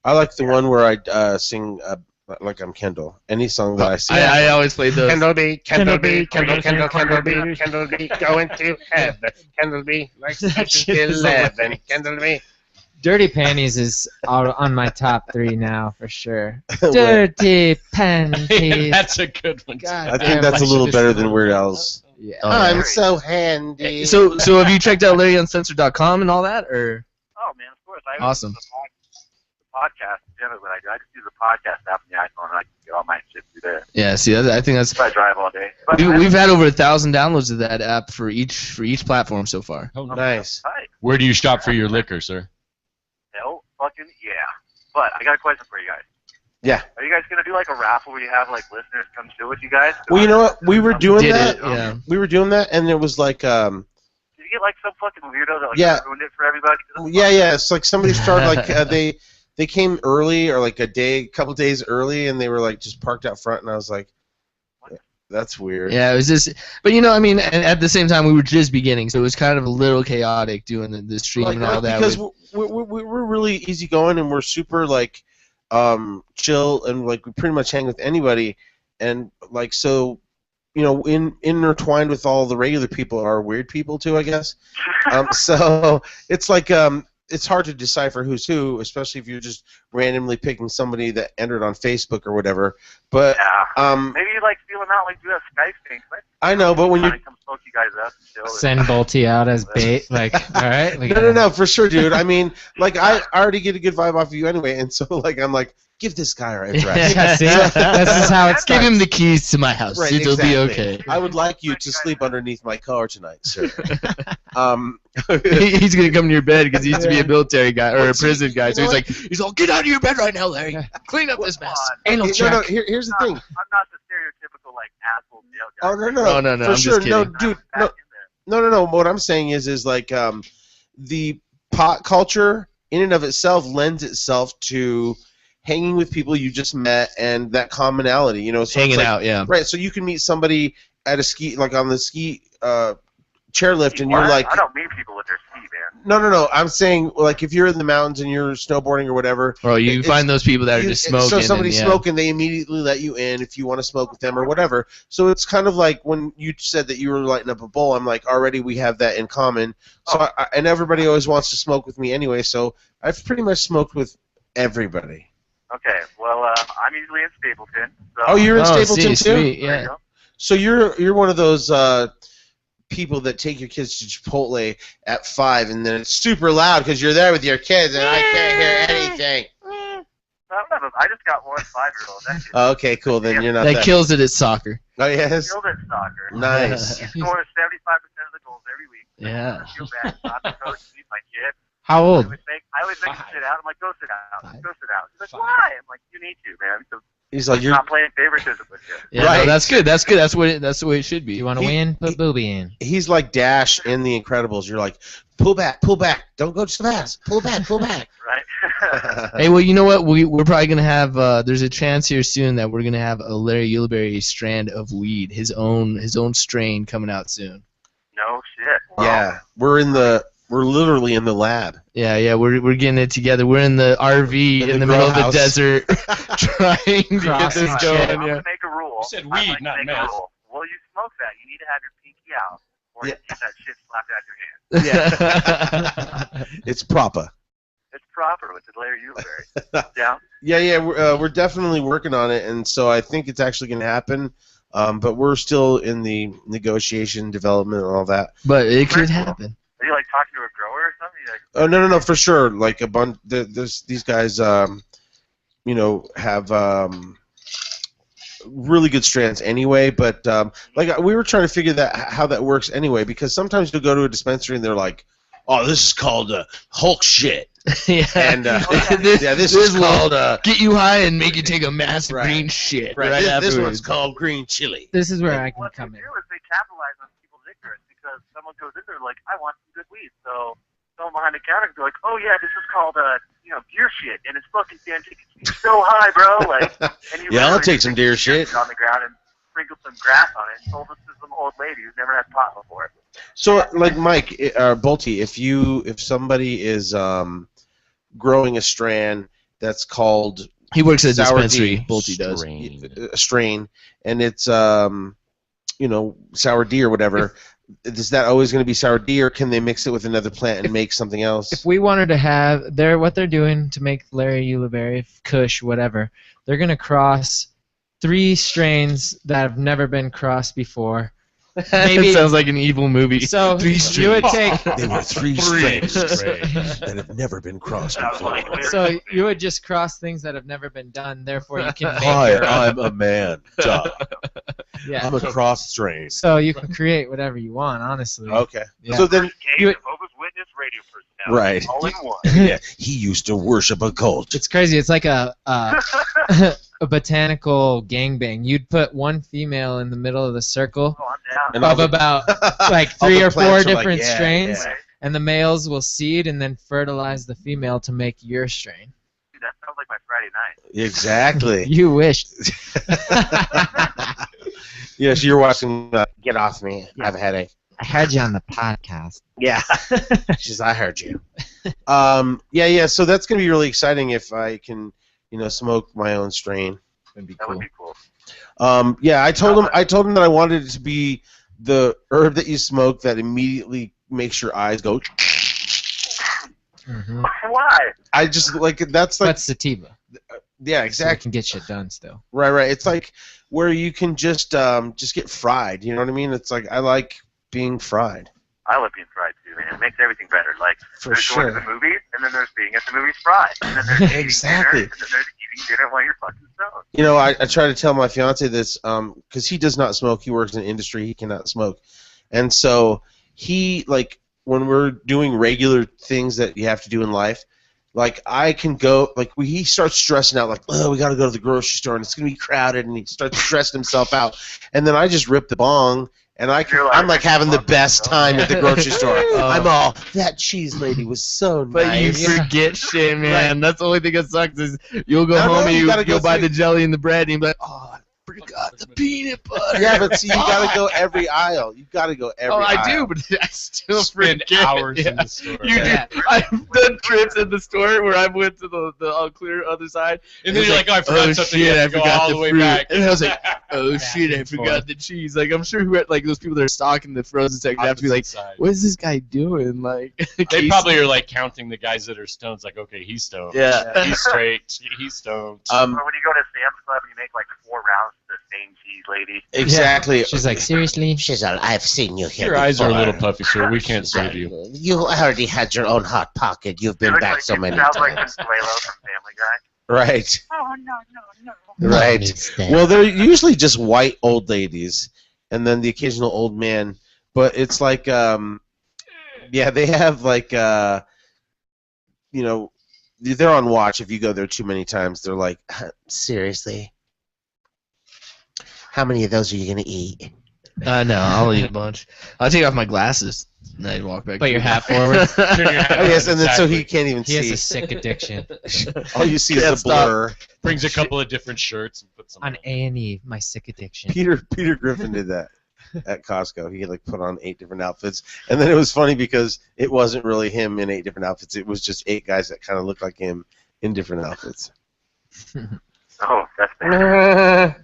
I like the one where I sing like I'm Kendall. Any song that I sing. I always play those. Kendall B, Kendall B, Kendall B, Kendall B, going to heaven. Kendall B, like 11. Kendall B. Dirty Panties is on my top 3 now for sure. Dirty Panties. That's a good one. I think that's a little better than Weird Al's. Yeah. I'm so handy. So have you checked out LarryUncensored.com and all that, or? Oh man, of course. Awesome. The podcast generally when I do. I just use the podcast app on the iPhone and I can get all my shit through there. Yeah, see, I think that's. If I drive all day. But We've had over 1,000 downloads of that app for each platform so far. Oh, nice. Where do you shop for your liquor, sir? Hell, fucking yeah. But I got a question for you guys. Yeah. Are you guys gonna do like a raffle where you have like listeners come chill with you guys? Well, you know what? We were doing that. Yeah. We were doing that, and it was like, Did you get like some fucking weirdo that like Yeah. ruined it for everybody? yeah. It's like somebody started like they came early or like a couple days early, and they were like just parked out front, and I was like, that's weird. Yeah, it was just, but you know, I mean, and at the same time, we were just beginning, so it was kind of a little chaotic doing the stream and all that. Because we're really easygoing, and we're super like chill, and like we pretty much hang with anybody, and like so, you know, intertwined with all the regular people are weird people too, I guess. So it's like it's hard to decipher who's who, especially if you're just randomly picking somebody that entered on Facebook or whatever. But maybe you like feel them out, like do that Skype thing. I know, but when you come smoke you guys up and chill. Send Bolty out as bait, like, all right. No, for sure, dude. I mean, like, I already get a good vibe off of you anyway, and so, like, I'm like, give this guy our address. Yeah, see, this is how it's. Give him the keys to my house. Right, It'll be exactly. okay. I would like you to sleep underneath my car tonight, sir. He's gonna come to your bed because he used to be a military guy or a prison guy. So he's all, get out of your bed right now, Larry. Clean up this mess. No, here's the thing. I'm not the stereotypical like asshole male guy. Oh no, No, for I'm sure, just no, kidding. dude, no. What I'm saying is like the pot culture in and of itself lends itself to hanging with people you just met and that commonality, you know. So Hanging it's like, out, yeah. Right, so you can meet somebody at a ski, like on the ski chairlift, and you're like, I don't meet people with their ski, man. no. I'm saying like if you're in the mountains and you're snowboarding or whatever. Or you find those people that are just smoking. So somebody's and, yeah. smoking, they immediately let you in if you want to smoke with them or whatever. So it's kind of like when you said that you were lighting up a bowl. I'm like, already we have that in common. So and everybody always wants to smoke with me anyway. So I've pretty much smoked with everybody. Okay, well, I'm usually in Stapleton. So Oh, you're in Stapleton too? Sweet, There you yeah. go. So you're one of those people that take your kids to Chipotle at 5, and then it's super loud because you're there with your kids, and I can't hear anything. I just got one 5-year-old. That kid Okay, cool. Then you're not That kills it at soccer. Oh yes. killed at soccer. Nice. He scores 75% of the goals every week. Yeah. I feel bad. I'm the coach. He's my kid. How old? I always make him sit down. I'm like, go sit down. Go sit down. He's like, why? I'm like, you need to, man. Because He's like, I'm you're not playing favoritism with you. Yeah, Right. no, that's good. That's good. That's the way it should be. You want to win? Put Booby in. He's like Dash in The Incredibles. You're like, pull back, don't go so fast, pull back. Right? Hey, well, you know what? We're probably gonna have. There's a chance here soon that we're gonna have a Larry Ulibarri strand of weed, his own strain coming out soon. No shit. Wow. Yeah, we're literally in the lab. Yeah, we're getting it together. We're in the RV in the middle of the grow house. desert, trying to get this I'm going. going Yeah. to make a rule. You said I'd weed, like to not make a meth. rule. Well, you smoke that. You need to have your pinky out, or Yeah. you get that shit slapped out your hand. Yeah. It's proper. It's proper with the Larry Ulibarri. Yeah. Yeah, we're definitely working on it, and so I think it's actually going to happen. But we're still in the negotiation, development, and all that. But it could happen. Are you like talking to a grower or something? You're like, Oh no, for sure. Like a bunch. These guys, you know, have really good strands anyway. But like we were trying to figure that how that works anyway, because sometimes you'll go to a dispensary and they're like, "Oh, this is called Hulk shit." Yeah. And this is will called get you high and make you take a massive Right. green shit. right. Right This afterwards. one's called green chili. This is where I can what come they in. do is they capitalize on people's ignorance because someone goes in there like, I want some good weed. So someone behind the counter can be like, oh yeah, this is called deer shit, and it's fucking fantastic. It's so high, bro. Like, and you Yeah, I'll literally take some deer shit. on the ground and sprinkled some grass on it and sold it to some old lady who's never had pot before. So, like Mike, Bolty, if somebody is growing a strand that's called He works at a Sour dispensary. D. Bolty does. a strain, and it's you know, sour D or whatever, is that always going to be sour D, or can they mix it with another plant and make something else? If we wanted to have what they're doing to make Larry Ulibarri, Kush, whatever, they're gonna cross 3 strains that have never been crossed before, Maybe- It sounds like an evil movie. So Three you would strains. take. They were three strains that have never been crossed before. So you would just cross things that have never been done. Therefore, you can make Hi, your own. I'm a man. Duh. Yeah. I'm a cross strain. So you can create whatever you want, honestly. Okay. Yeah. So then, You would- Jehovah's Witness radio personality. Right. All in one. Yeah, he used to worship a cult. It's crazy. It's like a a botanical gangbang. You'd put one female in the middle of the circle And all of the- about like all 3 the or 4 plants are like, different yeah, strains, yeah. and the males will seed and then fertilize the female to make your strain. Dude, that sounds like my Friday night. Exactly. You wish. Yes, you're watching. Get off me. I have a headache. I heard you on the podcast. Yeah. She says, I heard you. Yeah. So that's gonna be really exciting if I can, smoke my own strain. That'd be That cool. would be cool. Yeah, I told him that I wanted it to be the herb that you smoke that immediately makes your eyes go. Mm-hmm. Why? I just like that's like But sativa. yeah, So you exactly. can get shit done still. Right. It's like where you can just get fried. You know what I mean? It's like I like being fried. I love being fried too, man. It makes everything better. Like For there's going to sure. the movies, and then there's being at the movies fried, and then there's eating Exactly. dinner, and then there's eating dinner while you're fucking stoned. You know, I try to tell my fiance this because he does not smoke. He works in the industry. He cannot smoke. And so he, like, when we're doing regular things that you have to do in life, like, I can go, like, he starts stressing out, like, oh, we got to go to the grocery store, and it's going to be crowded, and he starts stressing himself out. And then I just rip the bong, and I'm like having the best time at the grocery store. I'm all, that cheese lady was so But nice. you forget shit, man. That's the only thing that sucks is you'll go I know, home and you gotta go you'll buy through- the jelly and the bread and you'll be like, oh, I forgot the peanut butter. Yeah, but see, you got to go every aisle. You got to go every Oh, aisle. I do, but I still Spend forget. hours in Yeah. the store. You Yeah. do. I've done trips in the store where I went to the clear other side, And then it's you're like, oh, I forgot something. You Shit, I have to go forgot all the the way fruit. back. And I was like, oh shit, I and forgot forth. the cheese. Like, I'm sure who had, like those people that are stocking the frozen section have to be like, Opposite side. what is this guy doing? Like, They probably are like counting the guys that are stoned. It's like, okay, he's stoned. Yeah. He's straight. He's stoned. Or when you go to Sam's Club and you make like 4 rounds to the same cheese lady. Exactly. She's like, seriously? She's all, I've seen you here Your eyes are a before. little puffy, sir. We can't serve you. You already had your own hot pocket. You've been It looks back like, so it many sounds like times. Consuelo from Family Guy. Right. Oh, no. Right. It's there. Well, they're usually just white old ladies, and then the occasional old man. But it's like, yeah, they have like, they're on watch. If you go there too many times, they're like, Seriously? How many of those are you going to eat? No, I'll eat a bunch. I'll take off my glasses and I'd walk back. Put to your the- hat forward. oh yes, and then so he can't even He has see. a sick addiction. All you see is Can't a stop. blur. Brings a couple of different shirts and puts them On A&E, my sick addiction. Peter Griffin did that at Costco. He like put on 8 different outfits, and then it was funny because it wasn't really him in 8 different outfits. It was just 8 guys that kind of looked like him in different outfits. Oh, that's bad.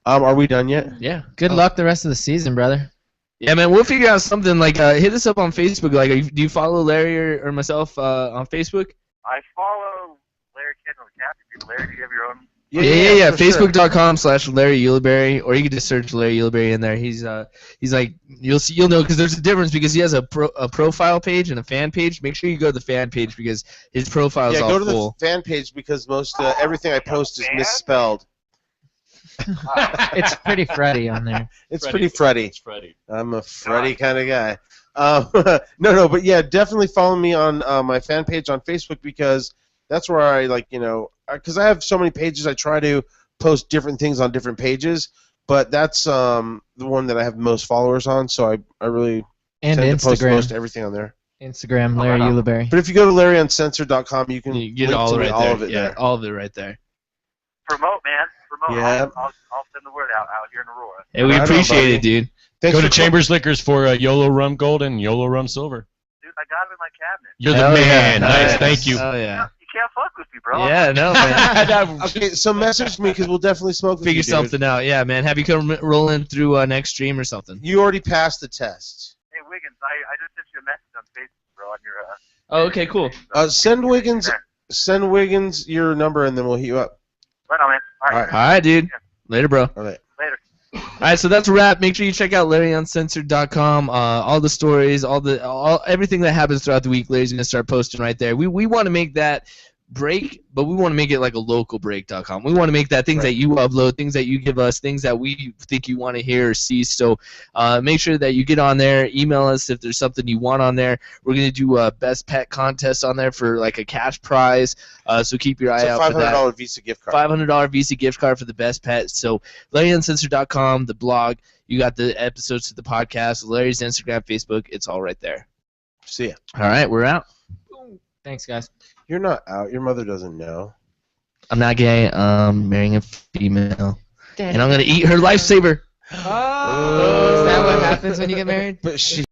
Are we done yet? Yeah. Good luck the rest of the season, brother. Yeah, man, we'll figure out something. Like, hit us up on Facebook. Like, do you follow Larry or myself on Facebook? I follow Larry Kendall the Captain. Larry, do you have your own? Yeah. for sure. Facebook.com/Larry Ulibarri, or you can just search Larry Ulibarri in there. He's like, you'll know, because there's a difference, because he has a profile page and a fan page. Make sure you go to the fan page because his profile is Yeah, all go to full. the fan page because most everything I post is misspelled. It's pretty Freddy on there. It's pretty Freddy. It's Freddy. I'm a Freddy kind of guy. No, but yeah, definitely follow me on my fan page on Facebook because that's where I because I have so many pages. I try to post different things on different pages, but that's the one that I have the most followers on. So I really And tend to post Instagram. most everything on there. Instagram, Larry Ulibarri. But if you go to LarryUncensored.com, you can You get link all to right all there. of it Yeah, there. all of it right there. Promote, man. Promote. Yeah. I'll send the word out here in Aurora. Hey, we Right on, appreciate buddy. it, dude. Thanks Go to for Chambers Liquors for Yolo Rum Gold and Yolo Rum Silver. Dude, I got him in my cabinet. You're Hell the yeah. man. Nice. Nice. Thank you. Oh yeah. You can't fuck with me, bro. Yeah, no, man. Okay, so message me because we'll definitely smoke with Figure you, dude. something out. Yeah, man. Have you come rolling through next stream or something? You already passed the test. Hey, Wiggins, I just sent you a message on Facebook, bro, on your Oh, okay, cool. Send Wiggins your number and then we'll hit you up. Right on, man. All right. All right, dude. Later, bro. All right. Later. All right, so that's a wrap. Make sure you check out LarryUncensored.com. All the stories, everything that happens throughout the week, Larry's gonna start posting right there. We want to make that break, but we want to make it like a localbreak.com. We want to make that things that you upload, things that you give us, things that we think you want to hear or see. So make sure that you get on there. Email us if there's something you want on there. We're going to do a best pet contest on there for like a cash prize. So keep your eye out for that. $500 Visa gift card. $500 Visa gift card for the best pet. So LarryUncensored.com, the blog. You got the episodes to the podcast, Larry's Instagram, Facebook. It's all right there. See ya. All right, we're out. Thanks, guys. You're not out. Your mother doesn't know. I'm not gay. I'm marrying a female. And I'm going to eat her lifesaver. Oh, is that what happens when you get married? But she